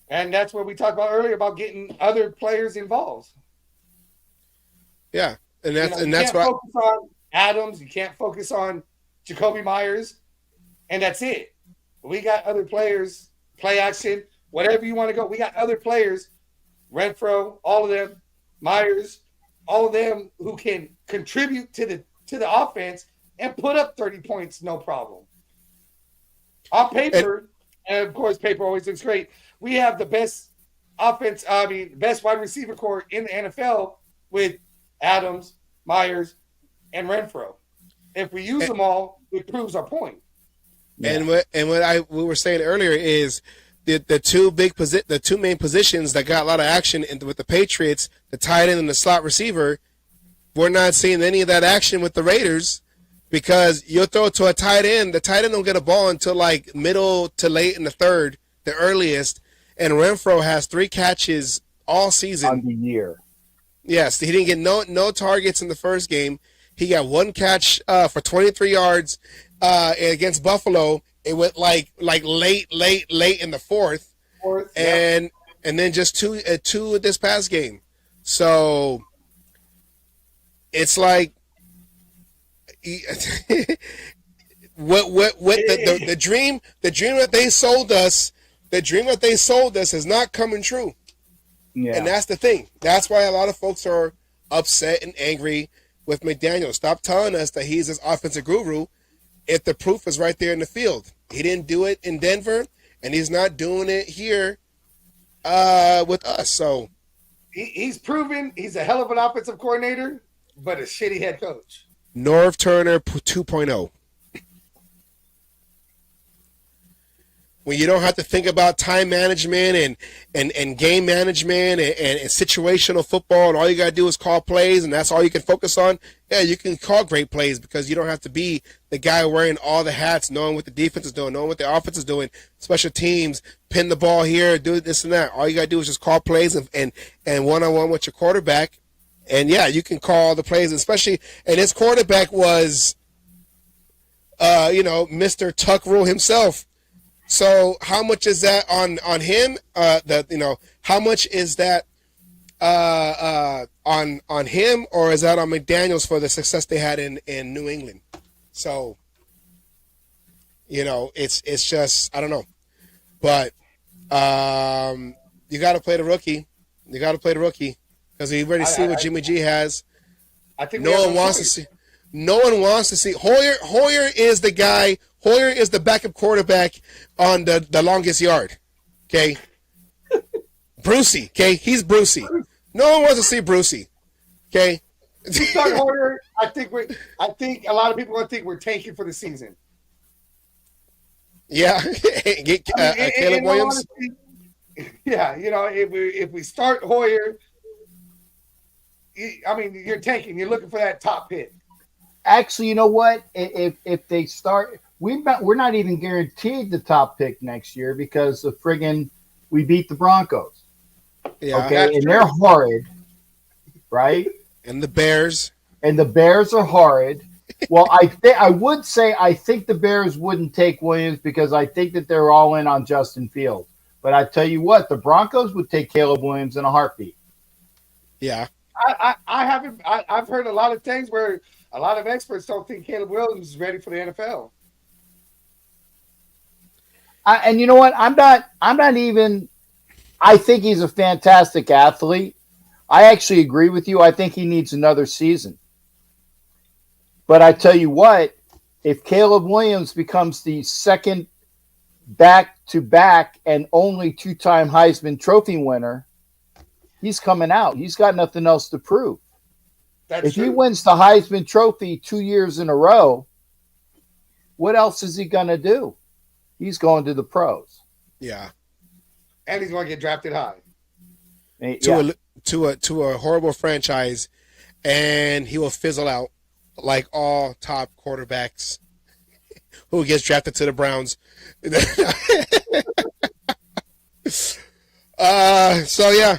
And that's what we talked about earlier about getting other players involved.
Yeah, and that's
you
that's
can't
why.
Focus on Adams. You can't focus on Jacoby Myers, and that's it. We got other players, play action, whatever you want to go. We got other players, Renfro, all of them, Myers, all of them who can contribute to the offense and put up 30 points, no problem. On paper, and of course, paper always looks great. We have the best best wide receiver core in the NFL with Adams, Myers, and Renfro. If we use them all, it proves our point.
And what we were saying earlier is the two main positions that got a lot of action with the Patriots, the tight end and the slot receiver. We're not seeing any of that action with the Raiders because you throw it to a tight end. The tight end don't get a ball until like middle to late in the third, the earliest. And Renfro has 3 catches all season.
On the year.
Yes, he didn't get no targets in the first game. He got 1 catch for 23 yards against Buffalo. It went like late in the fourth, and then just two this past game. So it's like what the dream that they sold us, is not coming true.
Yeah.
And that's the thing. That's why a lot of folks are upset and angry with McDaniel. Stop telling us that he's this offensive guru if the proof is right there in the field. He didn't do it in Denver, and he's not doing it here with us. So
he's proven he's a hell of an offensive coordinator, but a shitty head coach.
Norv Turner 2.0. When you don't have to think about time management and game management and situational football, and all you got to do is call plays, and that's all you can focus on, yeah, you can call great plays because you don't have to be the guy wearing all the hats, knowing what the defense is doing, knowing what the offense is doing, special teams, pin the ball here, do this and that. All you got to do is just call plays and one-on-one with your quarterback. And, yeah, you can call the plays, especially – and his quarterback was, Mr. Tuck Rule himself. So how much is that on him? How much is that on him, or is that on McDaniels for the success they had in New England? So, it's just I don't know, but you got to play the rookie. You got to play the rookie because we already see what Jimmy G has.
I think
no one wants to see. Hoyer is the guy Hoyer is the backup quarterback on the longest yard. Okay. Brucey. Okay. He's Brucey. No one wants to see Brucey. Okay.
We start Hoyer. I think a lot of people are going to think we're tanking for the season.
Yeah. Get Caleb Williams.
Honesty, yeah, if we start Hoyer, you're tanking. You're looking for that top pick.
Actually, you know what? If they start, we're not even guaranteed the top pick next year because of we beat the Broncos.
Yeah.
Okay, and they're horrid, right?
And the Bears.
And the Bears are horrid. Well, I would say I think the Bears wouldn't take Williams because I think that they're all in on Justin Fields. But I tell you what, the Broncos would take Caleb Williams in a heartbeat.
Yeah.
I've heard a lot of things where a lot of experts don't think Caleb Williams is ready for the NFL.
And you know what? I'm not even. I think he's a fantastic athlete. I actually agree with you. I think he needs another season. But I tell you what, if Caleb Williams becomes the second back-to-back and only two-time Heisman Trophy winner, he's coming out. He's got nothing else to prove. If he wins the Heisman Trophy 2 years in a row, what else is he going to do? He's going to the pros.
Yeah.
And he's going to get drafted high.
To a horrible franchise, and he will fizzle out like all top quarterbacks who gets drafted to the Browns. So yeah.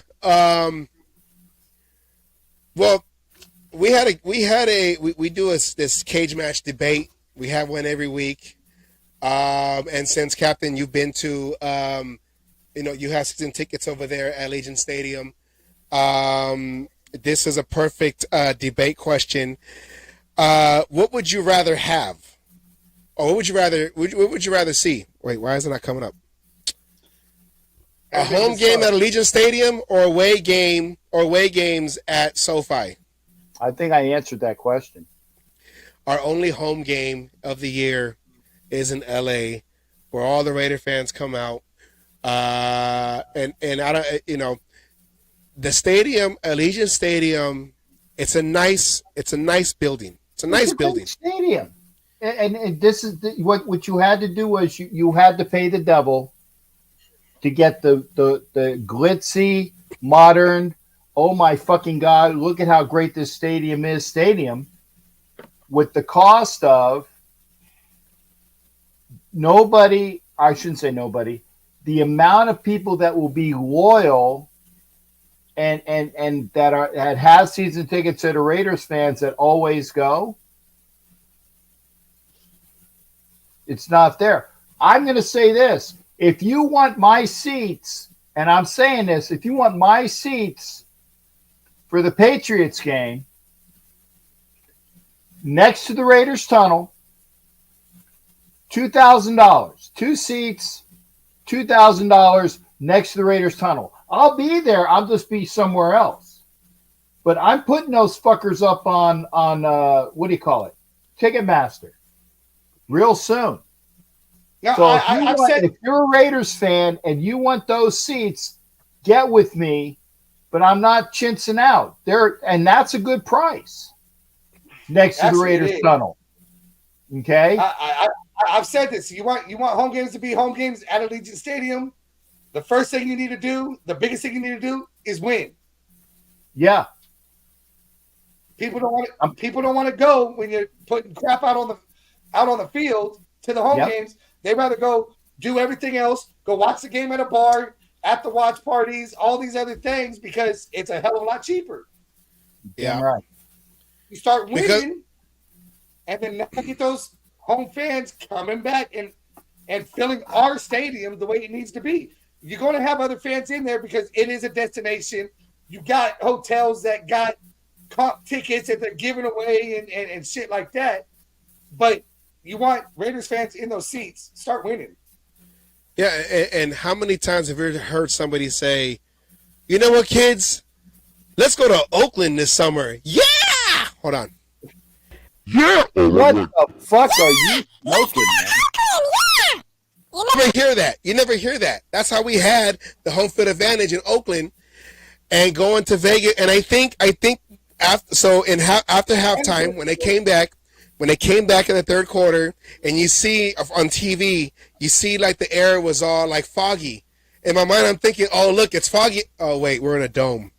Well, we do this cage match debate. We have one every week. And since Captain, you've been to, you have season tickets over there at Legion Stadium. This is a perfect debate question. What would you rather have? Or what would you rather see? Wait, why is it not coming up? A home game at Allegiant Stadium or away games at SoFi?
I think I answered that question.
Our only home game of the year is in LA, where all the Raider fans come out. And I don't, the stadium, Allegiant Stadium, it's a nice building. It's a nice building.
Stadium. And this is what you had to do was you had to pay the devil to get the glitzy, modern, oh my fucking God, look at how great this stadium is, with the cost of the amount of people that will be loyal and that have season tickets to the Raiders fans that always go. It's not there. I'm going to say this. If you want my seats, and I'm saying this, if you want my seats for the Patriots game next to the Raiders tunnel, $2,000. 2 seats, $2,000 next to the Raiders tunnel. I'll be there. I'll just be somewhere else. But I'm putting those fuckers up on what do you call it? Ticketmaster. Real soon.
Now,
so if you're a Raiders fan and you want those seats, get with me. But I'm not chinsing out there, and that's a good price next to the Raiders tunnel. Okay.
I've said this. You want home games to be home games at Allegiant Stadium. The first thing you need to do, the biggest thing you need to do, is win.
Yeah.
People don't want to go when you're putting crap out on the field to the home games. They'd rather go do everything else, go watch the game at a bar, at the watch parties, all these other things, because it's a hell of a lot cheaper.
Yeah.
Right.
You start winning, and then now get those home fans coming back and filling our stadium the way it needs to be. You're going to have other fans in there because it is a destination. You got hotels that got comp tickets that they're giving away and shit like that. But you want Raiders fans in those seats. Start winning.
Yeah, and how many times have you heard somebody say, you know what, kids? Let's go to Oakland this summer. Yeah! Hold on.
Yeah! What the fuck are you smoking, man?
never hear that. You never hear that. That's how we had the home field advantage in Oakland and going to Vegas. And I think after halftime when they came back in the third quarter, and you see on TV, you see like the air was all like foggy. In my mind, I'm thinking, oh look, it's foggy. Oh wait, we're in a dome.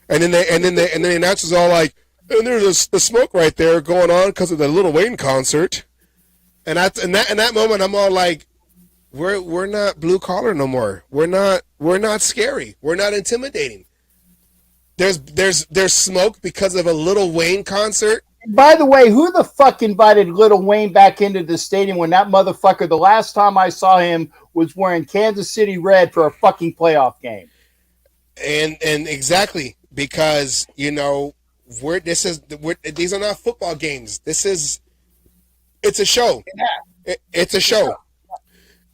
And then the announcers all like, and there's the smoke right there going on because of the Lil Wayne concert. And in that moment, I'm all like, we're not blue collar no more. We're not scary. We're not intimidating. There's smoke because of a Lil Wayne concert.
By the way, who the fuck invited Lil Wayne back into the stadium when that motherfucker, the last time I saw him, was wearing Kansas City red for a fucking playoff game?
And exactly, because these are not football games. It's a show. It's a show.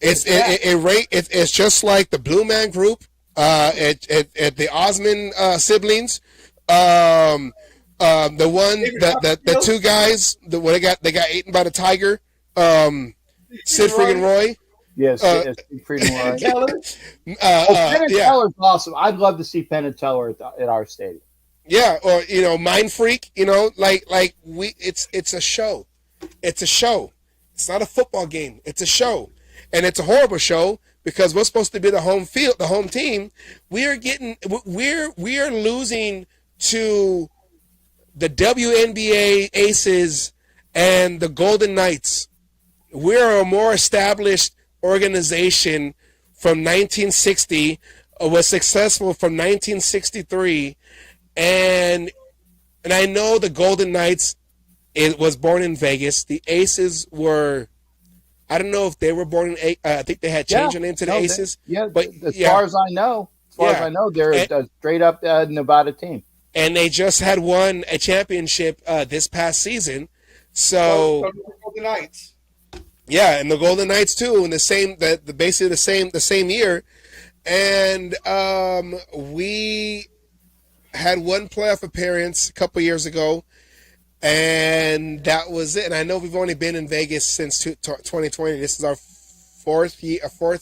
It's just like the Blue Man Group, at the Osmond siblings, the two guys, they got eaten by the tiger, Sid friggin' Roy.
Yes, Penn and Teller's awesome. I'd love to see Penn and Teller at our stadium.
Yeah, or Mind Freak. It's a show. It's a show. It's not a football game. It's a show, and it's a horrible show because we're supposed to be the home field, the home team. We are losing to the WNBA Aces and the Golden Knights. We're a more established organization from 1960, was successful from 1963, and I know the Golden Knights, it was born in Vegas. The Aces were, I don't know if they were born in, I think they had changed their name to the Aces.
But as far as I know, they're a straight up Nevada team.
And they just had won a championship this past season. So
the Golden Knights.
Yeah, and the Golden Knights too, in basically the same year. And we had one playoff appearance a couple years ago, and that was it. And I know we've only been in Vegas since 2020. This is our third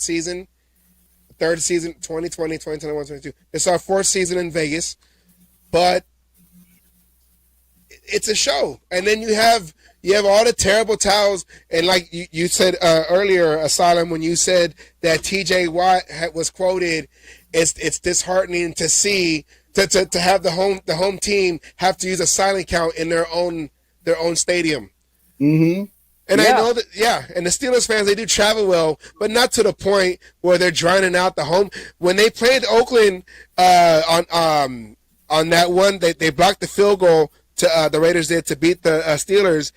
season, 2020, 2021, 2022. This is our fourth season in Vegas, but it's a show. And then you have all the terrible towels, and like you said earlier, Asylum, when you said that TJ Watt was quoted, it's disheartening to see to have the home team have to use a silent count in their own stadium.
Mm-hmm.
And I know that, and the Steelers fans, they do travel well, but not to the point where they're drowning out the home. When they played Oakland on that one, they blocked the field goal to the Raiders did to beat the Steelers.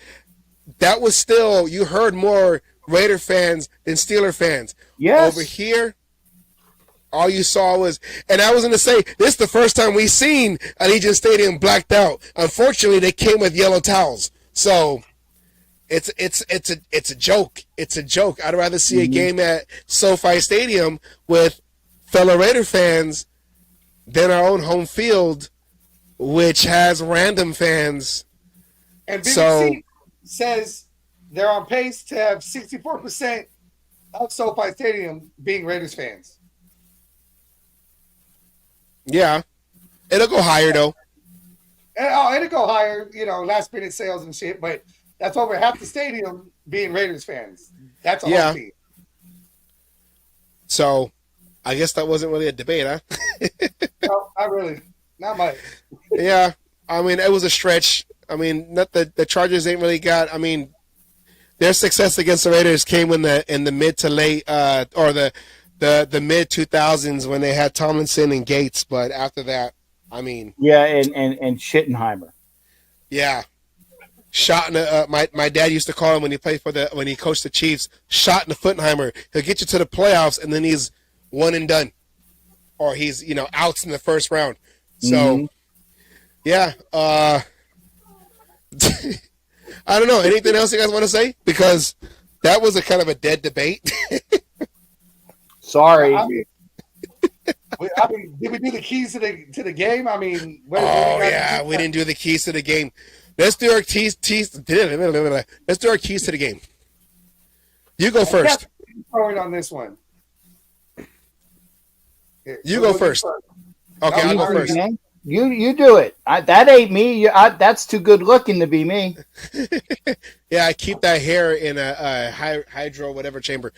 That was still, you heard more Raider fans than Steeler fans.
Yes.
Over here, all you saw was, and I was going to say, this is the first time we've seen Allegiant Stadium blacked out. Unfortunately, they came with yellow towels. So it's a joke. It's a joke. I'd rather see a game at SoFi Stadium with fellow Raider fans than our own home field, which has random fans.
And BBC says they're on pace to have 64% of SoFi Stadium being Raiders fans.
Yeah. It'll go higher, though.
It'll go higher, last minute sales and shit, but that's over half the stadium being Raiders fans. That's a whole team.
So, I guess that wasn't really a debate, huh?
No, not really. Not much.
Yeah. I mean, it was a stretch. I mean, not the Chargers ain't really got. I mean, their success against the Raiders came in the mid to late or the mid 2000s when they had Tomlinson and Gates. But after that, I mean,
and Schittenheimer.
Yeah, shot in the. My dad used to call him when he coached the Chiefs. Shot in the Footenheimer. He'll get you to the playoffs, and then he's one and done, or he's outs in the first round. So, yeah. I don't know. Anything else you guys want to say? Because that was a kind of a dead debate.
Sorry.
I mean, did we do the keys to the game? I mean,
we didn't do the keys to the game. Let's do our keys. Let's do our keys to the game. You go first.
throwing on this one? Here,
You
who
go
goes
first. Okay,
No,
I'll go
already
first.
done.
You do it. That ain't me. That's too good looking to be me.
Yeah, I keep that hair in a hydro whatever chamber.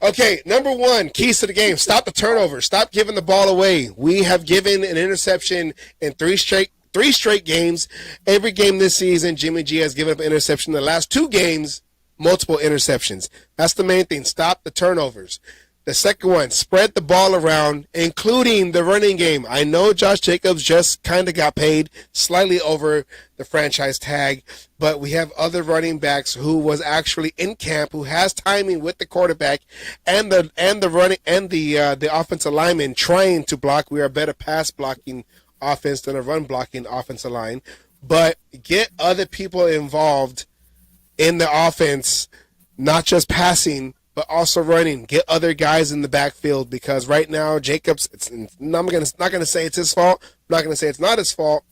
Okay, number one, keys to the game. Stop the turnover. Stop giving the ball away. We have given an interception in three straight games. Every game this season, Jimmy G has given up an interception. The last 2 games, multiple interceptions. That's the main thing. Stop the turnovers. The second one, spread the ball around, including the running game. I know Josh Jacobs just kind of got paid slightly over the franchise tag, but we have other running backs who was actually in camp, who has timing with the quarterback and the offensive lineman trying to block. We are a better pass blocking offense than a run blocking offensive line, but get other people involved in the offense, not just passing, but also running. Get other guys in the backfield, because right now Jacobs, I'm not gonna say it's his fault. I'm not gonna say it's not his fault,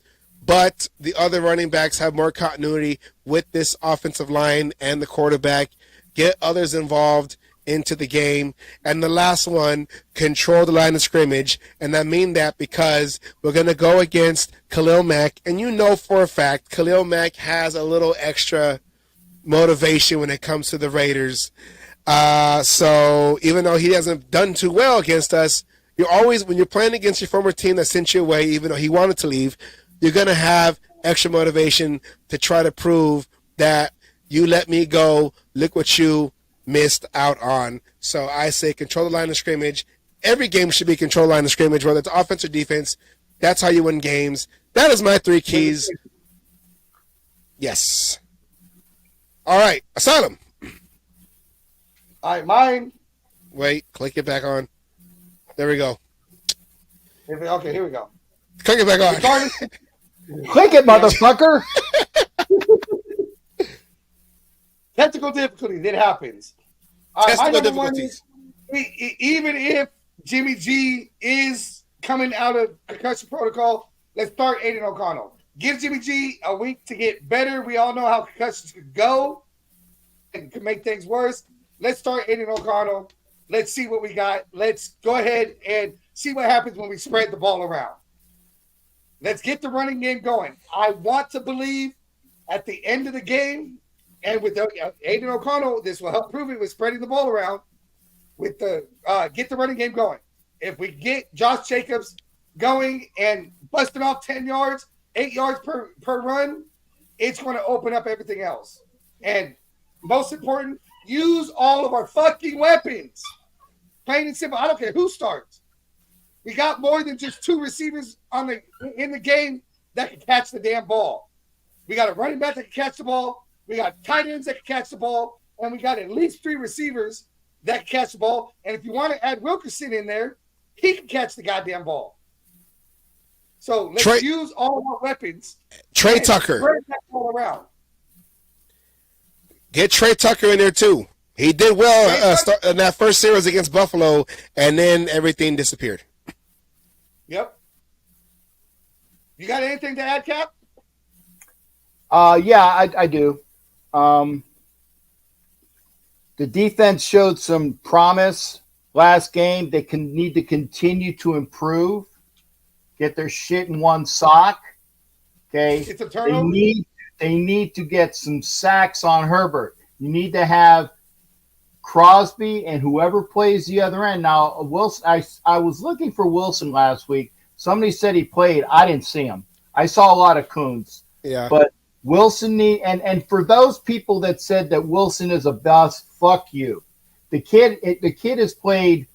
but the other running backs have more continuity with this offensive line and the quarterback. Get others involved into the game. And the last one, control the line of scrimmage. And I mean that because we're gonna go against Khalil Mack, and you know for a fact Khalil Mack has a little extra motivation when it comes to the Raiders. So even though he hasn't done too well against us, you're always, when you're playing against your former team that sent you away, even though he wanted to leave, you're going to have extra motivation to try to prove that you let me go. Look what you missed out on. So I say control the line of scrimmage. Every game should be control line of scrimmage, whether it's offense or defense. That's how you win games. That is my 3 keys. Yes. All right. Asylum.
All right, mine.
Wait, click it back on. There we go.
Okay, here we go.
Click it back on.
Regardless,
Click it, motherfucker.
technical difficulties, it happens. All right, my
Technical
number one
difficulties.
is, even if Jimmy G is coming out of concussion protocol, let's start Aiden O'Connell. Give Jimmy G a week to get better. We all know how concussions could go and can make things worse. Let's start Aiden O'Connell. Let's see what we got. Let's go ahead and see what happens when we spread the ball around. Let's get the running game going. I want to believe at the end of the game, and with Aiden O'Connell, this will help prove it with spreading the ball around. With the get the running game going. If we get Josh Jacobs going and busting off 10 yards, 8 yards per run, it's going to open up everything else. And most important, use all of our fucking weapons. Plain and simple. I don't care who starts. We got more than just 2 receivers in the game that can catch the damn ball. We got a running back that can catch the ball. We got tight ends that can catch the ball. And we got at least 3 receivers that can catch the ball. And if you want to add Wilkerson in there, he can catch the goddamn ball. So let's use all of our weapons.
Trey Tucker.
Spread that ball around.
Get Trey Tucker in there too. He did well in that first series against Buffalo, and then everything disappeared.
Yep. You got anything to add, Cap?
Yeah, I do. The defense showed some promise last game. They need to continue to improve. Get their shit in one sock. Okay.
It's a turnover.
They need to get some sacks on Herbert. You need to have Crosby and whoever plays the other end. Now, Wilson, I was looking for Wilson last week. Somebody said he played. I didn't see him. I saw a lot of Coons.
Yeah.
But Wilson and for those people that said that Wilson is a bust, fuck you. The kid has played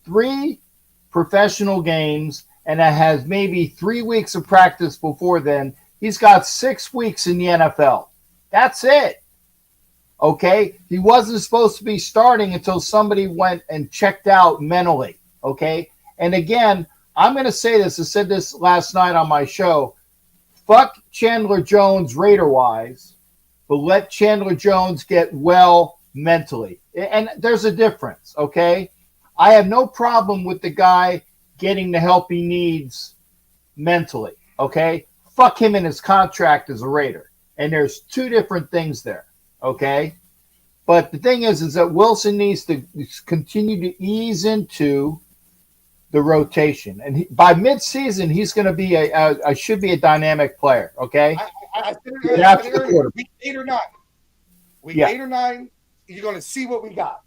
3 professional games and has maybe 3 weeks of practice before then. He's got 6 weeks in the NFL. That's it. Okay? He wasn't supposed to be starting until somebody went and checked out mentally. Okay? And again, I'm going to say this. I said this last night on my show. Fuck Chandler Jones Raider-wise, but let Chandler Jones get well mentally. And there's a difference, okay? I have no problem with the guy getting the help he needs mentally, okay? Fuck him in his contract as a Raider. And there's 2 different things there, okay? But the thing is that Wilson needs to continue to ease into the rotation, and by mid-season, he's going to be should be a dynamic player. Okay,
I said
Get
it
after the
earlier,
quarterback.
week 8 or 9. Week
Yeah.
8 or 9, you're going to see what we got.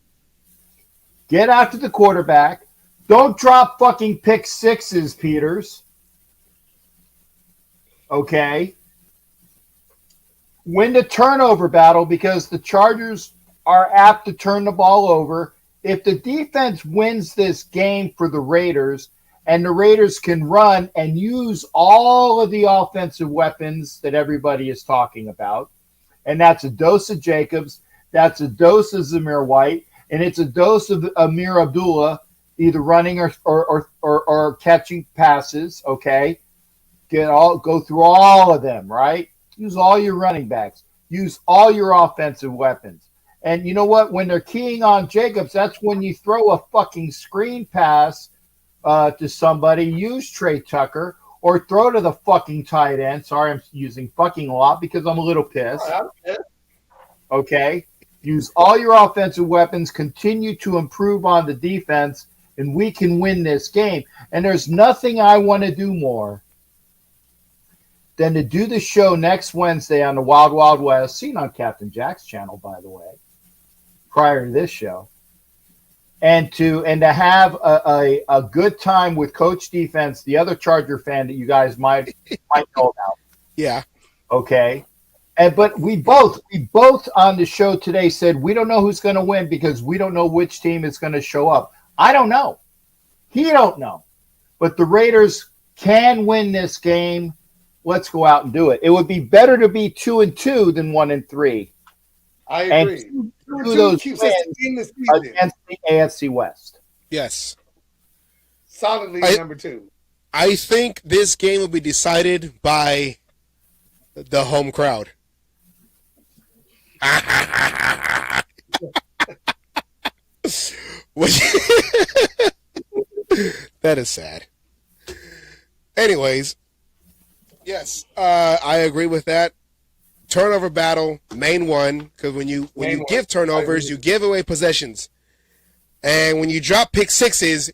get after the quarterback. Don't drop fucking pick sixes, Peters. Okay. Win the turnover battle because the Chargers are apt to turn the ball over. If the defense wins this game for the Raiders and the Raiders can run and use all of the offensive weapons that everybody is talking about, and that's a dose of Jacobs, that's a dose of Zamir White, and it's a dose of Amir Abdullah, either running or catching passes, okay? Go through all of them, right? Use all your running backs. Use all your offensive weapons. And you know what? When they're keying on Jacobs, that's when you throw a fucking screen pass to somebody. Use Trey Tucker or throw to the fucking tight end. Sorry, I'm using fucking a lot because I'm a little pissed. Okay? Use all your offensive weapons. Continue to improve on the defense, and we can win this game. And there's nothing I want to do more than to do the show next Wednesday on the Wild Wild West, seen on Captain Jack's channel, by the way, prior to this show, and to have a good time with Coach Defense, the other Charger fan that you guys might know about.
Yeah.
Okay. But we both on the show today said we don't know who's going to win because we don't know which team is going to show up. I don't know. He don't know. But the Raiders can win this game. Let's go out and do it. It would be better to be 2-2 than 1-3.
I agree.
And do those
keeps us
wins
in the season.
against the AFC West.
Yes.
Solidly number 2.
I think this game will be decided by the home crowd. That is sad. Anyways, yes, I agree with that. Turnover battle, main one, because when you give turnovers, you give away possessions, and when you drop pick sixes,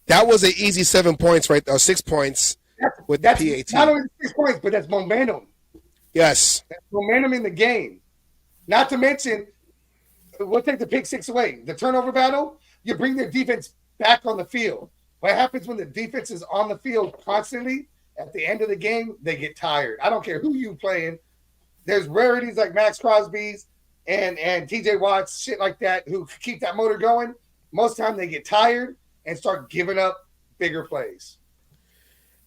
that was an easy 7 points, right? Or 6 points with the PAT.
Not only 6 points, but that's momentum.
Yes,
That's momentum in the game. Not to mention, we'll take the pick six away. The turnover battle, you bring their defense back on the field. What happens when the defense is on the field constantly? At the end of the game, they get tired. I don't care who you playing. There's rarities like Max Crosby's and TJ Watts, shit like that, who keep that motor going. Most of the time they get tired and start giving up bigger plays.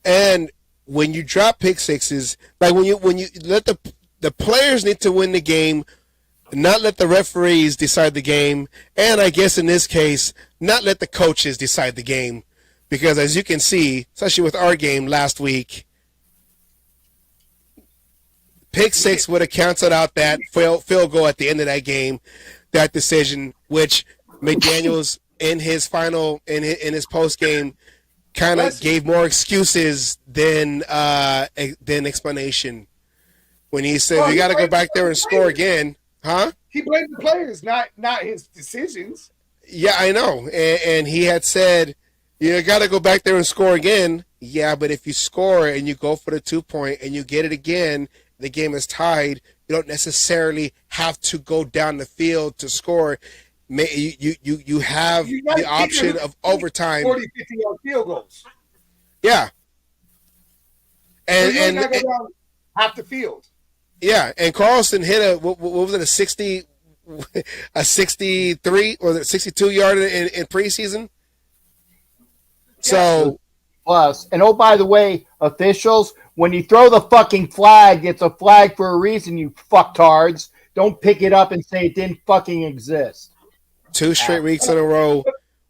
and when you drop pick sixes, like when you let the players need to win the game, not let the referees decide the game, and I guess in this case, not let the coaches decide the game. Because as you can see, especially with our game last week, pick six would have canceled out that field goal at the end of that game, that decision, which McDaniels in his post game kind of gave more excuses than explanation when he said we got to go back there and score again, huh?
He blamed the players, not his decisions.
Yeah, I know, and he had said, you got to go back there and score again. Yeah, but if you score and you go for the 2 point and you get it again, the game is tied. You don't necessarily have to go down the field to score. You have the option of overtime.
40, 50-yard field goals.
Yeah.
So you got to go down half the field.
Yeah, and Carlson hit what was it, a 63 or 62-yard in preseason? So,
plus, and oh, by the way, officials, when you throw the fucking flag, it's a flag for a reason, you fucktards. Don't pick it up and say it didn't fucking exist.
2 straight weeks in a row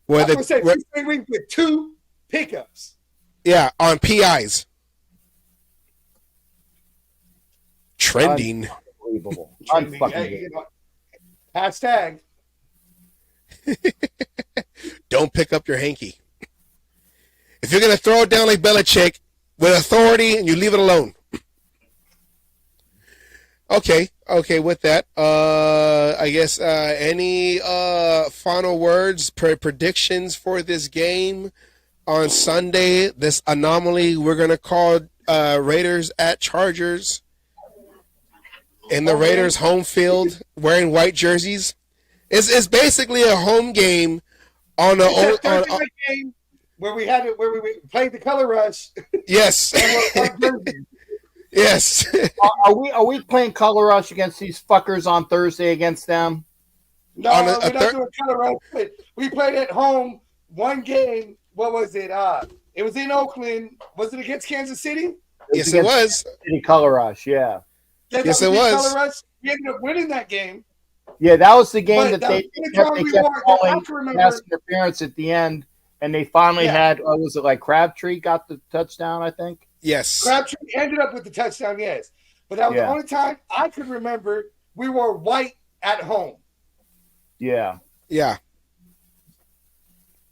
where
2 straight weeks with 2 pickups.
Yeah, on PIs. Trending.
Unbelievable.
Hey, hashtag.
Don't pick up your hanky. If you're going to throw it down like Belichick with authority and you leave it alone. Okay, with that, I guess any final words, predictions for this game on Sunday? This anomaly we're gonna call Raiders at Chargers in the Raiders home field, wearing white jerseys. It's basically a home game on a
It's a Thursday night game where we played the color rush.
yes. Yes.
Are we playing color rush against these fuckers on Thursday against them?
No, we're not doing color rush. But we played at home one game. What was it? It was in Oakland. Was it against Kansas City?
Yes, it was.
City color rush, yeah.
Yes, it was.
Color rush. We ended up winning that game.
Yeah, that was the game
But
that they
the
kept
only
calling
time I can remember-
pass interference at the end, and they finally had, was it like Crabtree got the touchdown, I think?
Yes.
Crabtree ended up with the touchdown, yes. But that was the only time I could remember we wore white at home.
Yeah.
Yeah.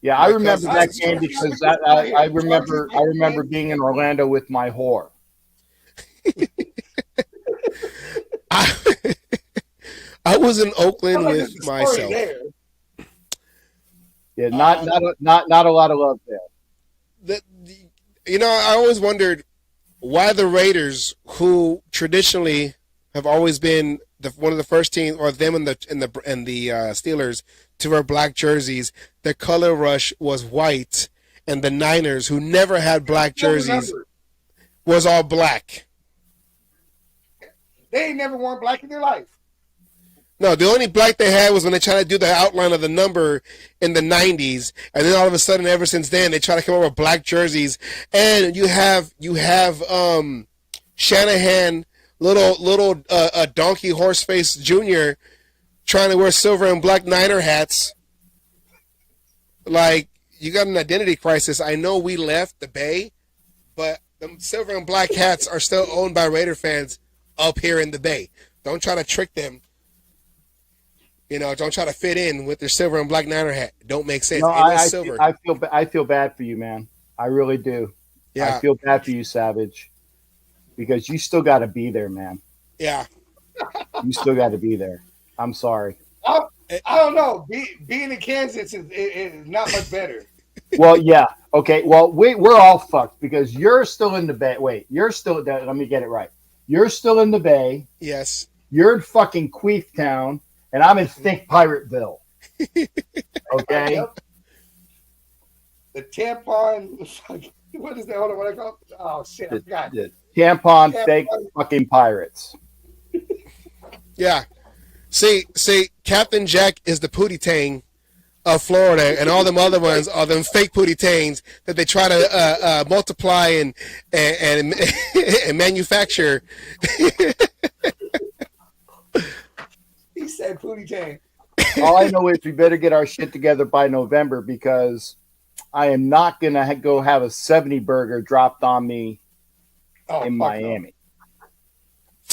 Yeah, I remember that game because I remember being in Orlando with my whore.
I was in Oakland with myself.
Yeah, not a lot of love there.
I always wondered why the Raiders, who traditionally have always been one of the first teams, or them and the Steelers, to wear black jerseys, their color rush was white, and the Niners, who never had black jerseys, was all black.
They ain't never worn black in their life.
No, the only black they had was when they tried to do the outline of the number in the 90s, and then all of a sudden, ever since then, they try to come up with black jerseys. And you have Shanahan, little donkey horseface Jr. trying to wear silver and black Niner hats. Like, you got an identity crisis. I know we left the Bay, but the silver and black hats are still owned by Raider fans up here in the Bay. Don't try to trick them. Don't try to fit in with their silver and black Niner hat. Don't make sense.
No,
Silver.
I feel bad for you, man. I really do.
Yeah.
I feel bad for you, Savage, because you still got to be there, man.
Yeah.
You still got to be there. I'm sorry.
I don't know. Being in Kansas is not much better.
Well, yeah. Okay. Well, we're all fucked because you're still in the Bay. Wait, you're still. Let me get it right. You're still in the Bay.
Yes.
You're in fucking Queeftown. And I'm in Think Pirateville. Okay?
Yep. The tampon. What is that? Hold on. What I call it? Oh, shit. I forgot.
The tampon fake fucking pirates.
Yeah. See, Captain Jack is the Pootie Tang of Florida, and all them other ones are them fake Pootie Tangs that they try to multiply and manufacture.
He said Pootie Tang.
All I know is we better get our shit together by November because I am not going to go have a 70 burger dropped on me in Miami.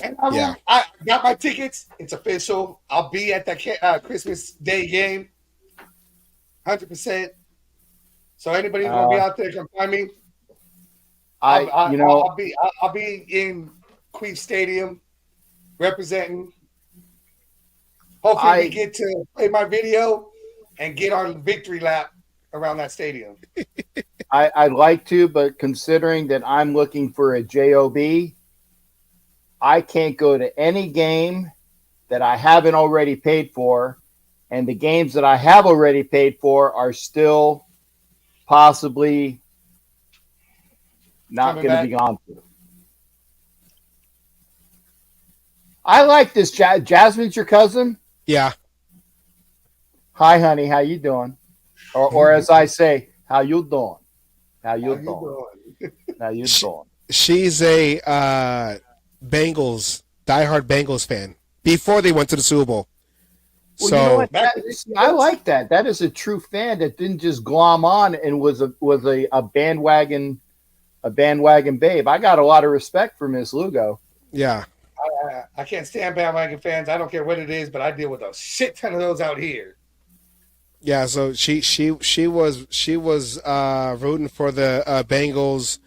No. And I got my tickets. It's official. I'll be at that Christmas Day game. 100%. So anybody who's going to be out there, come find me. I'll be in Queef Stadium representing. Hopefully we get to play my video and get our victory lap around that stadium.
I'd like to, but considering that I'm looking for a JOB, I can't go to any game that I haven't already paid for, and the games that I have already paid for are still possibly not going to be gone through. I like this. Jasmine's your cousin?
Yeah.
Hi, honey. How you doing? Or as I say, how you doing? How you doing? How you doing?
She's a Bengals, diehard Bengals fan before they went to the Super Bowl.
Well,
so
you know what? I like that. That is a true fan that didn't just glom on and was a bandwagon babe. I got a lot of respect for Miss Lugo.
Yeah.
I can't stand bandwagon fans. I don't care what it is, but I deal with a shit ton of those out here.
Yeah, so she was rooting for the Bengals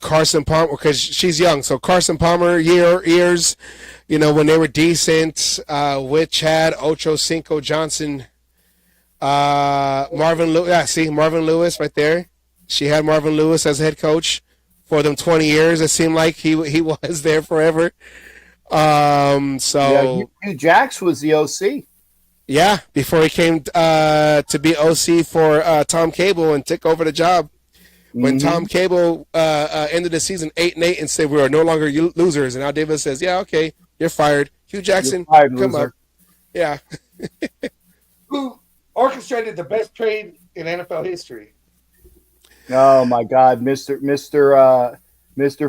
Carson Palmer, because she's young. So Carson Palmer years, when they were decent with Chad Ocho Cinco Johnson, Marvin Lewis. Yeah, see Marvin Lewis right there. She had Marvin Lewis as head coach for them 20 years. It seemed like he was there forever. So
Hugh Jax was the OC.
Yeah, before he came to be OC for Tom Cable and took over the job. When Tom Cable ended the season 8-8 and said we are no longer losers, and Al Davis says, "Yeah, okay, you're fired." Hugh Jackson,
fired,
come
loser.
up. Yeah.
Who orchestrated the best trade in NFL history?
Oh my God, Mister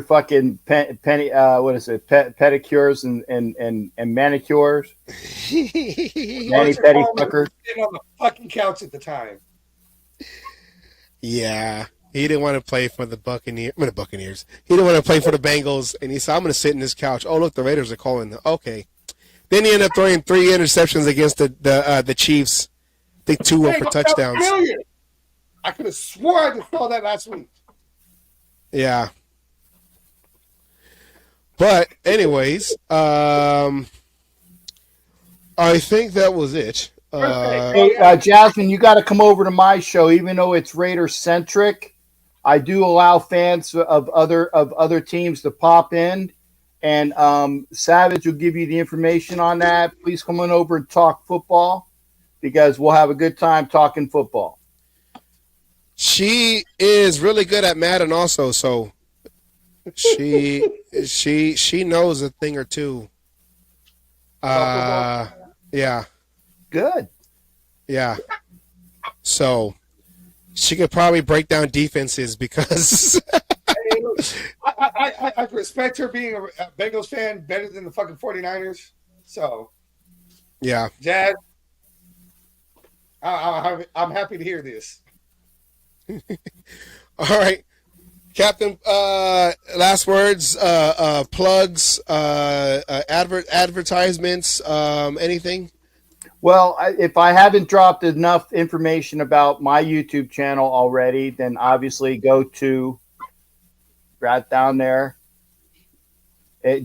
fucking penny. What is it? Pedicures and manicures. Manny Petty fucker.
Sitting on the fucking couch at the time.
Yeah. He didn't want to play for the Buccaneers. He didn't want to play for the Bengals, and he said, "I'm going to sit in this couch." Oh, look, the Raiders are calling. Okay. Then he ended up throwing 3 interceptions against the Chiefs. I think 2 were for touchdowns.
I could have swore I just saw that last week.
Yeah. But anyways, I think that was it.
Hey, Jasmine, you got to come over to my show, even though it's Raider centric. I do allow fans of other teams to pop in, and Savage will give you the information on that. Please come on over and talk football, because we'll have a good time talking football.
She is really good at Madden also, so she knows a thing or two. Yeah.
Good.
Yeah. So she could probably break down defenses because
Hey, look, I respect her being a Bengals fan better than the fucking 49ers. So,
yeah.
Jazz, I'm happy to hear this.
All right. Captain, last words, plugs, advertisements, anything?
Well, if I haven't dropped enough information about my YouTube channel already, then obviously go to right down there.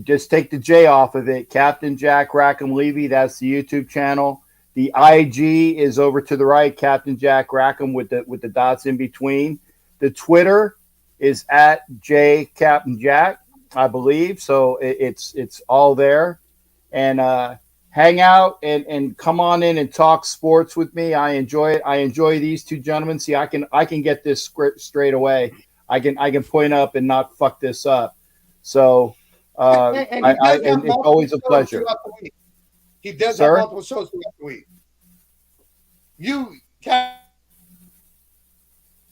Just take the J off of it. Captain Jack Rackham Levy, that's the YouTube channel. The IG is over to the right, Captain Jack Rackham with the dots in between. The Twitter is at J Captain Jack, I believe. So it's all there. And hang out and come on in and talk sports with me. I enjoy it. I enjoy these two gentlemen. See, I can get this straight away. I can point up and not fuck this up. So and it's always a pleasure.
He does have multiple shows throughout the week.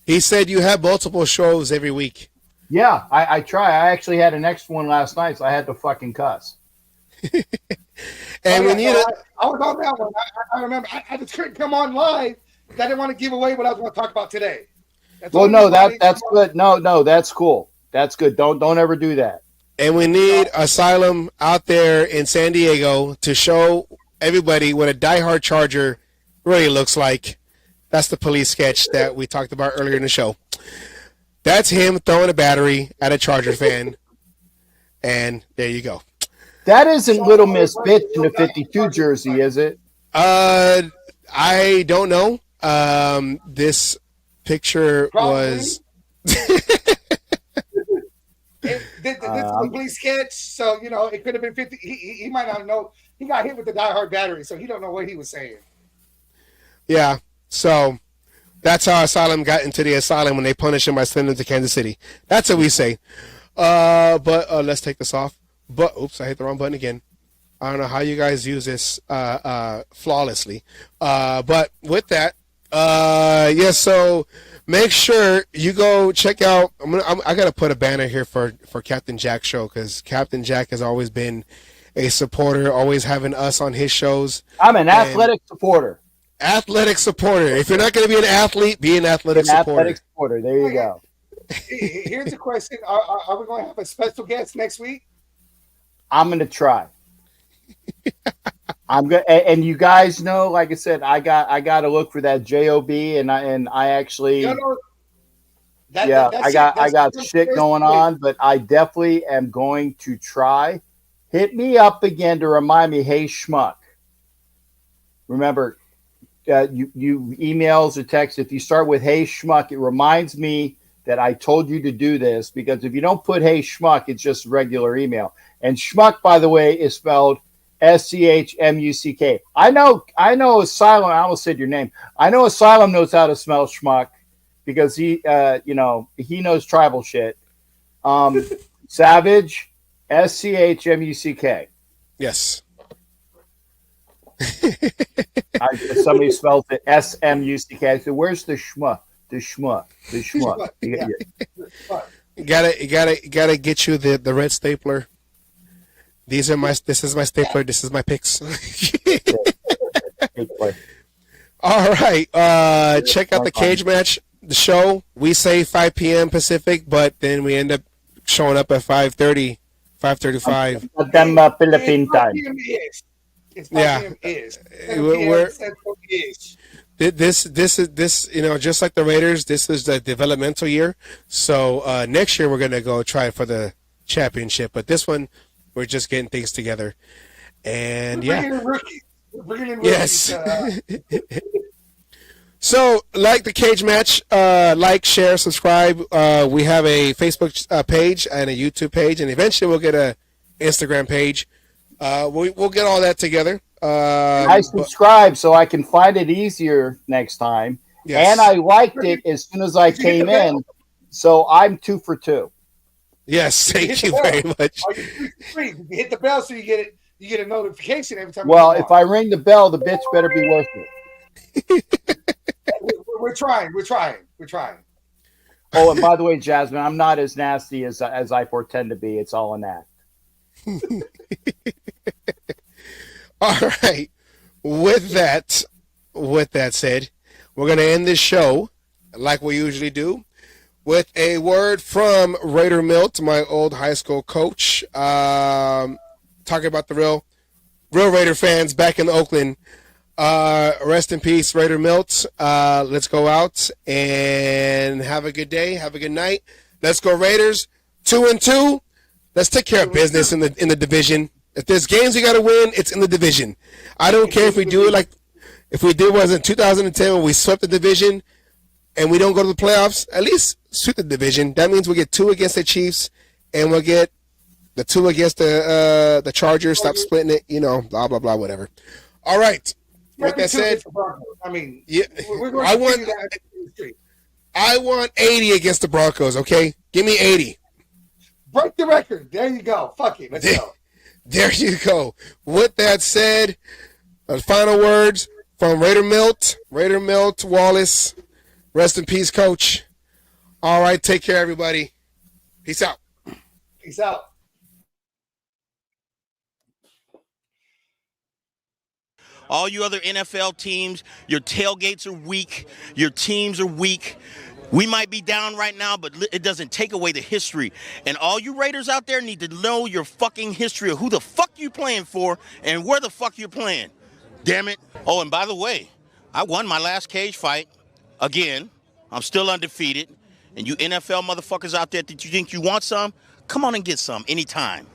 He said you have multiple shows every week.
Yeah, I try. I actually had an extra one last night, so I had to fucking cuss.
And I
was on that one. I remember. I just couldn't come on live. I didn't want to give away what I was going to talk about today.
That's good. No, that's cool. That's good. Don't ever do that.
And we need Asylum out there in San Diego to show everybody what a diehard Charger really looks like. That's the police sketch that we talked about earlier in the show. That's him throwing a battery at a Charger fan. And there you go.
That isn't Little Miss Bitch in the 52 jersey, is it?
I don't know. This picture was...
This is a police sketch, so it could have been 50. He might not know. He got hit with the diehard battery, so he don't know what he was saying.
Yeah, so that's how Asylum got into the asylum when they punished him by sending him to Kansas City. That's what we say. But let's take this off. But oops, I hit the wrong button again. I don't know how you guys use this flawlessly. But with that, so make sure you go check out. I got to put a banner here for Captain Jack's show, because Captain Jack has always been a supporter, always having us on his shows.
I'm an athletic supporter.
Athletic supporter. If you're not going to be an athlete, be an athletic supporter.
Athletic supporter. There you go.
Here's a question: Are we going to have a special guest next week?
I'm going to try. I'm good, and you guys know, like I said, I got to look for that JOB, and I actually Yeah,
that's
I got shit going on, but I definitely am going to try. Hit me up again to remind me, hey schmuck. Remember, you emails or texts. If you start with hey schmuck, it reminds me that I told you to do this, because if you don't put hey schmuck, it's just regular email. And schmuck, by the way, is spelled SCHMUCK. I know Asylum. I almost said your name. I know Asylum knows how to spell schmuck because he knows tribal shit. Savage, SCHMUCK.
Yes.
Somebody spells it SMUCK. I said, "Where's the schmuck? The schmuck. The schmuck."
Yeah.
You gotta get you the red stapler. This is my stapler. This is my picks. All right. Check out the cage match, the show. We say 5 p.m. Pacific, but then we end up showing up at 5:30, 5:35.
Philippine time.
It's
Yeah. This is just like the Raiders. This is the developmental year. So next year we're gonna go try for the championship, but this one we're just getting things together. And
We're bringing in rookies.
yes. So like the cage match, like, share, subscribe. We have a Facebook page and a YouTube page, and eventually we'll get a Instagram page. We'll get all that together.
I subscribe so I can find it easier next time.
Yes.
And I liked it as soon as I came in. So I'm 2 for 2.
Yes, thank you very much.
You hit the bell so you get it. You get a notification every time.
Well, if I ring the bell, the bitch better be worth it.
We're trying.
Oh, and by the way, Jasmine, I'm not as nasty as I pretend to be. It's all an act.
All right. With that said, we're going to end this show like we usually do with a word from Raider Milt, my old high school coach, talking about the real Raider fans back in Oakland. Rest in peace, Raider Milt. Let's go out and have a good day. Have a good night. Let's go Raiders. 2-2. Let's take care of business in the division. If there's games we got to win, it's in the division. I don't care if we do it like if we did was in 2010 when we swept the division and we don't go to the playoffs. At least sweep the division. That means we get 2 against the Chiefs and we'll get the 2 against the Chargers. Stop splitting it. Blah blah blah. Whatever. All right. With that said,
I mean,
yeah,
we're going
I want 80 against the Broncos. Okay, give me 80.
Break the record. There you go. Fuck it. Let's go.
There you go. With that said, final words from Raider Milt, Wallace. Rest in peace, Coach. All right, take care, everybody. Peace out.
Peace out.
All you other NFL teams, your tailgates are weak. Your teams are weak. We might be down right now, but it doesn't take away the history. And all you Raiders out there need to know your fucking history of who the fuck you playing for and where the fuck you're playing. Damn it. Oh, and by the way, I won my last cage fight again. I'm still undefeated. And you NFL motherfuckers out there that you think you want some, come on and get some anytime.